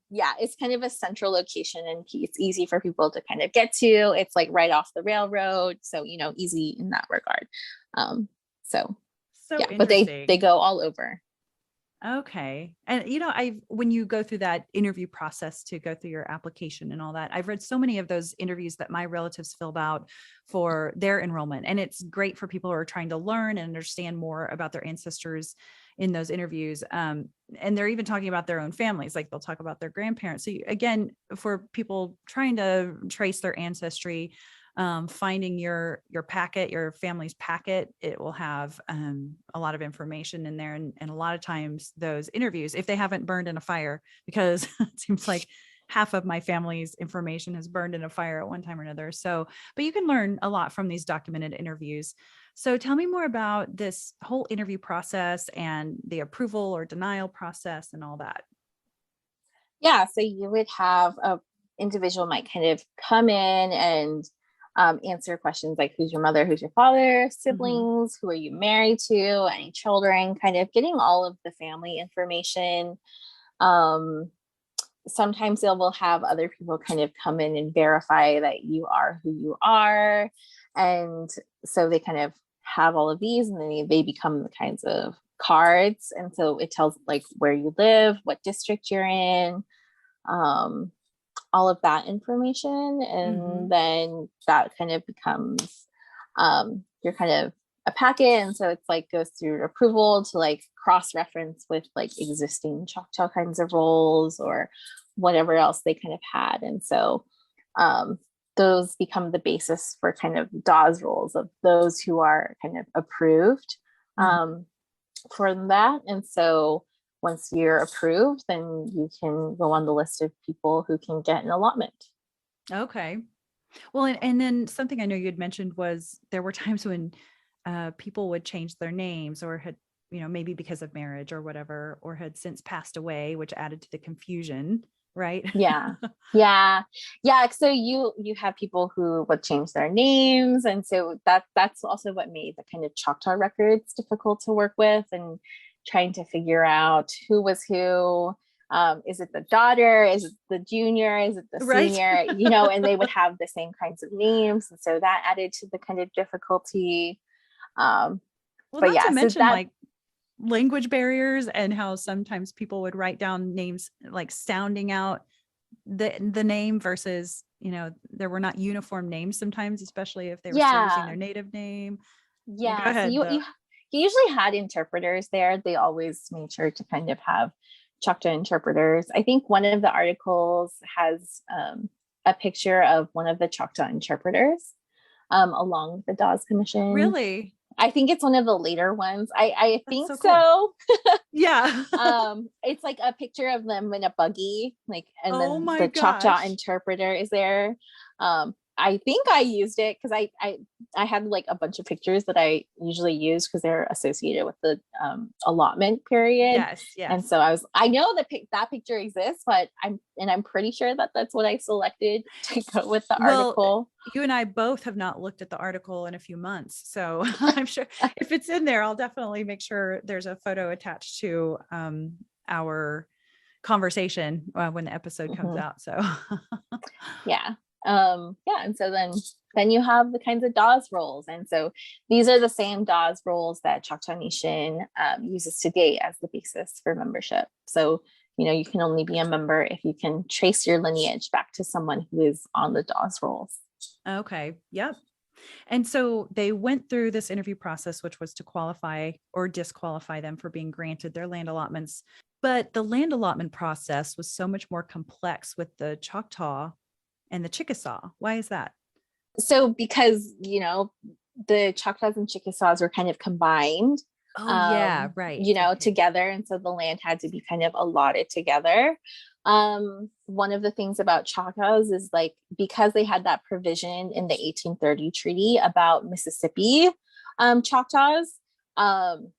yeah, it's kind of a central location, and it's easy for people to kind of get to. It's like right off the railroad, so easy in that regard. So yeah, but they go all over. Okay. And when you go through that interview process to go through your application and all that, I've read so many of those interviews that my relatives filled out for their enrollment. And it's great for people who are trying to learn and understand more about their ancestors in those interviews. And they're even talking about their own families, like they'll talk about their grandparents. So again, for people trying to trace their ancestry, finding your packet, your family's packet, it will have a lot of information in there. And a lot of times those interviews, if they haven't burned in a fire, because it seems like half of my family's information has burned in a fire at one time or another. So, but you can learn a lot from these documented interviews. So tell me more about this whole interview process and the approval or denial process and all that. Yeah, so you would have a individual might kind of come in and answer questions like who's your mother, who's your father, siblings, who are you married to, any children, kind of getting all of the family information. Sometimes they will have other people kind of come in and verify that you are who you are. And so they kind of have all of these, and then they become the kinds of cards. And so it tells like where you live, what district you're in, all of that information. And then that kind of becomes your kind of a packet. And so it's like goes through approval to like cross-reference with like existing Choctaw kinds of roles or whatever else they kind of had. And so those become the basis for kind of Dawes roles of those who are kind of approved for that. And so once you're approved, then you can go on the list of people who can get an allotment. Okay. Well, and then something I know you had mentioned was there were times when people would change their names or had, maybe because of marriage or whatever, or had since passed away, which added to the confusion, right? Yeah. So you have people who would change their names. And so that's also what made the kind of Choctaw records difficult to work with, and trying to figure out who was who. Is it the daughter? Is it the junior? Is it the Right. senior? And they would have the same kinds of names. And so that added to the kind of difficulty. Well, But not yeah, to so mention that, like language barriers and how sometimes people would write down names like sounding out the name versus, there were not uniform names sometimes, especially if they were still using their native name. Go yeah. So ahead though. you usually had interpreters there. They always made sure to kind of have Choctaw interpreters. I think one of the articles has a picture of one of the Choctaw interpreters along with the Dawes Commission. Really? I think it's one of the later ones. I think so cool. Yeah. It's like a picture of them in a buggy, like, and Oh then my the Choctaw gosh. interpreter is there. I think I used it because I had like a bunch of pictures that I usually use because they're associated with the allotment period. Yes. And so I know that picture exists, but I'm pretty sure that that's what I selected to go with the article. You and I both have not looked at the article in a few months, so I'm sure if it's in there, I'll definitely make sure there's a photo attached to our conversation when the episode comes out. So yeah. And so then you have the kinds of Dawes roles. And so these are the same Dawes roles that Choctaw Nation uses today as the basis for membership. So, you can only be a member if you can trace your lineage back to someone who is on the Dawes rolls. Okay. Yep. And so they went through this interview process, which was to qualify or disqualify them for being granted their land allotments. But the land allotment process was so much more complex with the Choctaw and the Chickasaw. Why is that? So because, the Choctaws and Chickasaws were kind of combined. Oh, yeah, right. Together. And so the land had to be kind of allotted together. One of the things about Choctaws is like, because they had that provision in the 1830 treaty about Mississippi Choctaws, and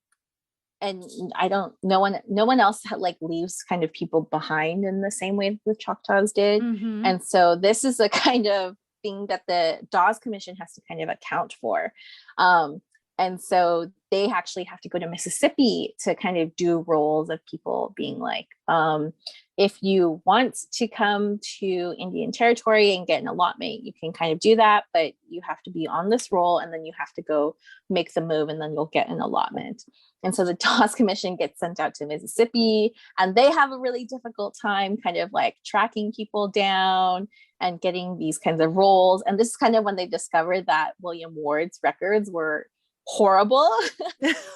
no one else like leaves kind of people behind in the same way the Choctaws did. And so this is a kind of thing that the Dawes Commission has to kind of account for. And so they actually have to go to Mississippi to kind of do roles of people being like, if you want to come to Indian Territory and get an allotment, you can kind of do that, but you have to be on this roll and then you have to go make the move and then you'll get an allotment. And so the Dawes Commission gets sent out to Mississippi and they have a really difficult time kind of like tracking people down and getting these kinds of rolls. And this is kind of when they discovered that William Ward's records were horrible,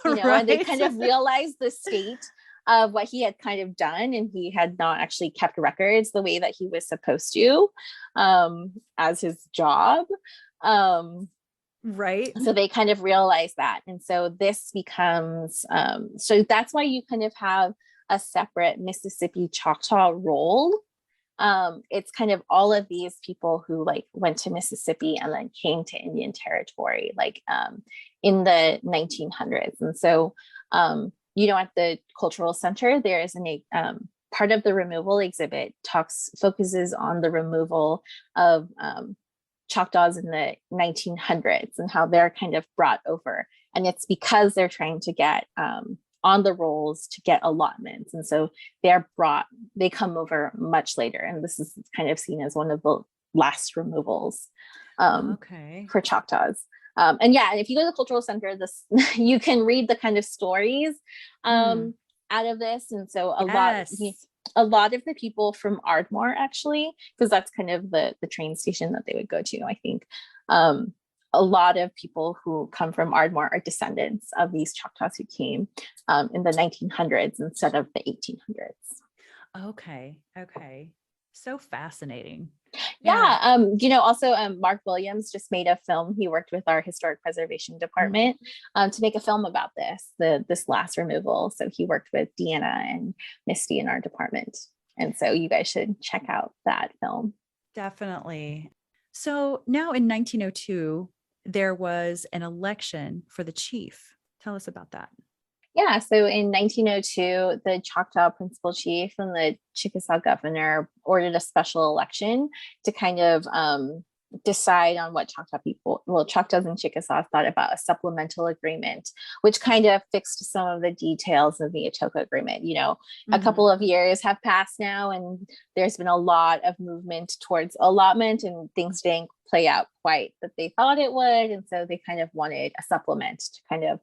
Right. and they kind of realized the state of what he had kind of done, and he had not actually kept records the way that he was supposed to, as his job. Right. So they kind of realized that. And so this becomes, so that's why you kind of have a separate Mississippi Choctaw roll. It's kind of all of these people who like went to Mississippi and then came to Indian Territory, like in the 1900s. And so, at the Cultural Center, there is part of the removal exhibit focuses on the removal of Choctaws in the 1900s and how they're kind of brought over. And it's because they're trying to get on the rolls to get allotments. And so they come over much later. And this is kind of seen as one of the last removals for Choctaws. And if you go to the Cultural Center, you can read the kind of stories out of this. And so a lot of the people from Ardmore, actually, because that's kind of the train station that they would go to, I think. A lot of people who come from Ardmore are descendants of these Choctaws who came in the 1900s instead of the 1800s. Okay. So fascinating. Yeah. Also Mark Williams just made a film. He worked with our historic preservation department to make a film about this last removal. So he worked with Deanna and Misty in our department. And so you guys should check out that film. Definitely. So now in 1902, there was an election for the chief. Tell us about that. Yeah, so in 1902, the Choctaw principal chief and the Chickasaw governor ordered a special election to kind of decide on what Choctaws and Chickasaws thought about a supplemental agreement, which kind of fixed some of the details of the Atoka agreement. A couple of years have passed now, and there's been a lot of movement towards allotment, and things didn't play out quite that they thought it would. And so they kind of wanted a supplement to kind of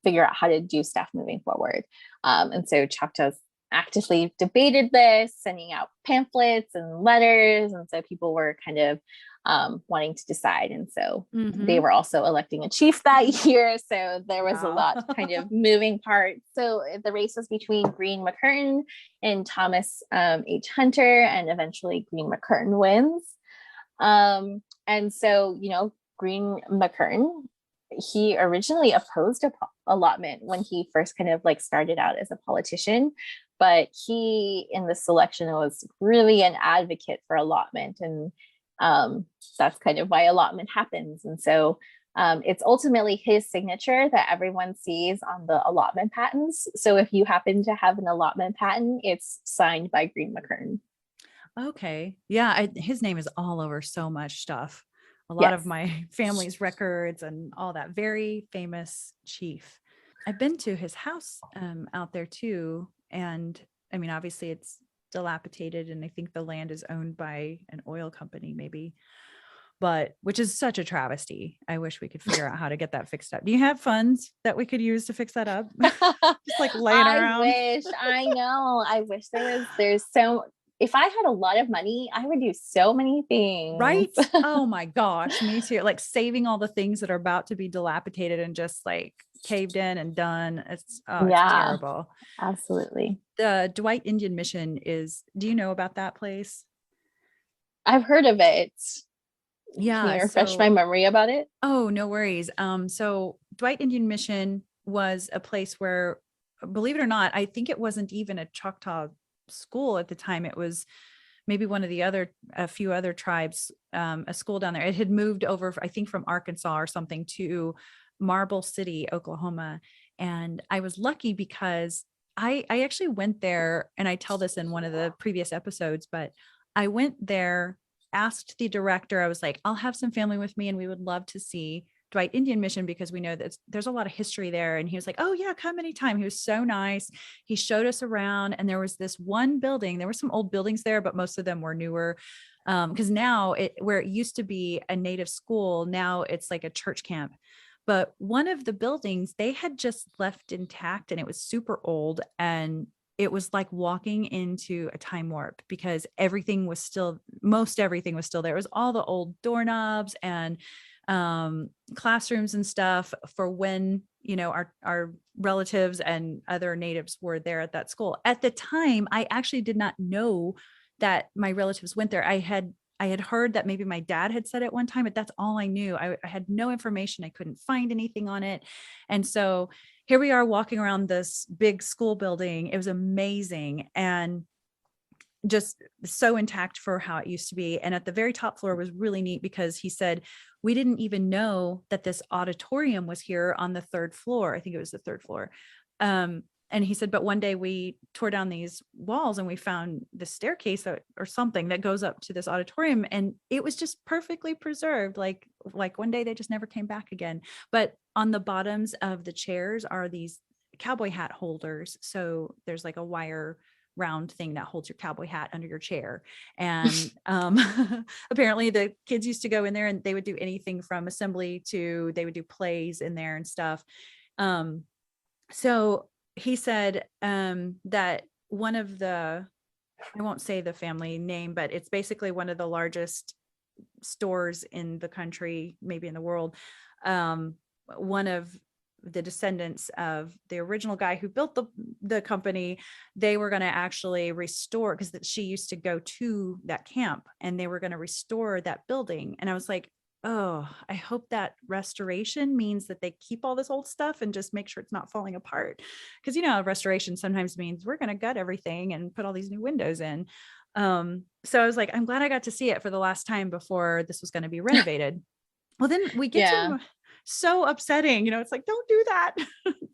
figure out how to do stuff moving forward. And so Choctaws actively debated this, sending out pamphlets and letters. And so people were kind of wanting to decide. And so they were also electing a chief that year. So there was a lot kind of moving parts. So the race was between Green McCurtain and Thomas H. Hunter, and eventually Green McCurtain wins. And so, Green McCurtain, he originally opposed allotment when he first kind of like started out as a politician, but he in the selection was really an advocate for allotment, and that's kind of why allotment happens. And so it's ultimately his signature that everyone sees on the allotment patents. So if you happen to have an allotment patent, it's signed by Green McCurtain. Okay. Yeah, his name is all over so much stuff. A lot of my family's records and all that. Very famous chief. I've been to his house out there too. And I mean, obviously it's dilapidated, and I think the land is owned by an oil company maybe, which is such a travesty. I wish we could figure out how to get that fixed up. Do you have funds that we could use to fix that up? Just like laying around. I wish there's so, if I had a lot of money, I would do so many things. Right? Oh my gosh, me too. Like saving all the things that are about to be dilapidated and just like caved in and done. It's terrible. Absolutely. The Dwight Indian Mission do you know about that place? I've heard of it. Yeah. Can you refresh my memory about it? Oh, no worries. So Dwight Indian Mission was a place where, believe it or not, I think it wasn't even a Choctaw school at the time. It was maybe a few other tribes, a school down there. It had moved over, I think, from Arkansas or something to Marble City, Oklahoma. And I was lucky because I actually went there, and I tell this in one of the previous episodes, but I went there, asked the director, I was like, I'll have some family with me and we would love to see Dwight Indian Mission because we know that there's a lot of history there. And he was like, oh yeah, come anytime. He was so nice. He showed us around, and there was this one building. There were some old buildings there, but most of them were newer. Because now where it used to be a Native school, now it's like a church camp. But one of the buildings they had just left intact, and it was super old, and it was like walking into a time warp because most everything was still there. It was all the old doorknobs and classrooms and stuff for when, our relatives and other natives were there at that school. At the time, I actually did not know that my relatives went there. I had heard that maybe my dad had said it one time, but that's all I knew. I had no information. I couldn't find anything on it. And so here we are walking around this big school building. It was amazing and just so intact for how it used to be. And at the very top floor was really neat because he said, we didn't even know that this auditorium was here on the third floor. I think it was the third floor. And he said, but one day we tore down these walls and we found the staircase or something that goes up to this auditorium. And it was just perfectly preserved. Like one day they just never came back again. But on the bottoms of the chairs are these cowboy hat holders. So there's like a wire round thing that holds your cowboy hat under your chair. And apparently the kids used to go in there and they would do anything from assembly to they would do plays in there and stuff. So he said that one of I won't say the family name, but it's basically one of the largest stores in the country, maybe in the world. One of the descendants of the original guy who built the company, they were going to actually restore, because she used to go to that camp, and they were going to restore that building. And I was like, oh, I hope that restoration means that they keep all this old stuff and just make sure it's not falling apart. Because, restoration sometimes means we're going to gut everything and put all these new windows in. So I was like, I'm glad I got to see it for the last time before this was going to be renovated. Well, then we get to so upsetting, it's like, don't do that.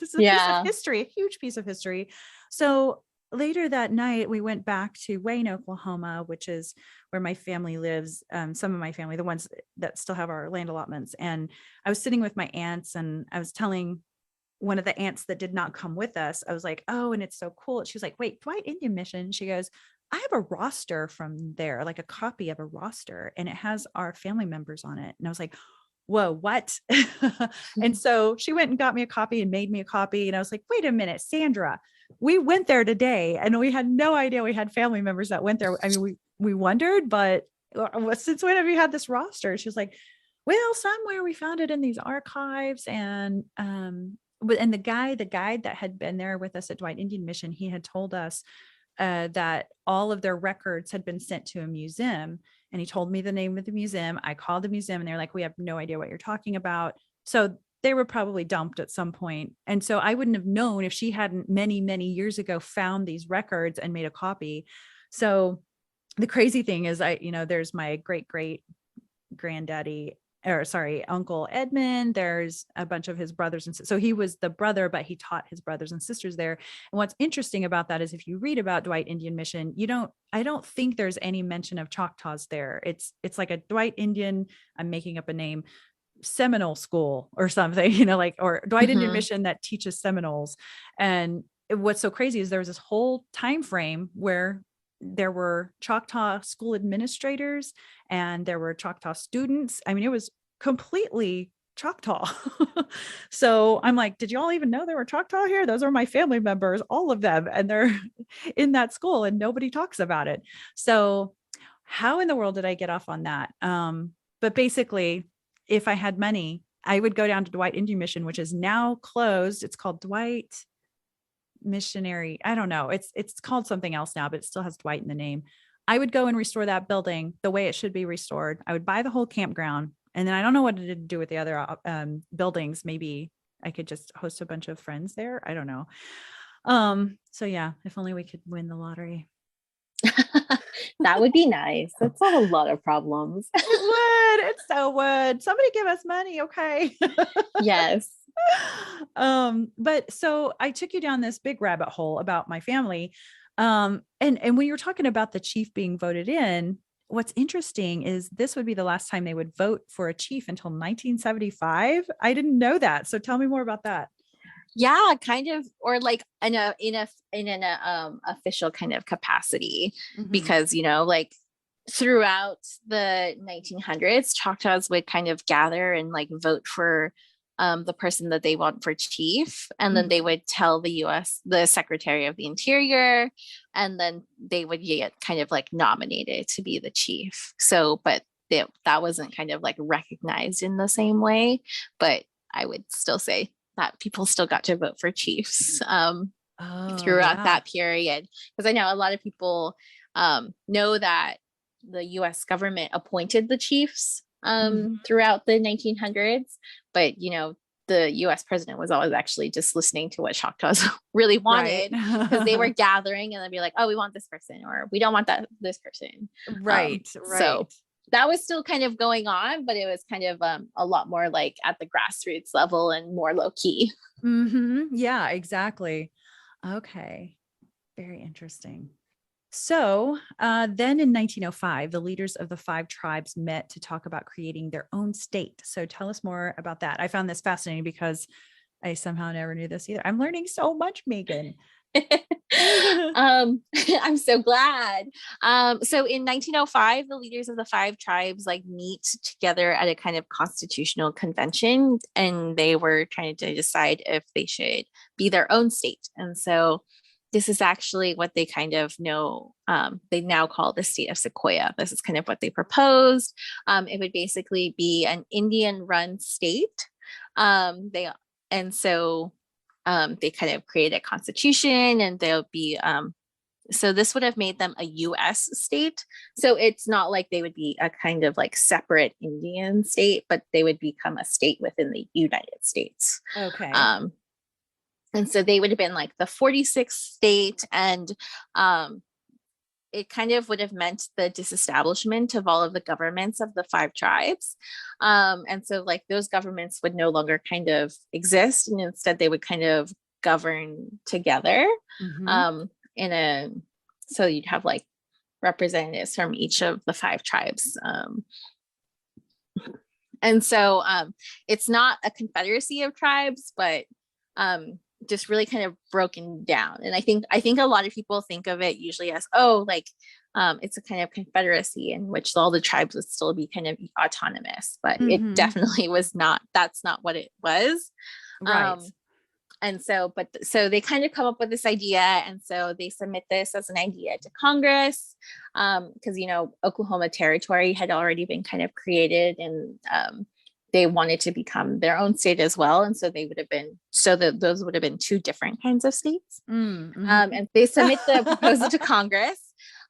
This is a piece of history, a huge piece of history. So later that night, we went back to Wayne, Oklahoma, which is where my family lives. Some of my family, the ones that still have our land allotments. And I was sitting with my aunts, and I was telling one of the aunts that did not come with us, I was like, oh, and it's so cool. She was like, wait, Dwight Indian Mission. She goes, I have a roster from there, like a copy of a roster, and it has our family members on it. And I was like, whoa, what? And so she went and got me a copy and made me a copy. And I was like, wait a minute, Sandra, we went there today and we had no idea we had family members that went there. I mean, we wondered, but since when have you had this roster? She was like, well, somewhere we found it in these archives. And the guide that had been there with us at Dwight Indian Mission, he had told us that all of their records had been sent to a museum. And he told me the name of the museum. I called the museum and they're like, we have no idea what you're talking about. So they were probably dumped at some point. And so I wouldn't have known if she hadn't many, many years ago found these records and made a copy. So the crazy thing is there's my great granddaddy, Uncle Edmund. There's a bunch of his brothers and sisters. So he was the brother, but he taught his brothers and sisters there. And what's interesting about that is if you read about Dwight Indian Mission, I don't think there's any mention of Choctaws there. It's like a Dwight Indian, I'm making up a name, Seminole school or something, or Dwight Indian Mission that teaches Seminoles. And what's so crazy is there was this whole time frame where there were Choctaw school administrators and there were Choctaw students. I mean, it was completely Choctaw. So I'm like, did you all even know there were Choctaw here? Those are my family members, all of them. And they're in that school and nobody talks about it. So how in the world did I get off on that? But basically, if I had money, I would go down to Dwight Indian Mission, which is now closed. It's called Dwight Missionary. I don't know. It's called something else now, but it still has Dwight in the name. I would go and restore that building the way it should be restored. I would buy the whole campground. And then I don't know what to do with the other buildings. Maybe I could just host a bunch of friends there. I don't know. So yeah, if only we could win the lottery. That would be nice. That solve a lot of problems. It so would. Somebody give us money, okay? Yes. But so I took you down this big rabbit hole about my family. And when you were talking about the chief being voted in, what's interesting is this would be the last time they would vote for a chief until 1975. I didn't know that. So tell me more about that. Yeah, kind of, or like in an official kind of capacity, Mhm. because like throughout the 1900s, Choctaws would kind of gather and like vote for the person that they want for chief, and then they Mhm. would tell the Secretary of the Interior, and then they would get kind of like nominated to be the chief. So, but that wasn't kind of like recognized in the same way, but I would still say that people still got to vote for chiefs Oh, throughout yeah. that period. Because I know a lot of people know that the US government appointed the chiefs Mhm. throughout the 1900s, but the US president was always actually just listening to what Choctaws really Right. wanted, because they were gathering and they'd be like, oh, we want this person, or we don't want this person. Right, right. So that was still kind of going on, but it was kind of a lot more like at the grassroots level and more low key. Yeah, exactly. Okay. Very interesting. So then in 1905, the leaders of the five tribes met to talk about creating their own state. So tell us more about that. I found this fascinating because I somehow never knew this either. I'm learning so much, Megan. I'm so glad. So in 1905, the leaders of the five tribes like meet together at a kind of constitutional convention, and they were trying to decide if they should be their own state. And so this is actually what they kind of know. They now call the state of Sequoia. This is kind of what they proposed. It would basically be an Indian-run state. They and so they kind of create a constitution, and they'll be so this would have made them a US state. So it's not like they would be a kind of like separate Indian state, but they would become a state within the United States. Okay. um, and so they would have been like the 46th state, and it kind of would have meant the disestablishment of all of the governments of the five tribes. And so like those governments would no longer kind of exist, and instead they would kind of govern together Hmm. in a so you'd have like representatives from each of the five tribes. And so it's not a confederacy of tribes, but um, just really kind of broken down. And I think a lot of people think of it usually as, oh, like it's a kind of confederacy in which all the tribes would still be kind of autonomous, but it Hmm. definitely was not. That's not what it was. Right. Um, and so so they kind of come up with this idea, and so they submit this as an idea to Congress, because Oklahoma Territory had already been kind of created, and they wanted to become their own state as well, and so they would have been so that those would have been two different kinds of states. Mm-hmm. And they submit the proposal to Congress.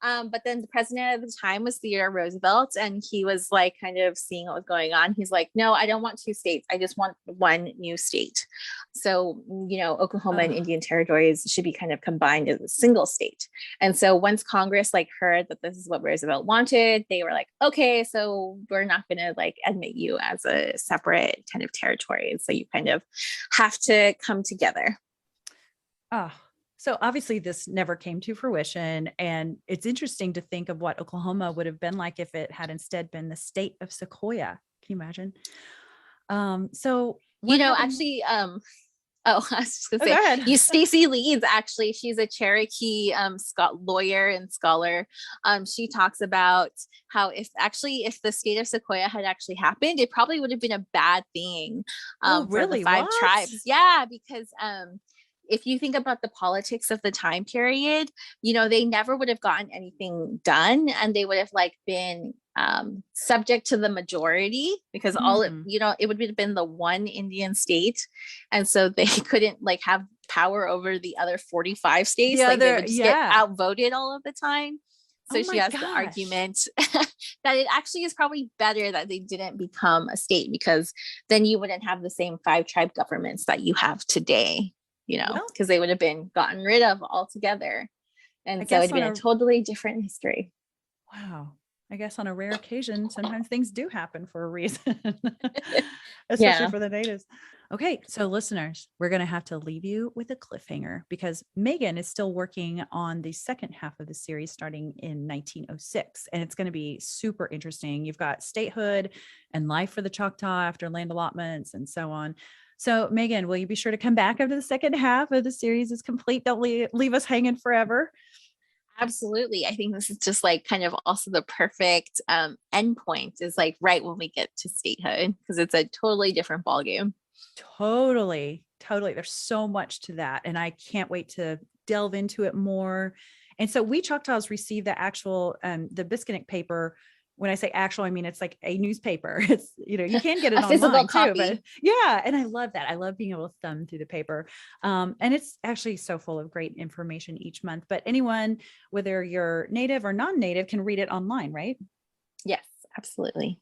But then the president at the time was Theodore Roosevelt, and he was like kind of seeing what was going on. He's like, no, I don't want two states. I just want one new state. So, Oklahoma and Indian territories should be kind of combined as a single state. And so once Congress like heard that this is what Roosevelt wanted, they were like, okay, so we're not going to like admit you as a separate kind of territory. So you kind of have to come together. Oh, so obviously this never came to fruition. And it's interesting to think of what Oklahoma would have been like if it had instead been the state of Sequoia. Can you imagine? So what happened? Actually, oh, I was just gonna Oh, go say, ahead. Stacy Leeds, actually, she's a Cherokee lawyer and scholar. She talks about how if the state of Sequoia had actually happened, it probably would have been a bad thing Oh, for the really? five What? tribes. Yeah, because if you think about the politics of the time period, they never would have gotten anything done, and they would have like been subject to the majority, because Hmm. it would have been the one Indian state, and so they couldn't like have power over the other 45 The states. Like they other, would just get yeah. outvoted all of the time. Oh So she my has the gosh. argument that it actually is probably better that they didn't become a state, because then you wouldn't have the same five tribe governments that you have today, Well, because they would have been gotten rid of altogether. I And so guess it'd on been a a totally different history. wow. I guess on a rare occasion, sometimes things do happen for a reason, especially Yeah. for the natives. Okay, so listeners, we're going to have to leave you with a cliffhanger because Megan is still working on the second half of the series starting in 1906. And it's going to be super interesting. You've got statehood and life for the Choctaw after land allotments and so on. So, Megan, will you be sure to come back after the second half of the series is complete? Don't leave us hanging forever. Absolutely. I think this is just like kind of also the perfect endpoint is like right when we get to statehood because it's a totally different ballgame. Totally. Totally. There's so much to that. And I can't wait to delve into it more. And so we Choctaws received the actual the Biskinik paper. When I say actual, I mean it's like a newspaper. It's, you can get it A physical online too, but copy. yeah. And I love that. I love being able to thumb through the paper. And it's actually so full of great information each month. But anyone, whether you're native or non-native, can read it online, right? Yes, absolutely.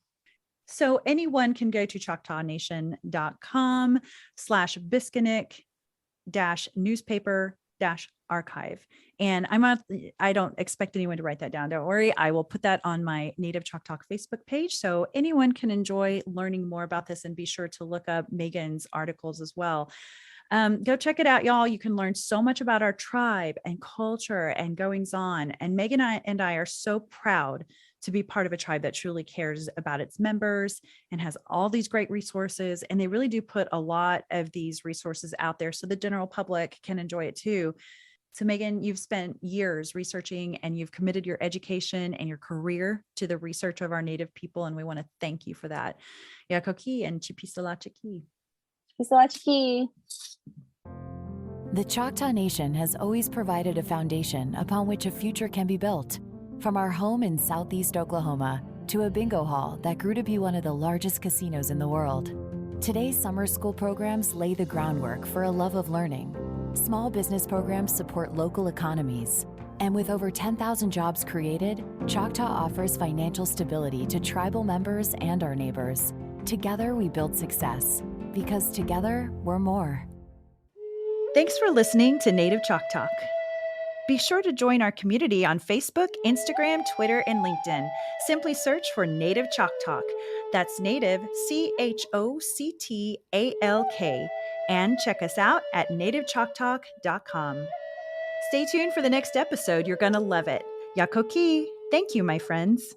So anyone can go to choctawnation.com/Biskinik newspaper archive. And I don't expect anyone to write that down. Don't worry. I will put that on my Native Choctaw Facebook page. So anyone can enjoy learning more about this and be sure to look up Megan's articles as well. Go check it out, y'all. You can learn so much about our tribe and culture and goings on. And Megan and I are so proud to be part of a tribe that truly cares about its members and has all these great resources. And they really do put a lot of these resources out there so the general public can enjoy it too. So Megan, you've spent years researching and you've committed your education and your career to the research of our Native people. And we want to thank you for that. Yakoki and Chipisalachiki. The Choctaw Nation has always provided a foundation upon which a future can be built. From our home in southeast Oklahoma to a bingo hall that grew to be one of the largest casinos in the world. Today's summer school programs lay the groundwork for a love of learning. Small business programs support local economies. And with over 10,000 jobs created, Choctaw offers financial stability to tribal members and our neighbors. Together we build success, because together we're more. Thanks for listening to Native Chalk Talk. Be sure to join our community on Facebook, Instagram, Twitter, and LinkedIn. Simply search for Native Chalk Talk. That's Native, CHOCTALK. And check us out at nativechalktalk.com. Stay tuned for the next episode. You're going to love it. Yakoki. Thank you, my friends.